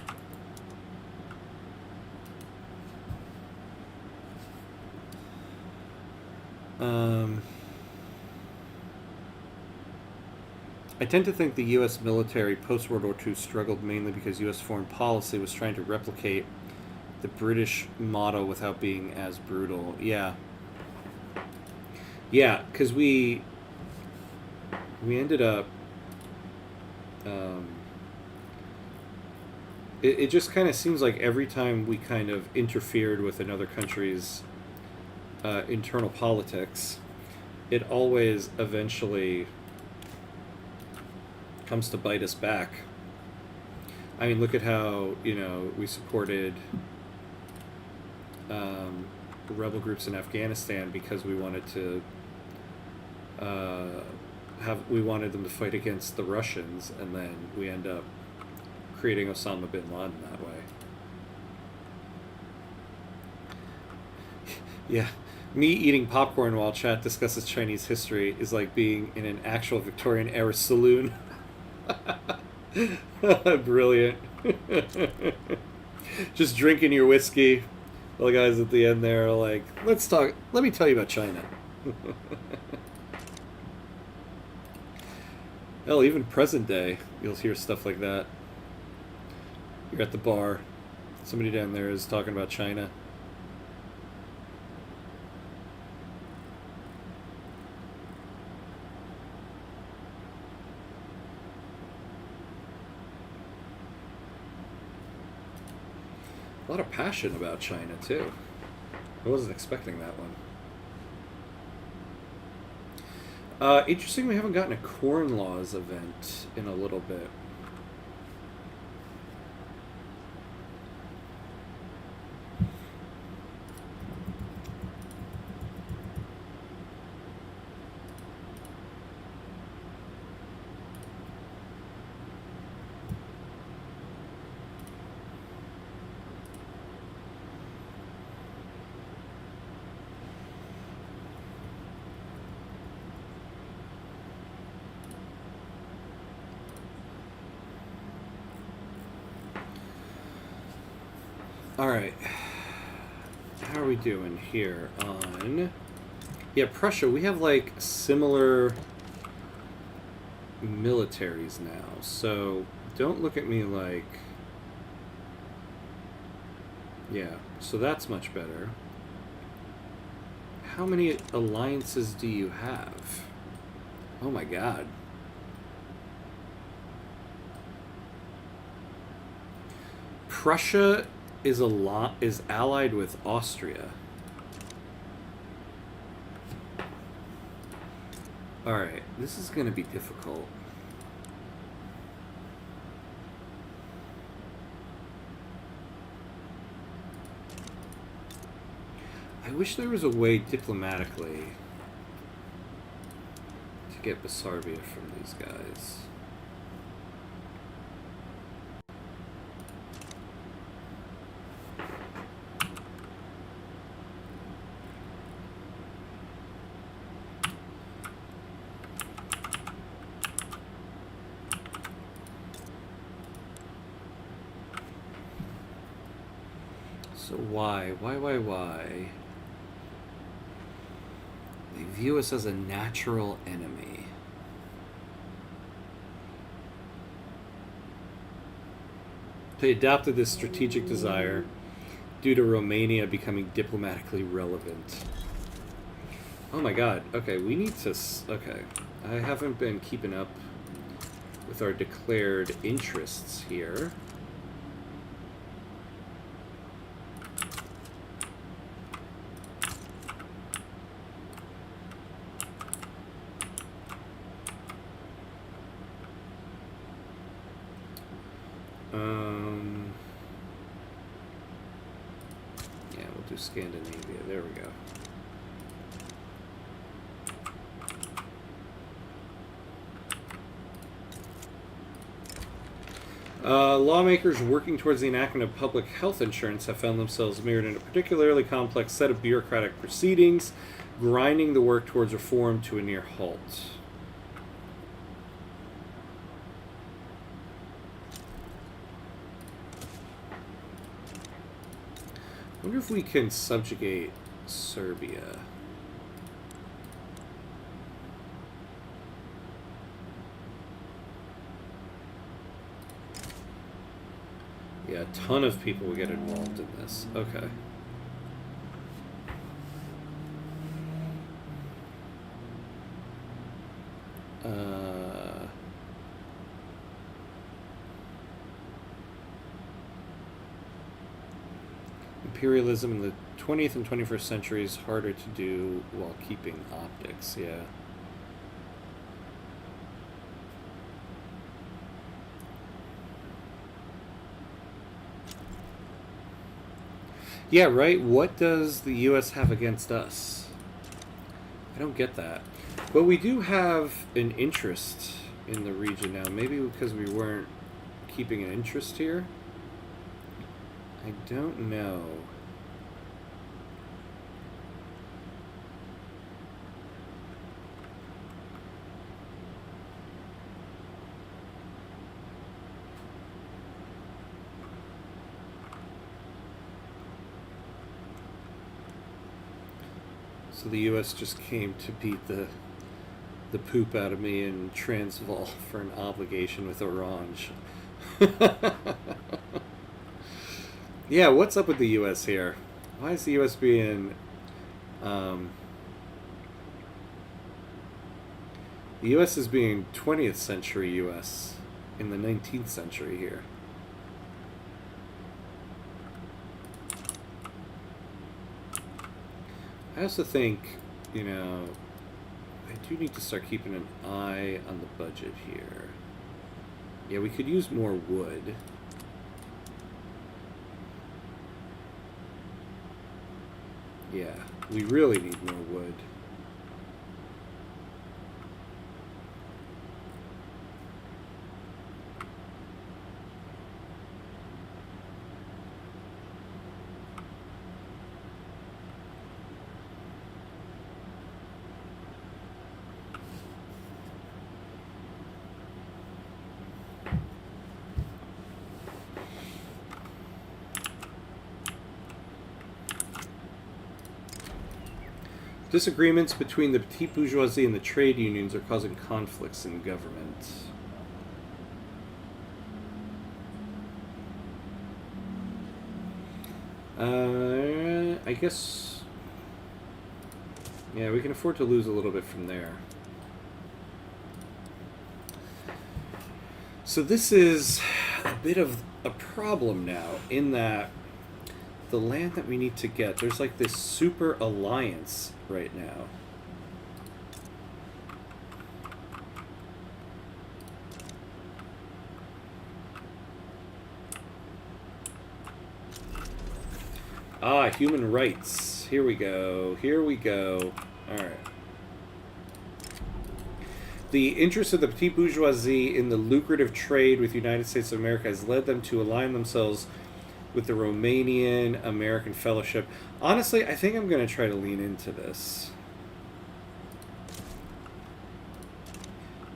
I tend to think the U.S. military post-World War II struggled mainly because U.S. foreign policy was trying to replicate the British model without being as brutal. Yeah. Yeah, because we ended up... it just kind of seems like every time we kind of interfered with another country's internal politics, it always eventually comes to bite us back. I mean, look at how, you know, we supported rebel groups in Afghanistan because we wanted to we wanted them to fight against the Russians, and then we end up creating Osama bin Laden that way. Yeah. Me eating popcorn while chat discusses Chinese history is like being in an actual Victorian era saloon. Brilliant. Just drinking your whiskey. The guys at the end there are like, let me tell you about China. Hell, even present day, you'll hear stuff like that. You're at the bar. Somebody down there is talking about China. A lot of passion about China, too. I wasn't expecting that one. Interesting, we haven't gotten a Corn Laws event in a little bit. Alright. How are we doing here on... Yeah, Prussia, we have, like, similar militaries now. So, don't look at me like... Yeah, so that's much better. How many alliances do you have? Oh my god. Prussia is allied with Austria. Alright, this is going to be difficult. I wish there was a way diplomatically to get Bessarabia from these guys. So why? Why? They view us as a natural enemy. They adopted this strategic desire due to Romania becoming diplomatically relevant. Oh my god. Okay, we need to... Okay. I haven't been keeping up with our declared interests here. Scandinavia. There we go. Lawmakers working towards the enactment of public health insurance have found themselves mirrored in a particularly complex set of bureaucratic proceedings, grinding the work towards reform to a near halt. I wonder if we can subjugate Serbia. Yeah, a ton of people will get involved in this. Okay. Imperialism in the 20th and 21st century is harder to do while keeping optics, yeah. Yeah, right? What does the U.S. have against us? I don't get that. But we do have an interest in the region now. Maybe because we weren't keeping an interest here? I don't know. So the U.S. just came to beat the poop out of me in Transvaal for an obligation with Orange. Yeah, what's up with the U.S. here? Why is the U.S. being... the U.S. is being 20th century U.S. in the 19th century here. I also think, you know, I do need to start keeping an eye on the budget here. Yeah, we could use more wood. Yeah, we really need more wood. Disagreements between the petite bourgeoisie and the trade unions are causing conflicts in government. I guess... yeah, we can afford to lose a little bit from there. So this is a bit of a problem now, in that the land that we need to get, there's like this super alliance right now. Ah, human rights. Here we go. Here we go. All right. The interest of the petite bourgeoisie in the lucrative trade with the United States of America has led them to align themselves with the Romanian American Fellowship. Honestly, I think I'm going to try to lean into this.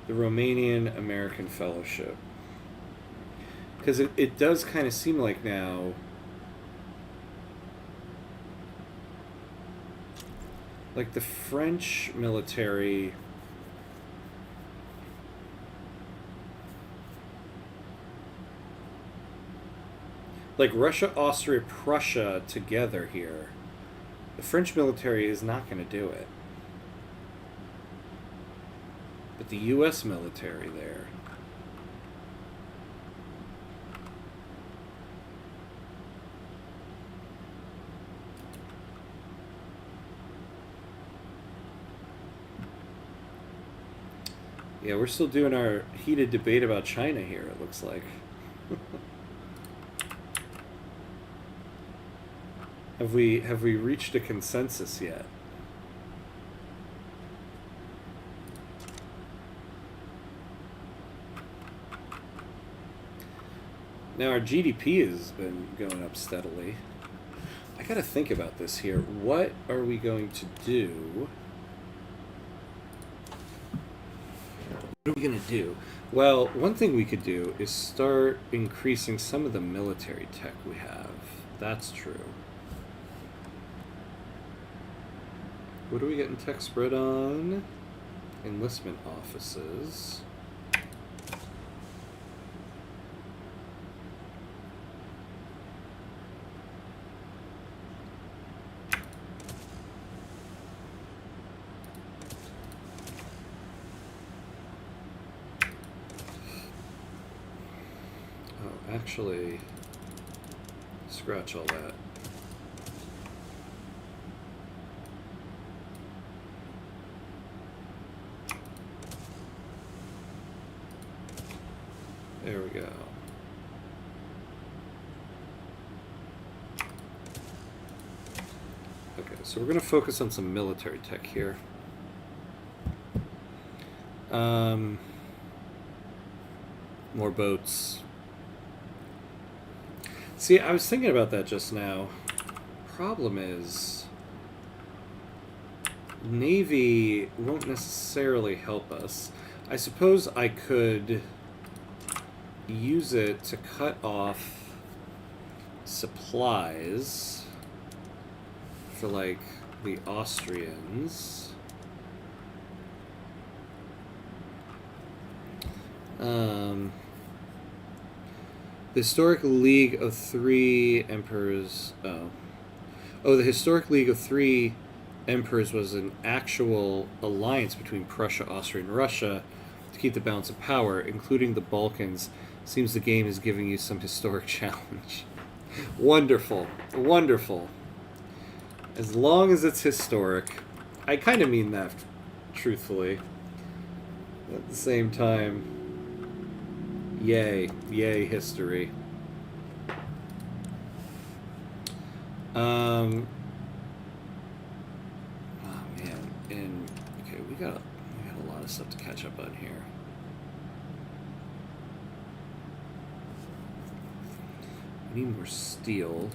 The Romanian American Fellowship. Because it does kind of seem like now... like the French military... like Russia, Austria, Prussia together here. The French military is not going to do it. But the U.S. military there. Yeah, we're still doing our heated debate about China here, it looks like. I Have we reached a consensus yet? Now our GDP has been going up steadily. I gotta think about this here. What are we going to do? What are we gonna do? Well, one thing we could do is start increasing some of the military tech we have. That's true. What are we getting tech spread on? Enlistment offices. Oh, actually, scratch all that. There we go. Okay, so we're going to focus on some military tech here. More boats. See, I was thinking about that just now. Problem is, Navy won't necessarily help us. I suppose I could use it to cut off supplies for, like, the Austrians. The Historic League of Three Emperors... Oh, the Historic League of Three Emperors was an actual alliance between Prussia, Austria, and Russia to keep the balance of power, including the Balkans. Seems the game is giving you some historic challenge. Wonderful. Wonderful. As long as it's historic. I kind of mean that truthfully. At the same time, yay. Yay, history. Oh, man. And, okay, we got a lot of stuff to catch up on here. Need more steel.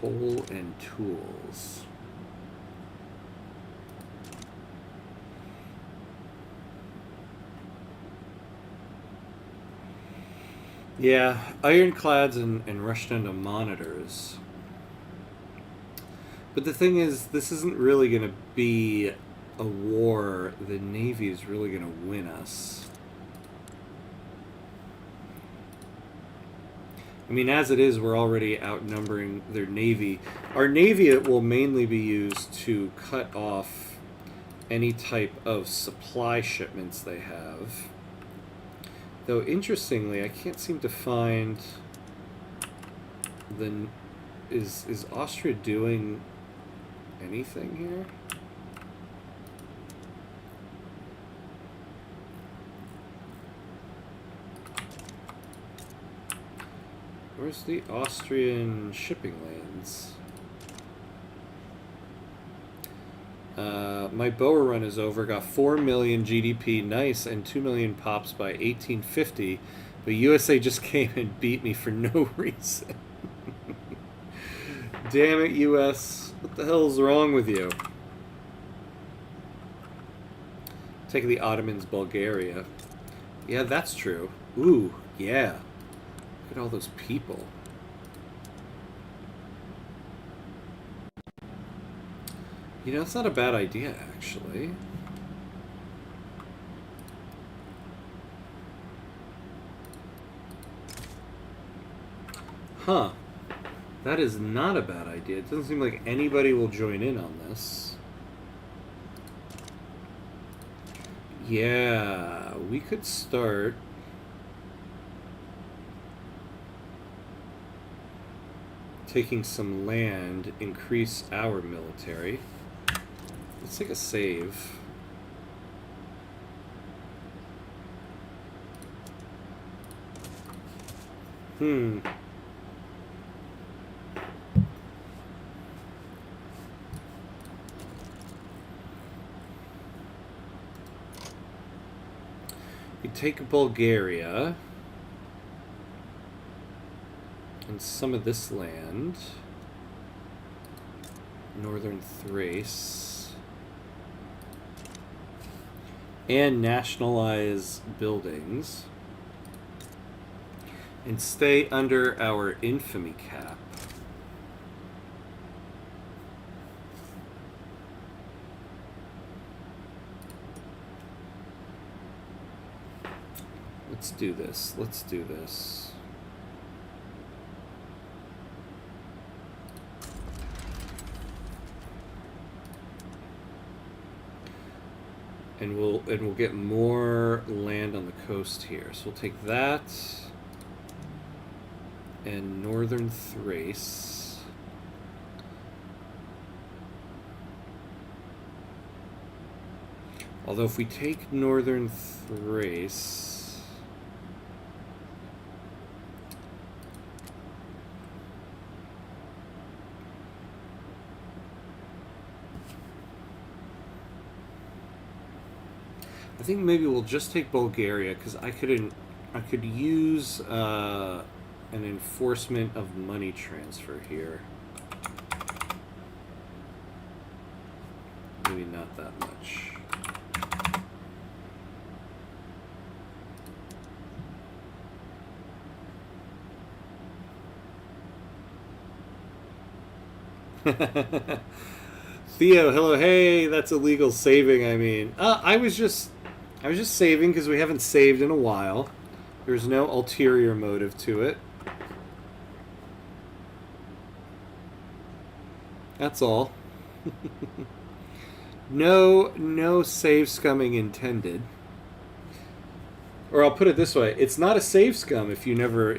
Coal and tools. Yeah, ironclads and rushed into monitors. But the thing is, this isn't really going to be a war. The Navy is really going to win us. I mean, as it is, we're already outnumbering their Navy. Our Navy will mainly be used to cut off any type of supply shipments they have. Though, interestingly, I can't seem to find the... Is Austria doing anything here? Where's the Austrian shipping lanes? My Boer run is over. Got 4 million GDP, nice, and 2 million pops by 1850. But USA just came and beat me for no reason. Damn it, US. What the hell's wrong with you? Take the Ottomans, Bulgaria. Yeah, that's true. Ooh, yeah. Look at all those people. You know, it's not a bad idea, actually. Huh. That is not a bad idea. It doesn't seem like anybody will join in on this. Yeah, we could start... taking some land, increase our military. Let's take a save. Hmm. You take Bulgaria and some of this land, northern Thrace, and nationalize buildings and stay under our infamy cap. Let's do this. Let's do this. And we'll get more land on the coast here. So we'll take that and northern Thrace. Although if we take northern Thrace, I think maybe we'll just take Bulgaria because I could use an enforcement of money transfer here. Maybe not that much. Theo, hello, hey, that's illegal saving. I mean, I was just saving because we haven't saved in a while. There's no ulterior motive to it. That's all. No save scumming intended. Or I'll put it this way: it's not a save scum if you never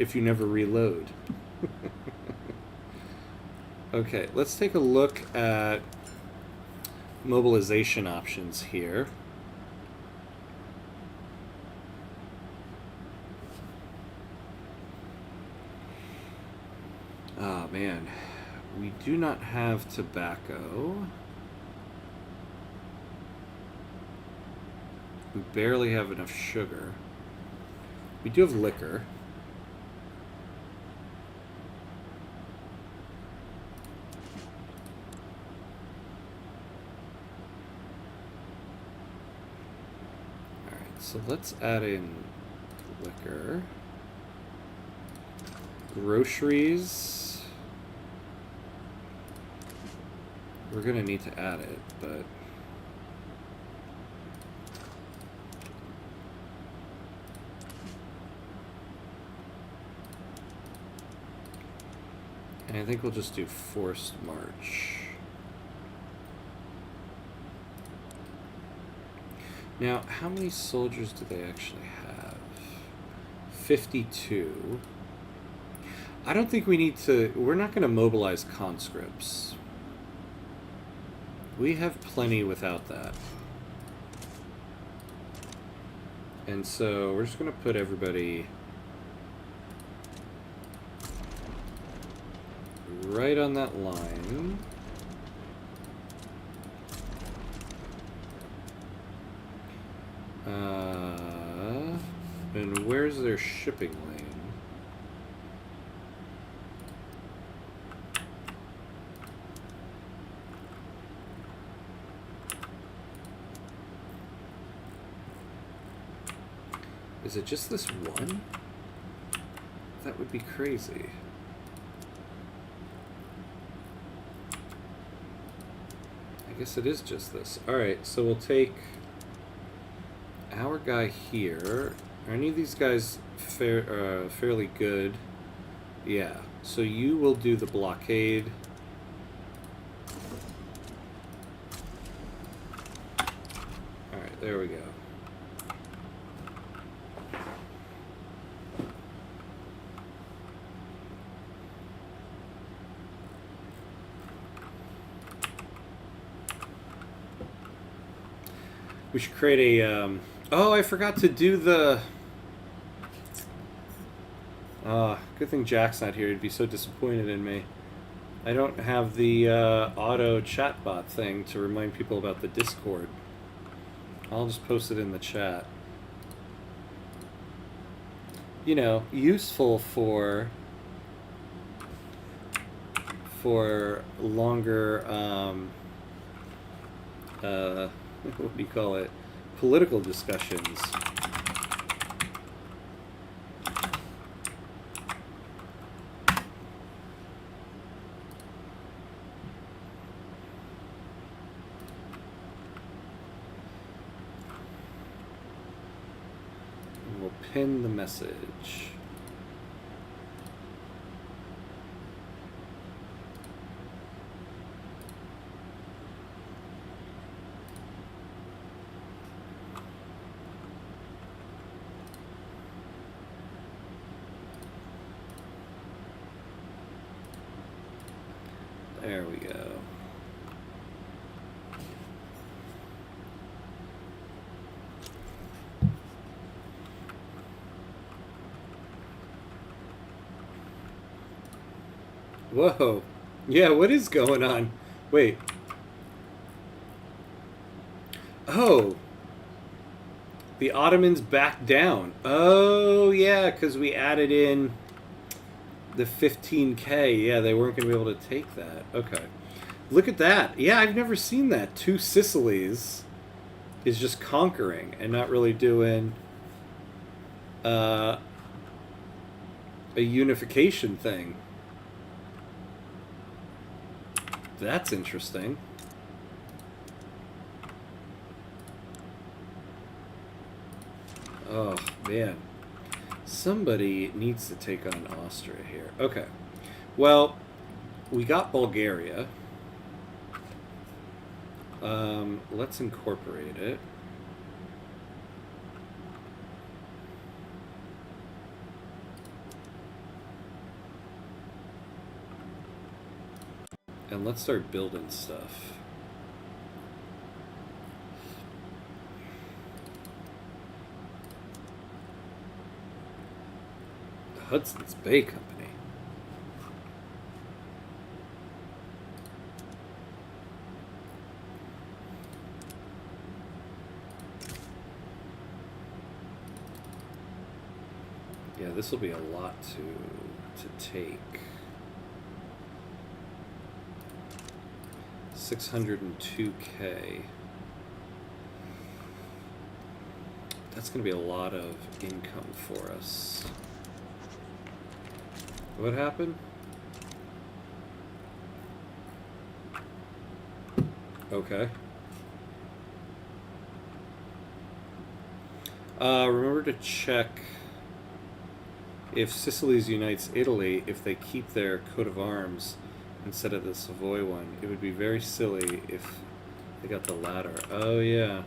reload. Okay, let's take a look at mobilization options here. Oh man, we do not have tobacco. We barely have enough sugar. We do have liquor. So let's add in liquor, groceries. We're gonna need to add it, but and I think we'll just do forced march. Now, how many soldiers do they actually have? 52. I don't think we need to... We're not going to mobilize conscripts. We have plenty without that. And so we're just going to put everybody right on that line. And where's their shipping lane? Is it just this one? That would be crazy. I guess it is just this. Alright, so we'll take our guy here. Are any of these guys fairly good? Yeah. So you will do the blockade. Alright, there we go. We should create a... oh, I forgot to do the... Good thing Jack's not here. He'd be so disappointed in me. I don't have the auto chatbot thing to remind people about the Discord. I'll just post it in the chat. You know, useful for longer, what do you call it? Political discussions. We'll pin the message. There we go. Whoa. Yeah, what is going on? Wait. Oh. The Ottomans backed down. Oh, yeah, because we added in the 15K. Yeah, they weren't going to be able to take that. Okay. Look at that. Yeah, I've never seen that. 2 Sicilies is just conquering and not really doing a unification thing. That's interesting. Oh, man. Somebody needs to take on Austria here. Okay. Well, we got Bulgaria. Let's incorporate it. And let's start building stuff. The Hudson's Bay Company. Yeah, this will be a lot to take. 602K. That's going to be a lot of income for us. What happened? Okay. Remember to check if Sicily's unites Italy, if they keep their coat of arms instead of the Savoy one. It would be very silly if they got the latter. Oh, yeah.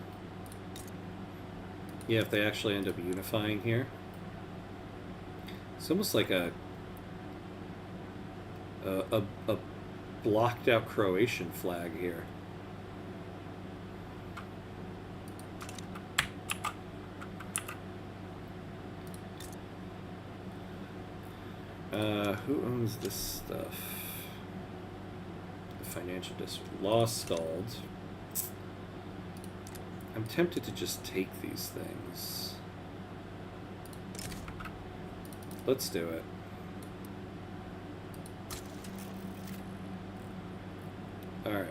Yeah, if they actually end up unifying here. It's almost like a blocked out Croatian flag here. Who owns this stuff? The financial district. Law stalled. I'm tempted to just take these things. Let's do it. Alright.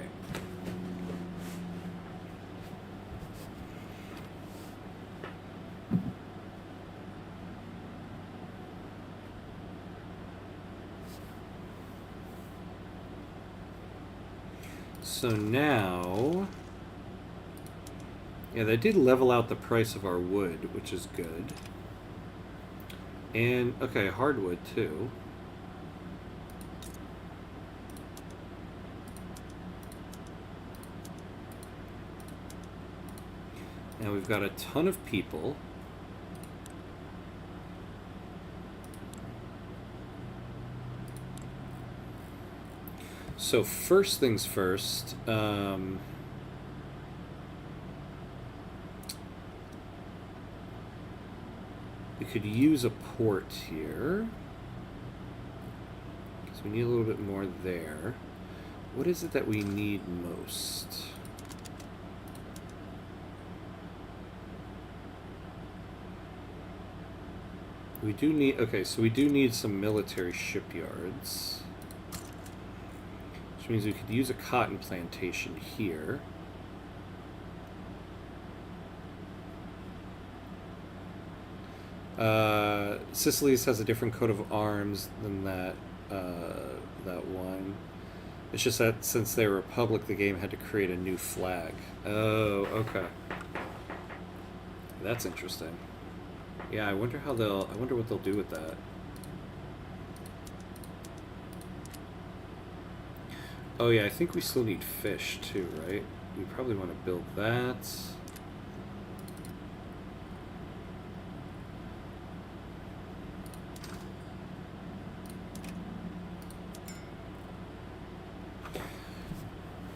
So now, yeah, they did level out the price of our wood, which is good. And, okay, hardwood too. Now we've got a ton of people. So first things first, we could use a port here. we need a little bit more there. What is it that we need most? We do need, okay, so we do need some military shipyards. Which means we could use a cotton plantation here. Sicily has a different coat of arms than that one. It's just that since they're a republic, the game had to create a new flag. Oh, okay. That's interesting. Yeah, I wonder what they'll do with that. Oh yeah, I think we still need fish too, right? We probably want to build that.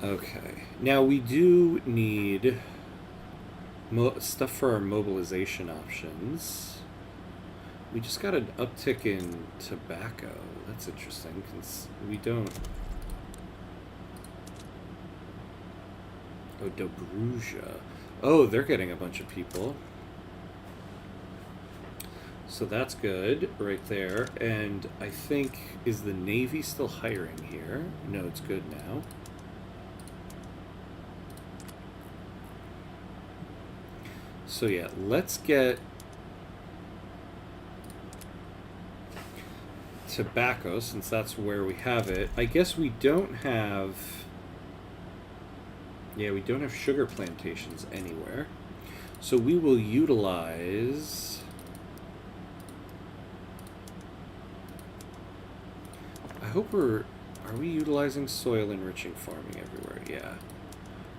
Okay. Now we do need stuff for our mobilization options. We just got an uptick in tobacco. That's interesting, because we don't... Oh, Dobruja. Oh, they're getting a bunch of people. So that's good, right there. And I think, is the Navy still hiring here? No, it's good now. So yeah, let's get tobacco, since that's where we have it. I guess we don't have... Yeah, we don't have sugar plantations anywhere. So we will utilize... I hope we're... Are we utilizing soil enriching farming everywhere? Yeah.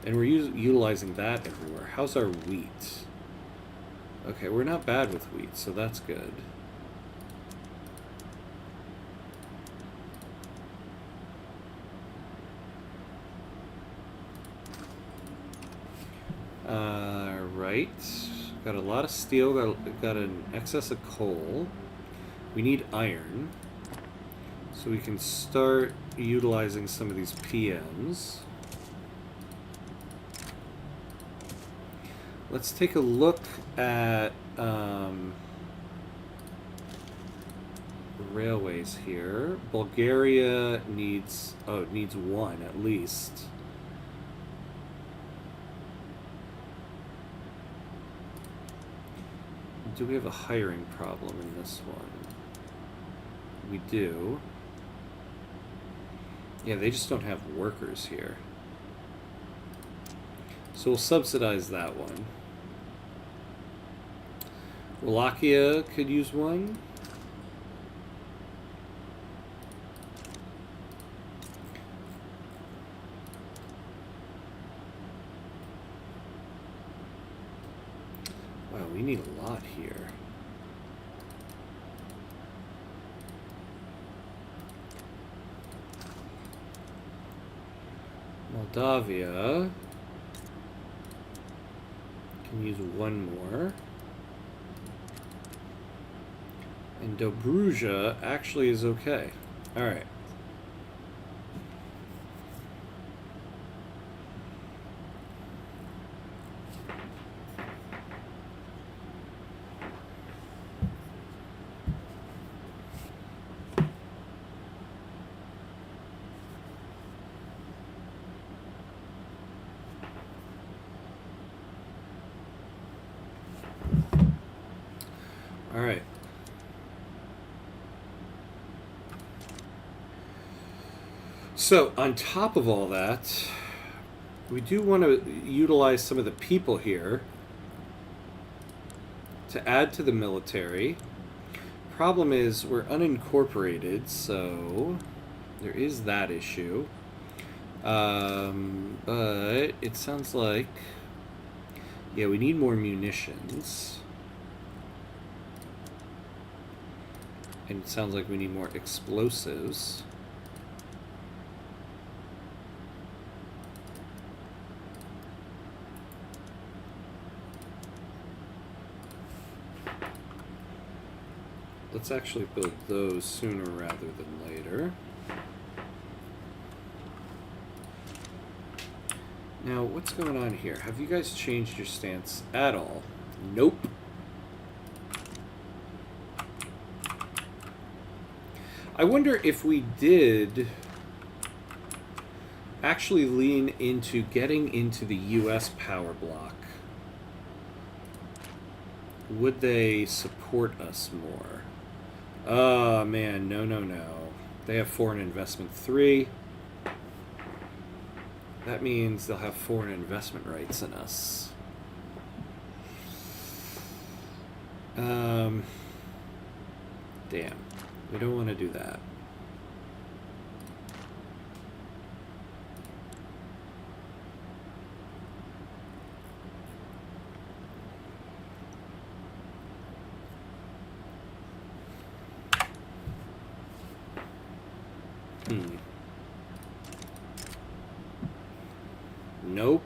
And we're utilizing that everywhere. How's our wheat? Okay, we're not bad with wheat, so that's good. Right. Got a lot of steel, got an excess of coal. We need iron. So we can start utilizing some of these PMs. Let's take a look at railways here. Bulgaria needs, oh, it needs one at least. Do we have a hiring problem in this one? We do. Yeah, they just don't have workers here. So we'll subsidize that one. Wallachia could use one. Wow, we need a lot here. Moldavia can use one more. And Dobruja actually is okay. Alright. Alright. So, on top of all that, we do want to utilize some of the people here to add to the military. Problem is, we're unincorporated, so there is that issue. But it sounds like, yeah, we need more munitions. And it sounds like we need more explosives. Let's actually build those sooner rather than later. Now, what's going on here? Have you guys changed your stance at all? Nope. I wonder if we did actually lean into getting into the US power block, would they support us more? Oh man, no, no, no. They have foreign investment 3. That means they'll have foreign investment rights in us. Damn. We don't want to do that. Nope.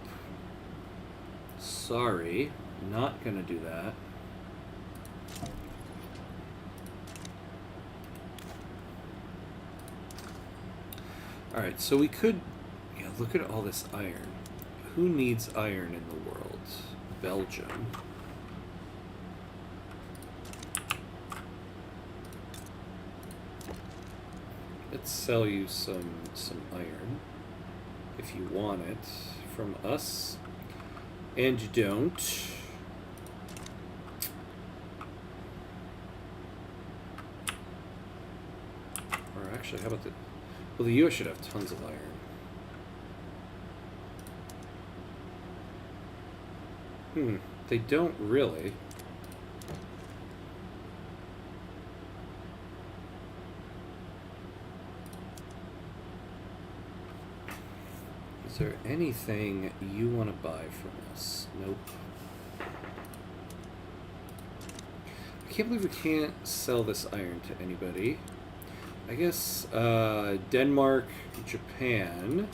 Sorry. Not gonna do that. Alright, so we could... Yeah, look at all this iron. Who needs iron in the world? Belgium. Let's sell you some iron if you want it from us, and you don't. Or actually, how about the... Well, the US should have tons of iron. They don't really. Is there anything you want to buy from us? Nope. I can't believe we can't sell this iron to anybody. I guess Denmark, Japan.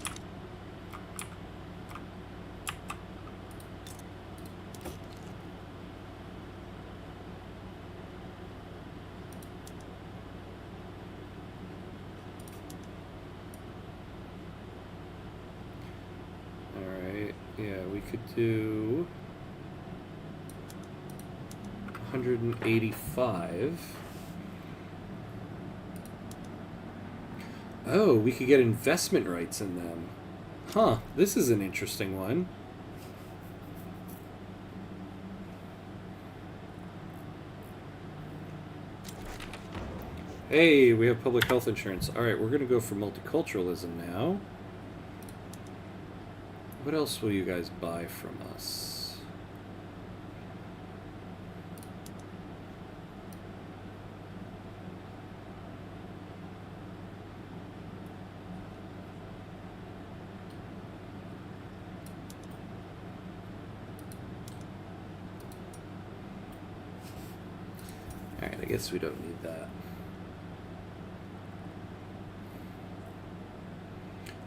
Could do 185. Oh, we could get investment rights in them. Huh, this is an interesting one. Hey, we have public health insurance. Alright, we're going to go for multiculturalism now. What else will you guys buy from us? Alright, I guess we don't need that.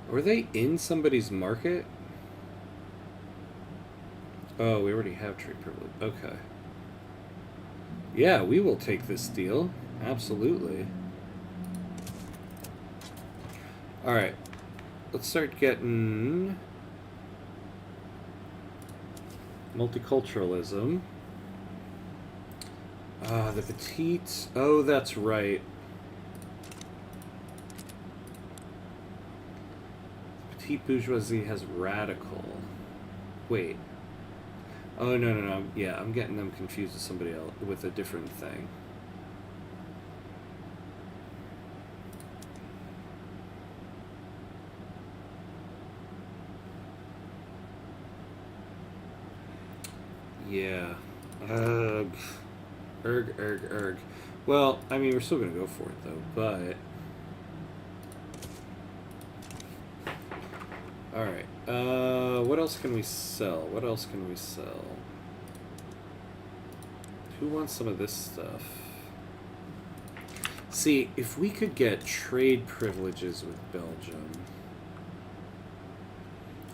Were they in somebody's market? Oh, we already have trade privilege. Okay. Yeah, we will take this deal. Absolutely. Alright. Let's start getting... multiculturalism. The petite... Oh, that's right. Petite bourgeoisie has radical. Wait. Oh, no, no, no. Yeah, I'm getting them confused with somebody else, with a different thing. Yeah. Ugh. Erg. Well, I mean, we're still going to go for it, though, but... Alright, what else can we sell? What else can we sell? Who wants some of this stuff? See, if we could get trade privileges with Belgium...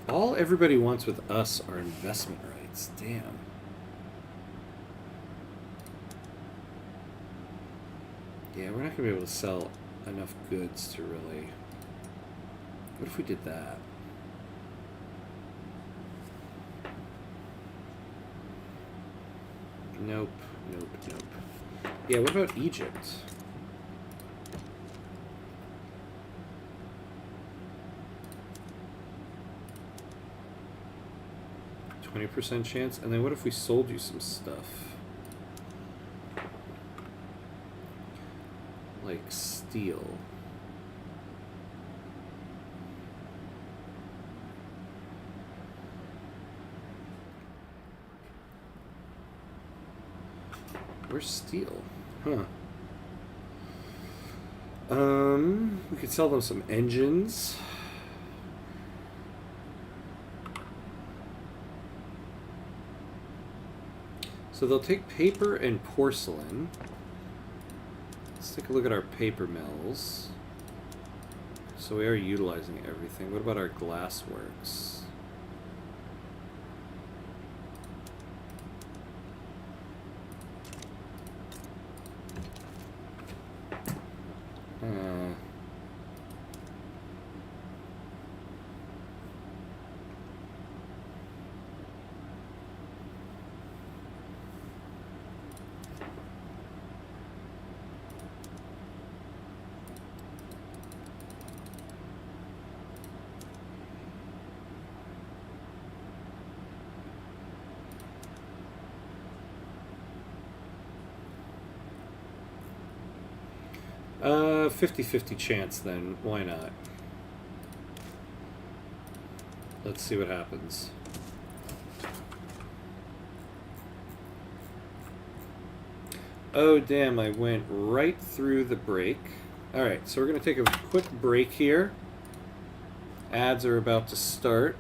All everybody wants with us are investment rights. Damn. Yeah, we're not going to be able to sell enough goods to really... What if we did that? Nope, nope, nope. Yeah, what about Egypt? %20 chance? And then what if we sold you some stuff? Like steel. Where's steel? Huh. We could sell them some engines. So they'll take paper and porcelain. Let's take a look at our paper mills. So we are utilizing everything. What about our glass works? Uh, 50-50 chance then. Why not? Let's see what happens. Oh, damn, I went right through the break. Alright, so we're going to take a quick break here. Ads are about to start.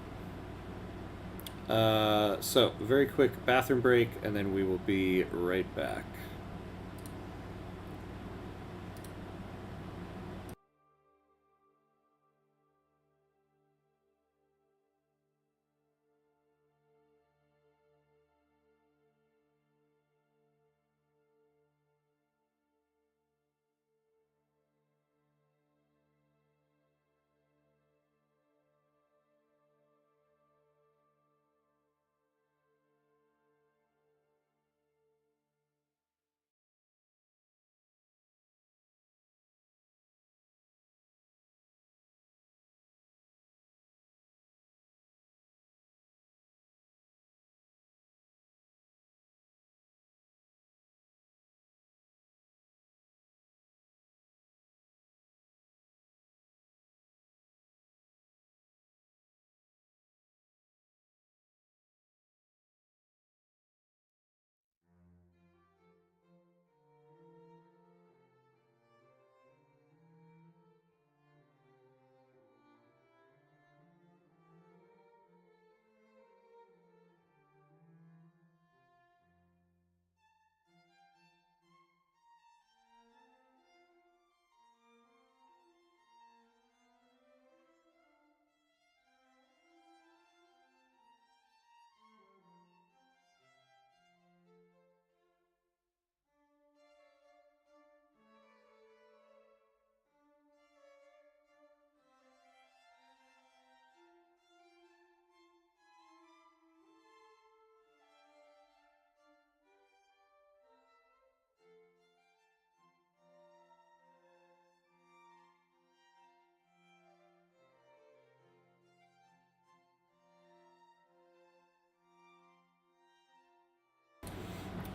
So, very quick bathroom break, and then we will be right back.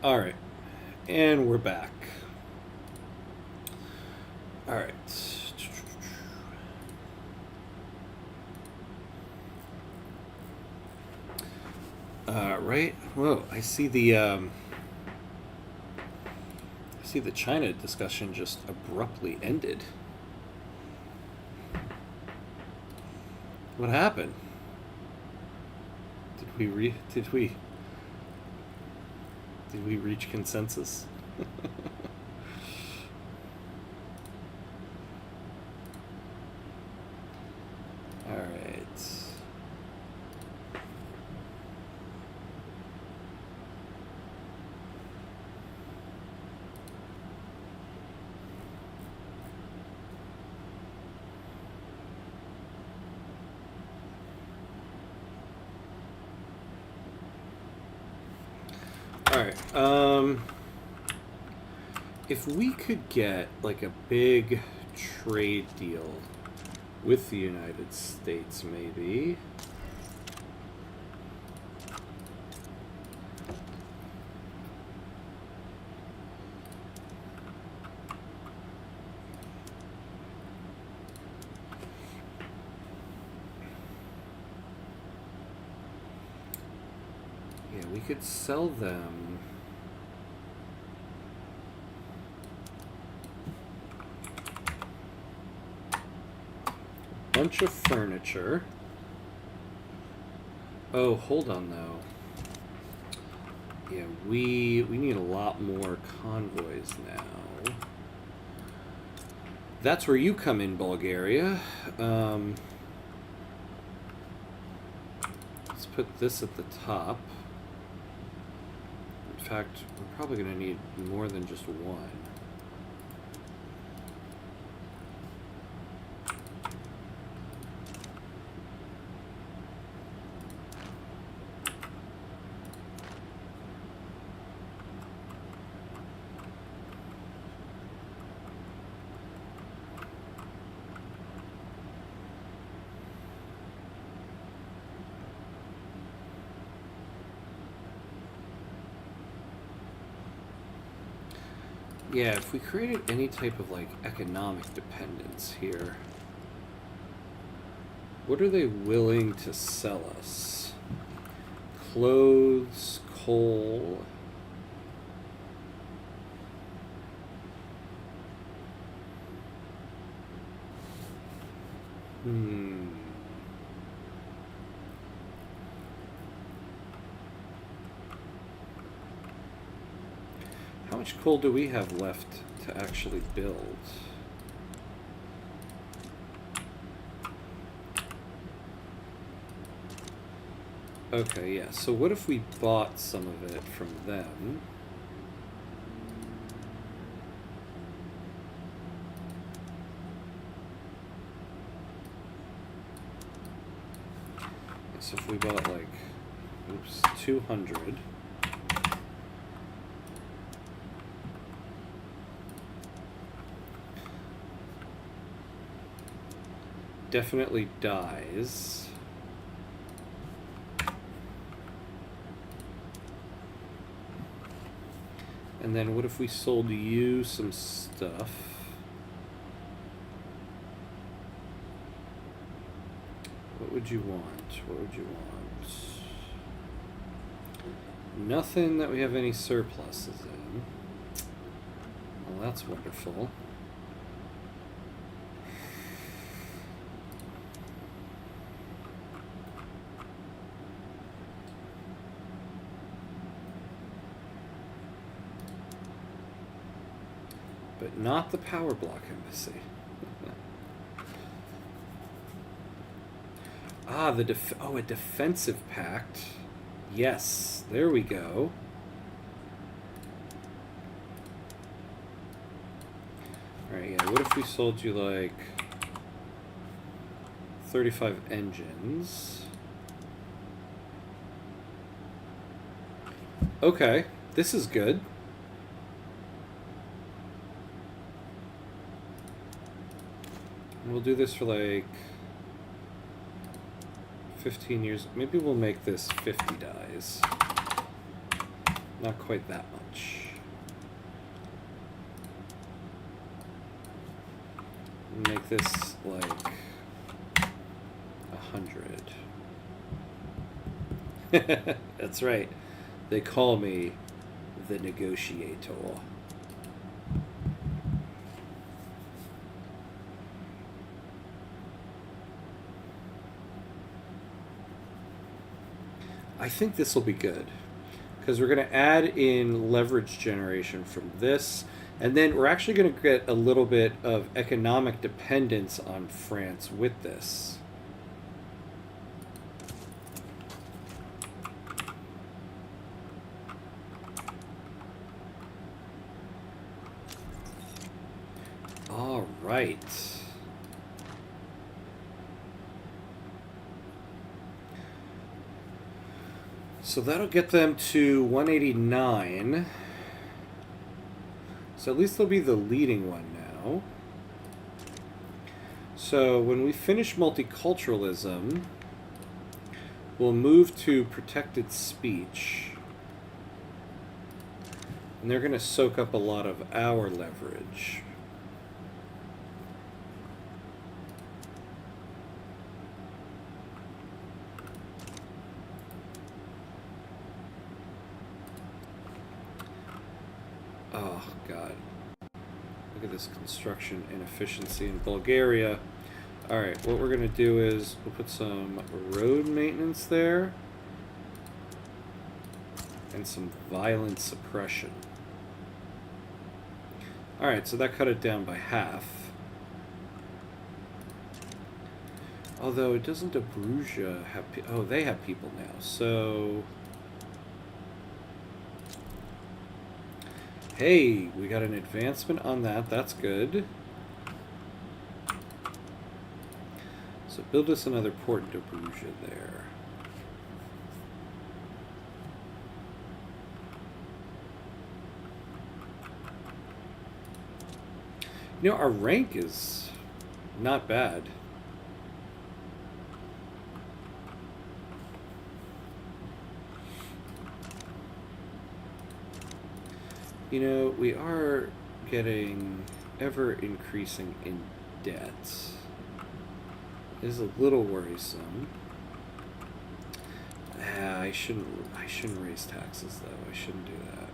Alright, and we're back. Alright. Right? Whoa, I see the China discussion just abruptly ended. What happened? Did we reach consensus? All right. All right. Okay. If we could get like a big trade deal with the United States, maybe. Yeah, we could sell them. Bunch of furniture. Oh, hold on though. Yeah, we need a lot more convoys now. That's where you come in, Bulgaria. Let's put this at the top. In fact, we're probably going to need more than just one. Yeah, if we created any type of like economic dependence here, what are they willing to sell us? Clothes, coal. How much coal do we have left to actually build? Okay, yeah, so what if we bought some of it from them? So if we bought like, 200. Definitely dies. And then what if we sold you some stuff? What would you want? What would you want? Nothing that we have any surpluses in. Well, that's wonderful. But not the power block embassy. Ah, a defensive pact. Yes, there we go. Alright, yeah, what if we sold you like 35 engines? Okay, this is good. We'll do this for like 15 years. Maybe we'll make this 50 dies. Not quite that much. Make this like 100. That's right. They call me the negotiator. I think this will be good because we're going to add in leverage generation from this, and then we're actually going to get a little bit of economic dependence on France with this. All right. So that'll get them to 189. So at least they'll be the leading one now. So when we finish multiculturalism, we'll move to protected speech. And they're going to soak up a lot of our leverage. Oh, God. Look at this construction inefficiency in Bulgaria. Alright, what we're going to do is we'll put some road maintenance there. And some violent suppression. Alright, so that cut it down by half. Although, doesn't Dobruja have... Oh, they have people now, so... Hey, we got an advancement on that. That's good. So build us another port in Dobruja there. You know, our rank is not bad. You know, we are getting ever increasing in debt. It is a little worrisome. I shouldn't raise taxes though. I shouldn't do that.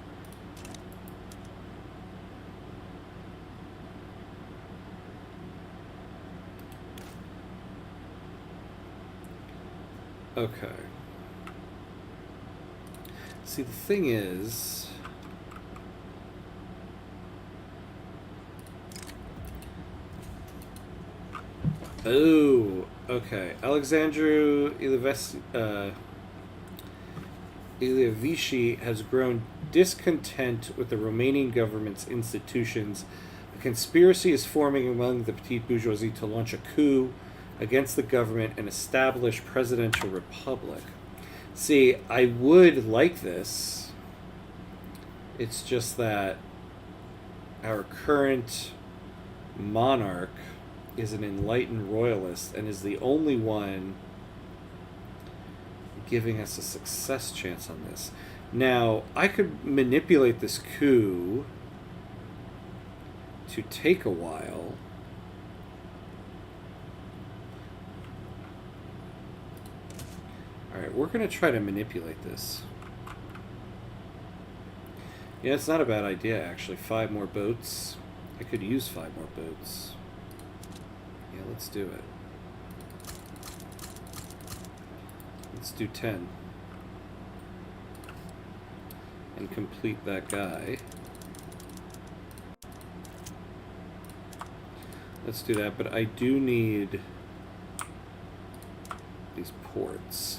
Okay. See, the thing is, oh, okay. Alexandru Ilievici has grown discontent with the Romanian government's institutions. A conspiracy is forming among the petite bourgeoisie to launch a coup against the government and establish presidential republic. See, I would like this. It's just that our current monarch is an enlightened royalist and is the only one giving us a success chance on this. Now, I could manipulate this coup to take a while. Alright, we're going to try to manipulate this. Yeah, it's not a bad idea, actually. 5 more boats. I could use 5 more boats. Yeah, let's do it. Let's do 10. And complete that guy. Let's do that, but I do need these ports.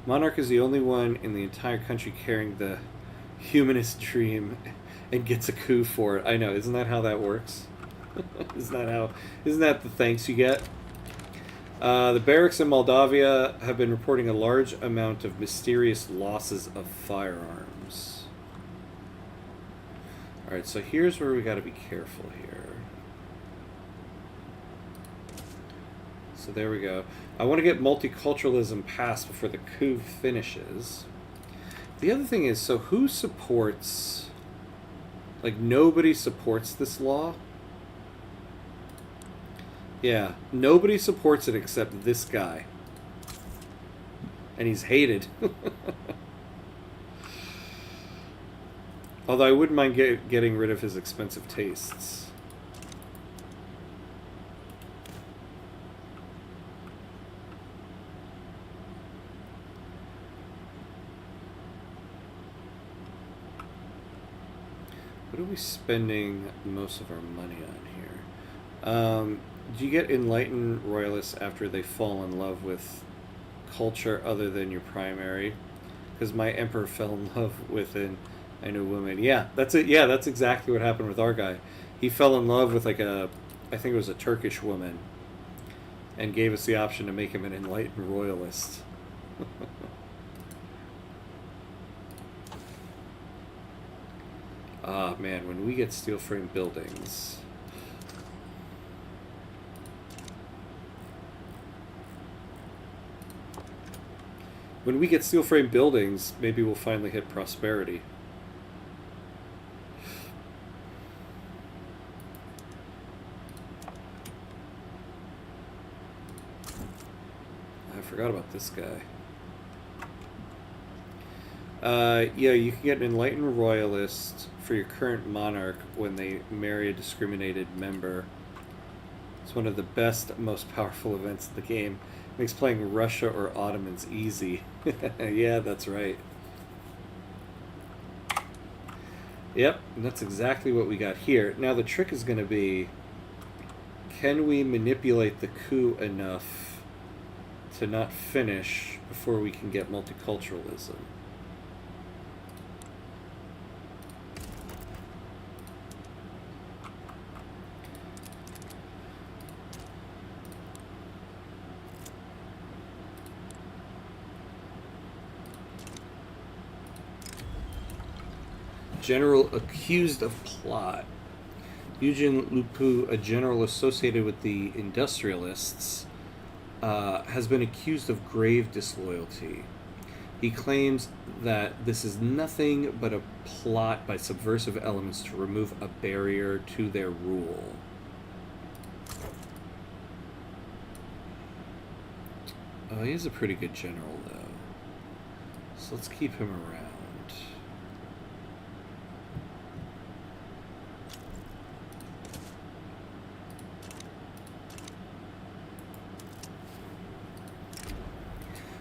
Monarch is the only one in the entire country carrying the humanist dream and gets a coup for it. I know, isn't that how that works? Isn't that the thanks you get? The barracks in Moldavia have been reporting a large amount of mysterious losses of firearms. Alright, so here's where we gotta be careful here. So there we go. I want to get multiculturalism passed before the coup finishes. The other thing is, so who supports... Like, nobody supports this law? Yeah, nobody supports it except this guy. And he's hated. Although I wouldn't mind getting rid of his expensive tastes. What are we spending most of our money on here? Do you get enlightened royalists after they fall in love with culture other than your primary? Because my emperor fell in love with I know woman. Yeah, that's it. Yeah, that's exactly what happened with our guy. He fell in love with like I think it was a Turkish woman. and gave us the option to make him an enlightened royalist. Ah, man, when we get steel frame buildings... When we get steel frame buildings, maybe we'll finally hit prosperity. I forgot about this guy. Yeah, you can get an enlightened royalist for your current monarch when they marry a discriminated member. It's one of the best, most powerful events in the game. Makes playing Russia or Ottomans easy. Yeah, that's right. Yep, and that's exactly what we got here. Now the trick is going to be, can we manipulate the coup enough to not finish before we can get multiculturalism? General accused of plot. Eugene Lupu, a general associated with the industrialists, has been accused of grave disloyalty. He claims that this is nothing but a plot by subversive elements to remove a barrier to their rule. Oh, he is a pretty good general, though. So let's keep him around.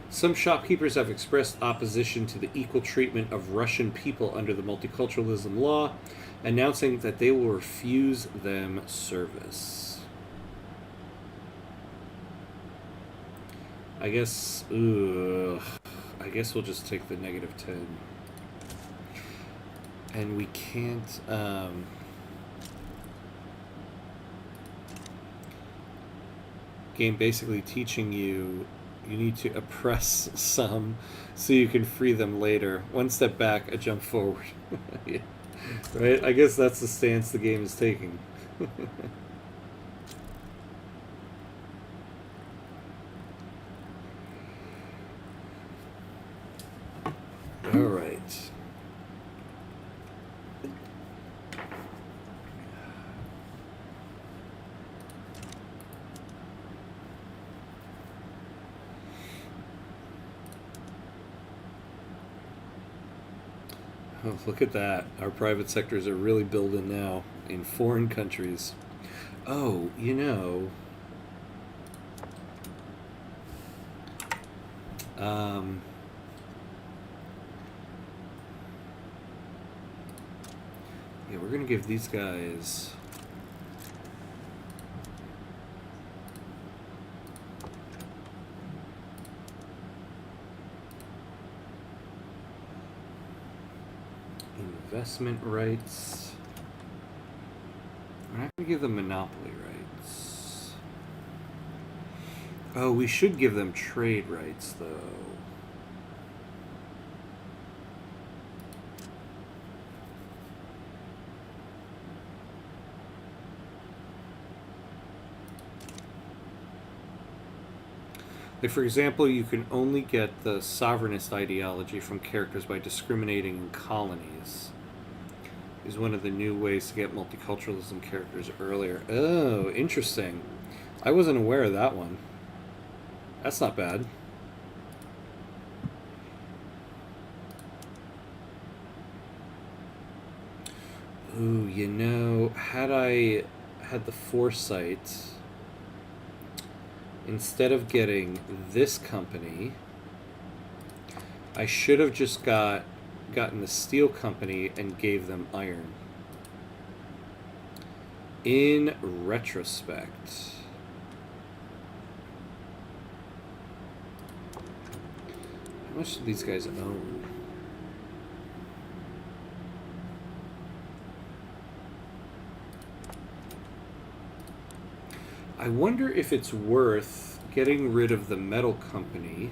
Some shopkeepers have expressed opposition to the equal treatment of Russian people under the multiculturalism law, announcing that they will refuse them service. I guess we'll just take the -10. And we can't, game basically teaching you need to oppress some so you can free them later. One step back, a jump forward. Yeah. Right? I guess that's the stance the game is taking. All right. Oh, look at that. Our private sectors are really building now in foreign countries. Oh, you know... yeah, we're going to give these guys... investment rights. We're not going to give them monopoly rights. Oh, we should give them trade rights, though. Like, for example, you can only get the sovereignist ideology from characters by discriminating in colonies. Is one of the new ways to get multiculturalism characters earlier. Oh, interesting. I wasn't aware of that one. That's not bad. Ooh, you know, had I had the foresight, instead of getting this company, I should have just gotten the steel company and gave them iron. In retrospect, how much do these guys own? I wonder if it's worth getting rid of the metal company,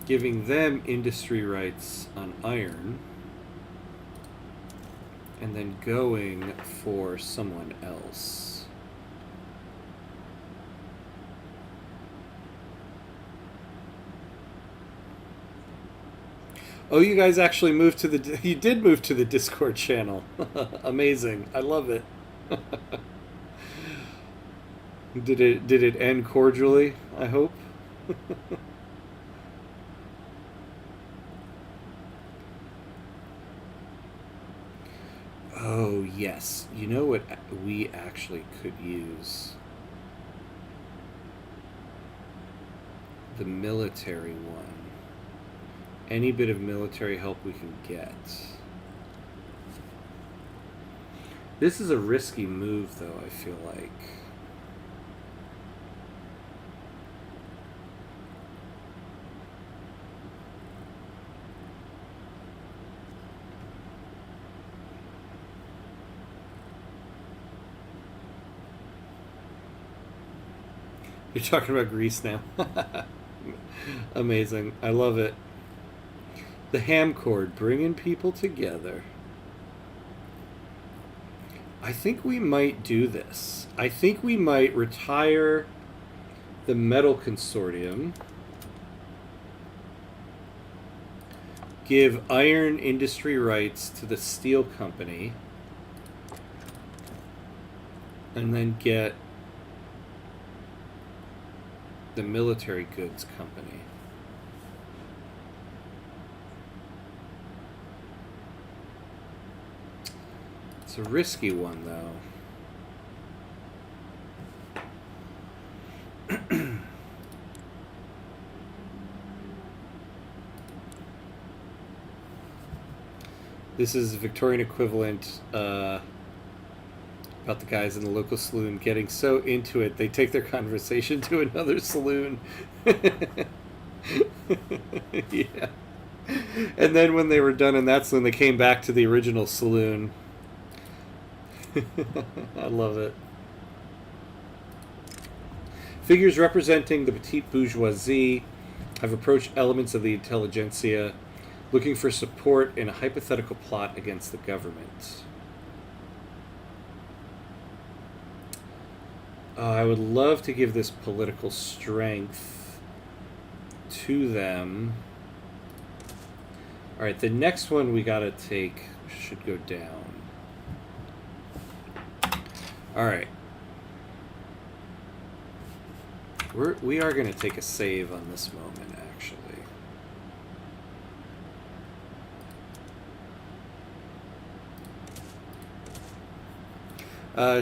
giving them industry rights on iron, and then going for someone else. Oh, you guys actually moved to the... You did move to the Discord channel. Amazing. I love it. Did it end cordially, I hope? Oh, yes. You know what we actually could use? The military one. Any bit of military help we can get. This is a risky move, though, I feel like. You're talking about Greece now. Amazing. I love it. The ham chord, bringing people together. I think we might do this. I think we might retire the metal consortium, give iron industry rights to the steel company, and then get the military goods company. It's a risky one, though. This is Victorian equivalent about the guys in the local saloon getting so into it they take their conversation to another saloon. Yeah. And then when they were done in that saloon, they came back to the original saloon. I love it. Figures representing the petite bourgeoisie have approached elements of the intelligentsia, looking for support in a hypothetical plot against the government. I would love to give this political strength to them. Alright, the next one we gotta take should go down. Alright. We are going to take a save on this moment, actually.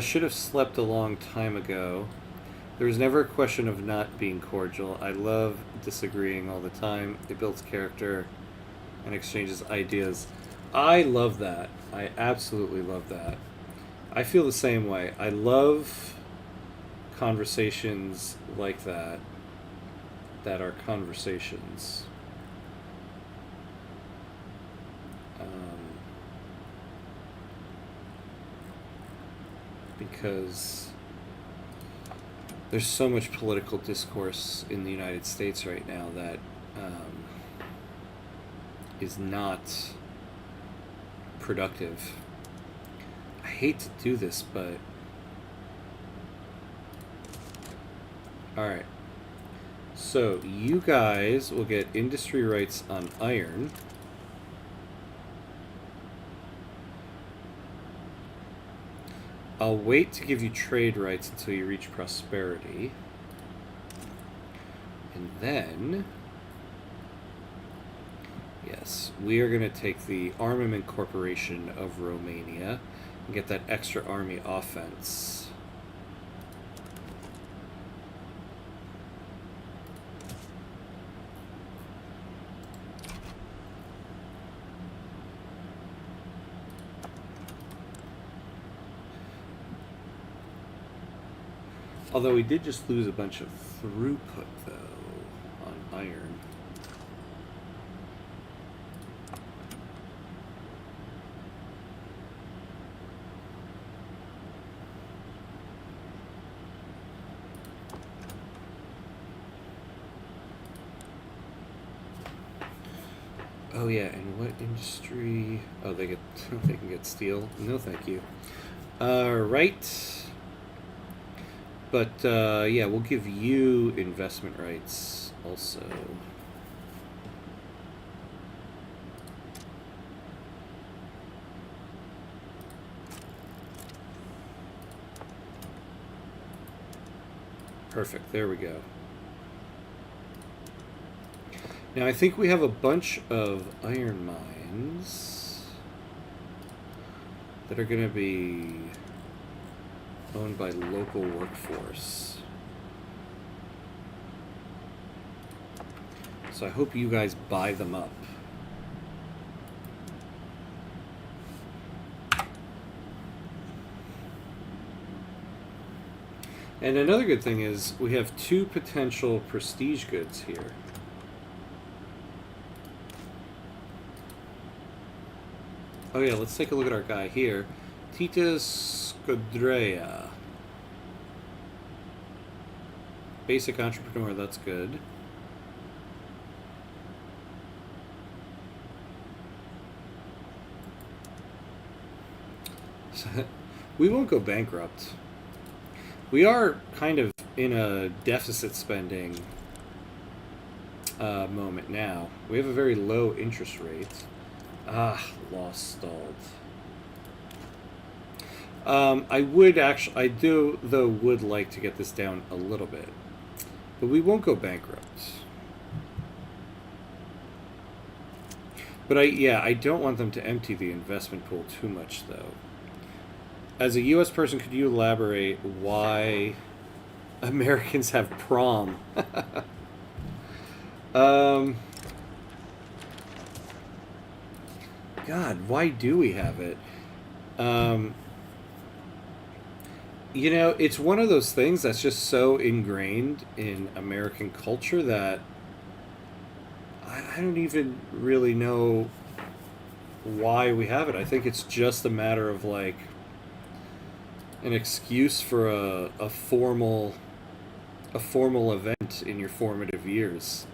Should have slept a long time ago. There was never a question of not being cordial. I love disagreeing all the time. It builds character and exchanges ideas. I love that. I absolutely love that. I feel the same way. I love conversations like that are conversations. Because there's so much political discourse in the United States right now that is not productive. I hate to do this, but alright. So you guys will get industry rights on iron. I'll wait to give you trade rights until you reach prosperity. And then, yes, we are going to take the Armament Corporation of Romania and get that extra army offense. Although we did just lose a bunch of throughput, though, on iron. Oh yeah, and what industry? Oh, they can get steel. No, thank you. Right. But yeah, we'll give you investment rights also. Perfect. There we go. Now I think we have a bunch of iron mines that are going to be owned by local workforce. So I hope you guys buy them up. And another good thing is we have 2 potential prestige goods here. Oh yeah, let's take a look at our guy here. Titus Skodrea. Basic entrepreneur, that's good. We won't go bankrupt. We are kind of in a deficit spending moment now. We have a very low interest rate. Lost stalled. I would would like to get this down a little bit, but we won't go bankrupt. But I don't want them to empty the investment pool too much, though. As a U.S. person, could you elaborate why Americans have prom? God, why do we have it? You know, it's one of those things that's just so ingrained in American culture that I don't even really know why we have it. I think it's just a matter of like an excuse for a formal event in your formative years.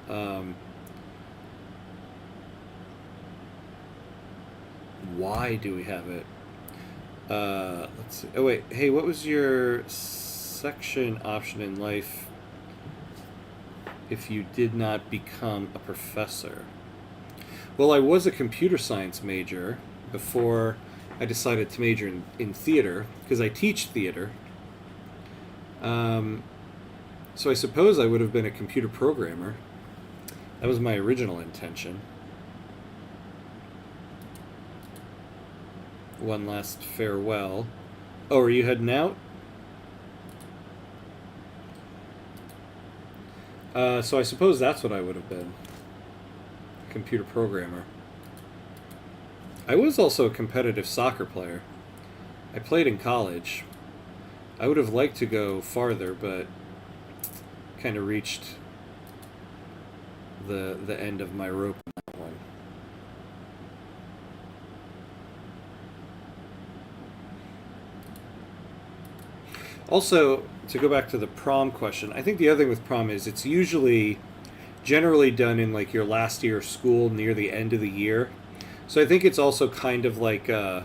Why do we have it? Let's see. Oh wait, hey, what was your section option in life if you did not become a professor? Well, I was a computer science major before I decided to major in theater, because I teach theater. So I suppose I would have been a computer programmer. That was my original intention. One last farewell. Oh, are you heading out? So I suppose that's what I would have been. Computer programmer. I was also a competitive soccer player. I played in college. I would have liked to go farther, but kind of reached the end of my rope on that one. Also, to go back to the prom question, I think the other thing with prom is it's generally done in like your last year of school near the end of the year. So I think it's also kind of like a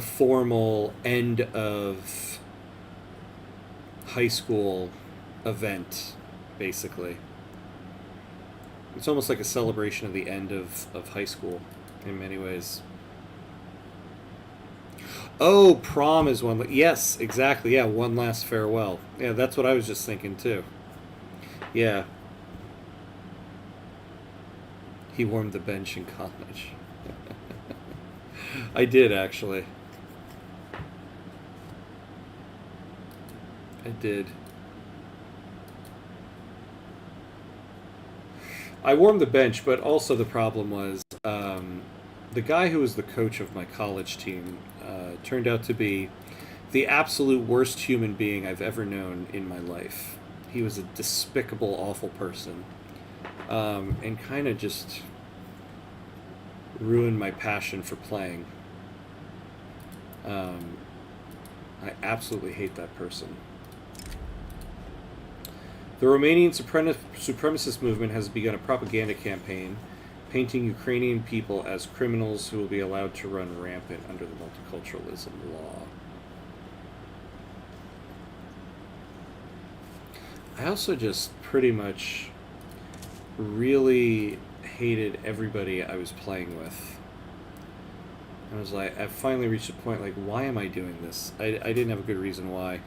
formal end of high school event, basically. It's almost like a celebration of the end of high school in many ways. Oh, prom is one. Yes, exactly. Yeah, one last farewell. Yeah, that's what I was just thinking too. Yeah. He warmed the bench in college. I did, actually. I did. I warmed the bench, but also the problem was the guy who was the coach of my college team turned out to be the absolute worst human being I've ever known in my life. He was a despicable, awful person. And kind of just ruined my passion for playing. I absolutely hate that person. The Romanian supremacist movement has begun a propaganda campaign painting Ukrainian people as criminals who will be allowed to run rampant under the multiculturalism law. I also just pretty much really hated everybody I was playing with. I was like, I finally reached a point like, why am I doing this? I didn't have a good reason why.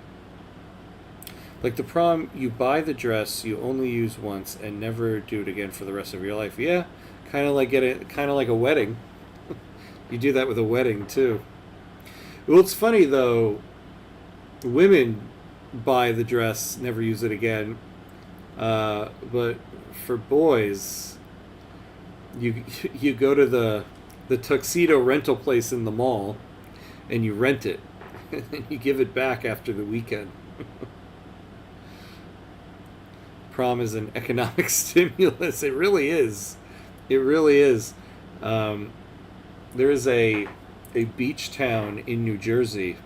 Like the prom, you buy the dress, you only use once, and never do it again for the rest of your life. Yeah, kind of like a wedding. You do that with a wedding too. Well, it's funny though. Women buy the dress, never use it again. But for boys, you go to the tuxedo rental place in the mall, and you rent it, and you give it back after the weekend. Prom is an economic stimulus. It really is. It really is. There is a beach town in New Jersey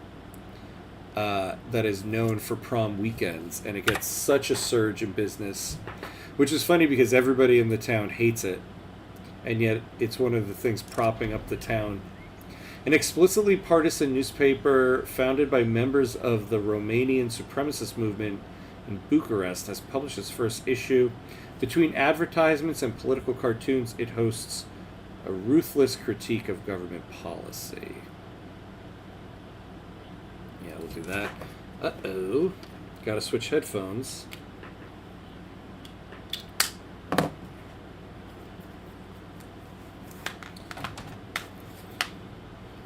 that is known for prom weekends, and it gets such a surge in business, which is funny because everybody in the town hates it, and yet it's one of the things propping up the town. An explicitly partisan newspaper founded by members of the Romanian supremacist movement in Bucharest has published its first issue. Between advertisements and political cartoons, it hosts a ruthless critique of government policy. Yeah, we'll do that. Uh-oh. Gotta switch headphones.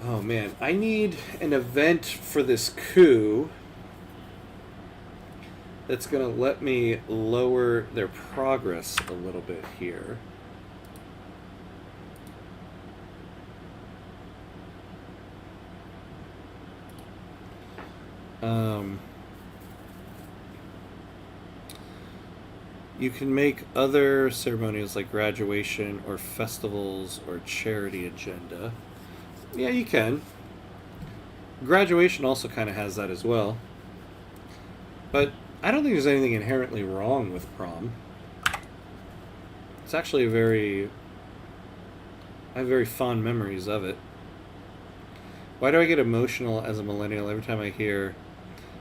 Oh man, I need an event for this coup that's going to let me lower their progress a little bit here. You can make other ceremonials like graduation or festivals or charity agenda. Yeah, you can. Graduation also kind of has that as well. But I don't think there's anything inherently wrong with prom. It's actually I have very fond memories of it. Why do I get emotional as a millennial every time I hear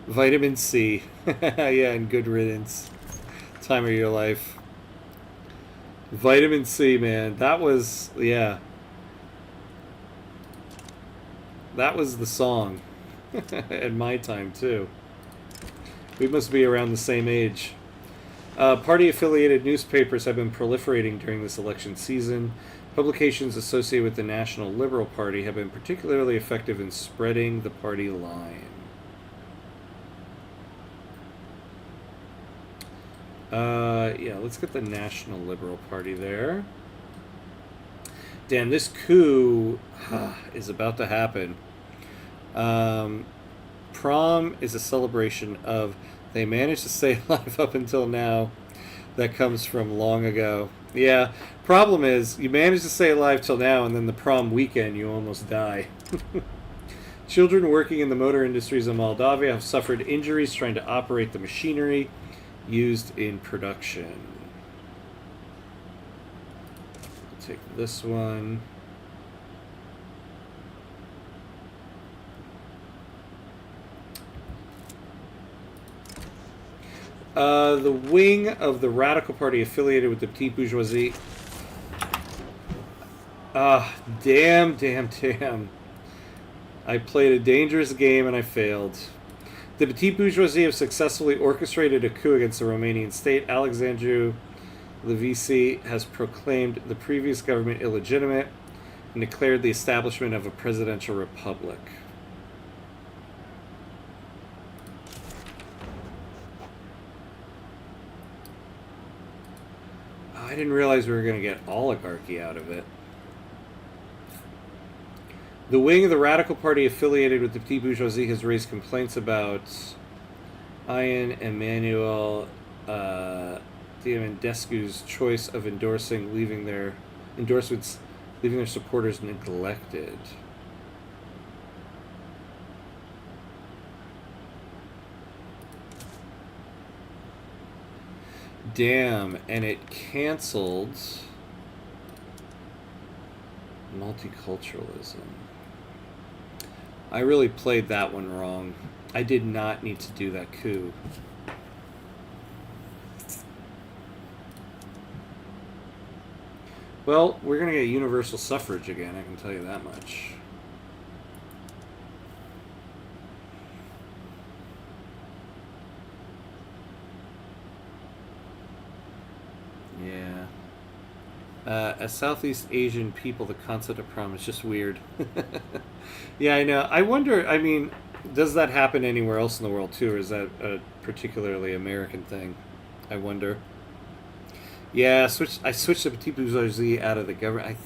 vitamin C? Yeah, and good riddance. Time of your life. Vitamin C, man. That was, yeah. That was the song. At my time, too. We must be around the same age. Party-affiliated newspapers have been proliferating during this election season. Publications associated with the National Liberal Party have been particularly effective in spreading the party line. Yeah, let's get the National Liberal Party there. Damn, this coup is about to happen. Prom is a celebration of they managed to stay alive up until now. That comes from long ago. Yeah, problem is you manage to stay alive till now, and then the prom weekend you almost die. Children working in the motor industries of Moldavia have suffered injuries trying to operate the machinery used in production. I'll take this one. The wing of the Radical Party affiliated with the petite bourgeoisie. Damn. I played a dangerous game and I failed. The petite bourgeoisie have successfully orchestrated a coup against the Romanian state. Alexandru Levici has proclaimed the previous government illegitimate and declared the establishment of a presidential republic. I didn't realize we were going to get oligarchy out of it. The wing of the Radical Party affiliated with the petite bourgeoisie has raised complaints about Ion Emanuel Diamandescu's choice of leaving their supporters neglected. Damn, and it canceled Multiculturalism. I really played that one wrong. I did not need to do that coup. Well, we're going to get universal suffrage again, I can tell you that much. Yeah. As Southeast Asian people, the concept of prom is just weird. Yeah, I know. I wonder, I mean, does that happen anywhere else in the world too, or is that a particularly American thing? I wonder. Yeah, I switched the petit bourgeoisie out of the government.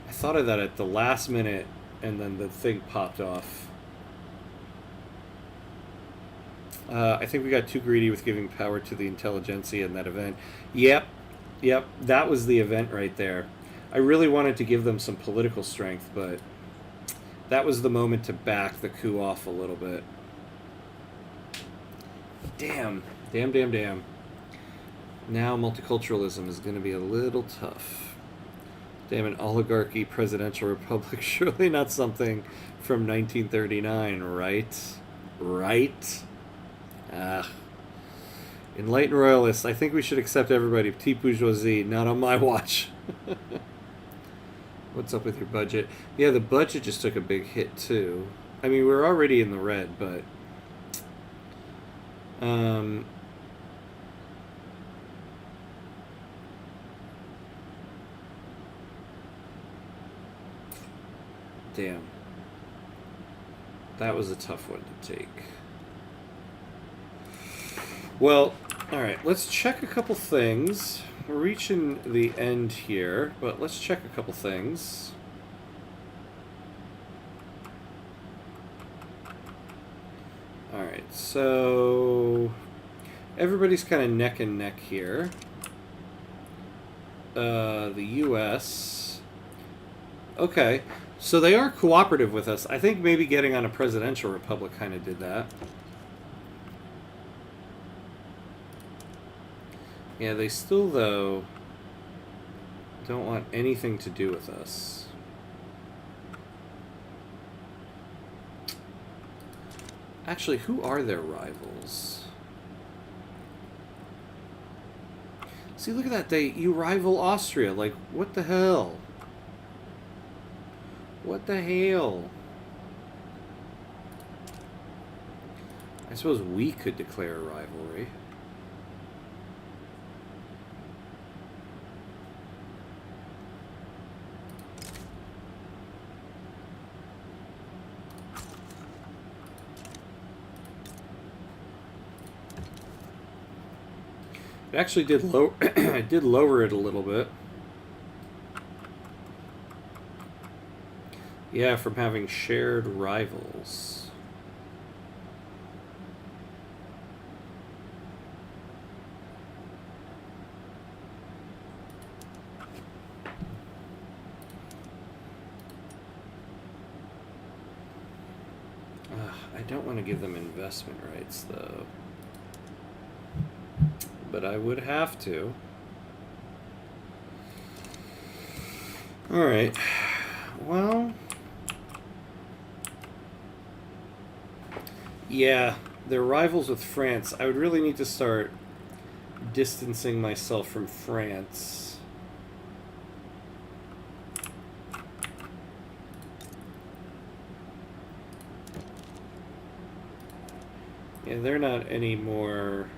I thought of that at the last minute, and then the thing popped off. I think we got too greedy with giving power to the intelligentsia in that event. Yep, that was the event right there. I really wanted to give them some political strength, but that was the moment to back the coup off a little bit. Damn. Now multiculturalism is going to be a little tough. Damn, an oligarchy presidential republic. Surely not something from 1939, right? Right? Enlightened royalists, I think we should accept everybody. Petite bourgeoisie, not on my watch. What's up with your budget? Yeah, the budget just took a big hit, too. I mean, we're already in the red, but... Damn. That was a tough one to take. Well, alright, let's check a couple things. We're reaching the end here, but let's check a couple things. Alright, so... everybody's kind of neck and neck here. The U.S. Okay, so they are cooperative with us. I think maybe getting on a presidential republic kind of did that. Yeah, they still, though, don't want anything to do with us. Actually, who are their rivals? See, look at that. You rival Austria. Like, what the hell? What the hell? I suppose we could declare a rivalry. It actually did low. It did lower it a little bit. Yeah, from having shared rivals. I don't want to give them investment rights, though. But I would have to. Alright. Well... yeah, they're rivals with France. I would really need to start distancing myself from France. Yeah, they're not any more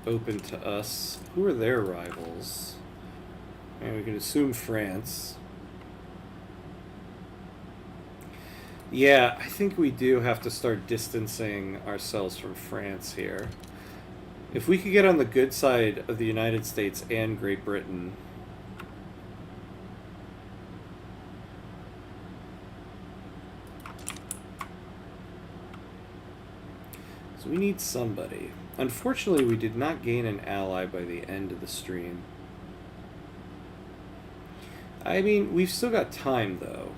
open to us. Who are their rivals? And we can assume France. Yeah, I think we do have to start distancing ourselves from France here. If we could get on the good side of the United States and Great Britain... so we need somebody. Unfortunately, we did not gain an ally by the end of the stream. I mean, we've still got time, though.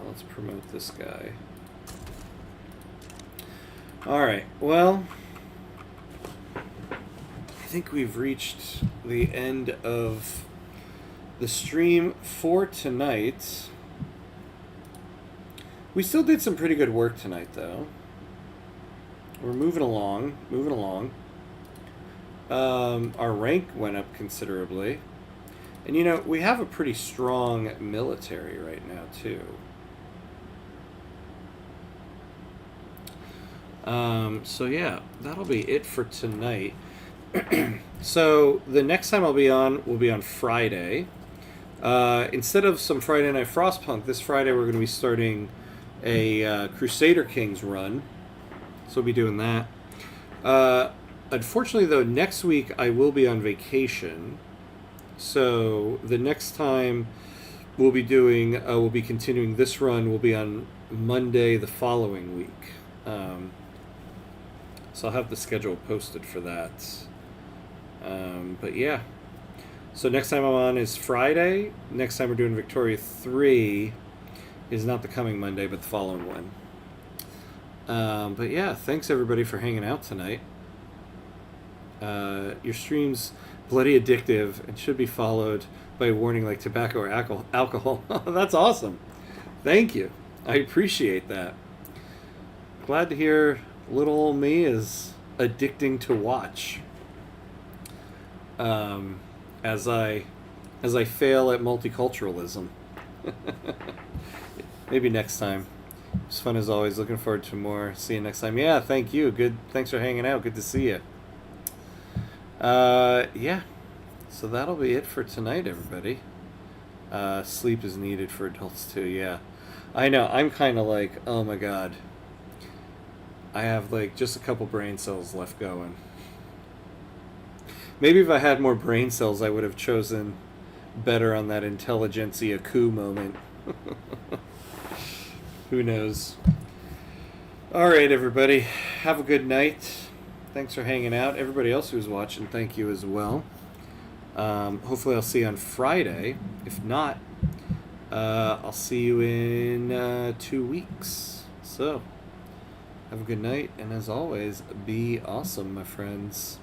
Let's promote this guy. Alright, well... think we've reached the end of the stream for tonight. We still did some pretty good work tonight, though. We're moving along, our rank went up considerably. And, you know, we have a pretty strong military right now, too. So, yeah, that'll be it for tonight. So, the next time I'll be on will be on Friday. Instead of some Friday Night Frostpunk, this Friday we're going to be starting a Crusader Kings run. So we'll be doing that. Unfortunately, though, next week I will be on vacation. So the next time we'll be doing, we'll be continuing this run will be on Monday the following week. So I'll have the schedule posted for that. But yeah. So next time I'm on is Friday. Next time we're doing Victoria 3 is not the coming Monday, but the following one. But yeah, thanks everybody for hanging out tonight. Your stream's bloody addictive and should be followed by a warning like tobacco or alcohol. That's awesome. Thank you. I appreciate that. Glad to hear little old me is addicting to watch. As I fail at multiculturalism. Maybe next time. It's fun as always. Looking forward to more. See you next time. Yeah, thank you. Good. Thanks for hanging out. Good to see you. Yeah. So that'll be it for tonight, everybody. Sleep is needed for adults too. Yeah. I know. I'm kind of like, oh my god. I have like just a couple brain cells left going. Maybe if I had more brain cells, I would have chosen better on that intelligentsia coup moment. Who knows? All right, everybody. Have a good night. Thanks for hanging out. Everybody else who's watching, thank you as well. Hopefully I'll see you on Friday. If not, I'll see you in 2 weeks. So, have a good night. And as always, be awesome, my friends.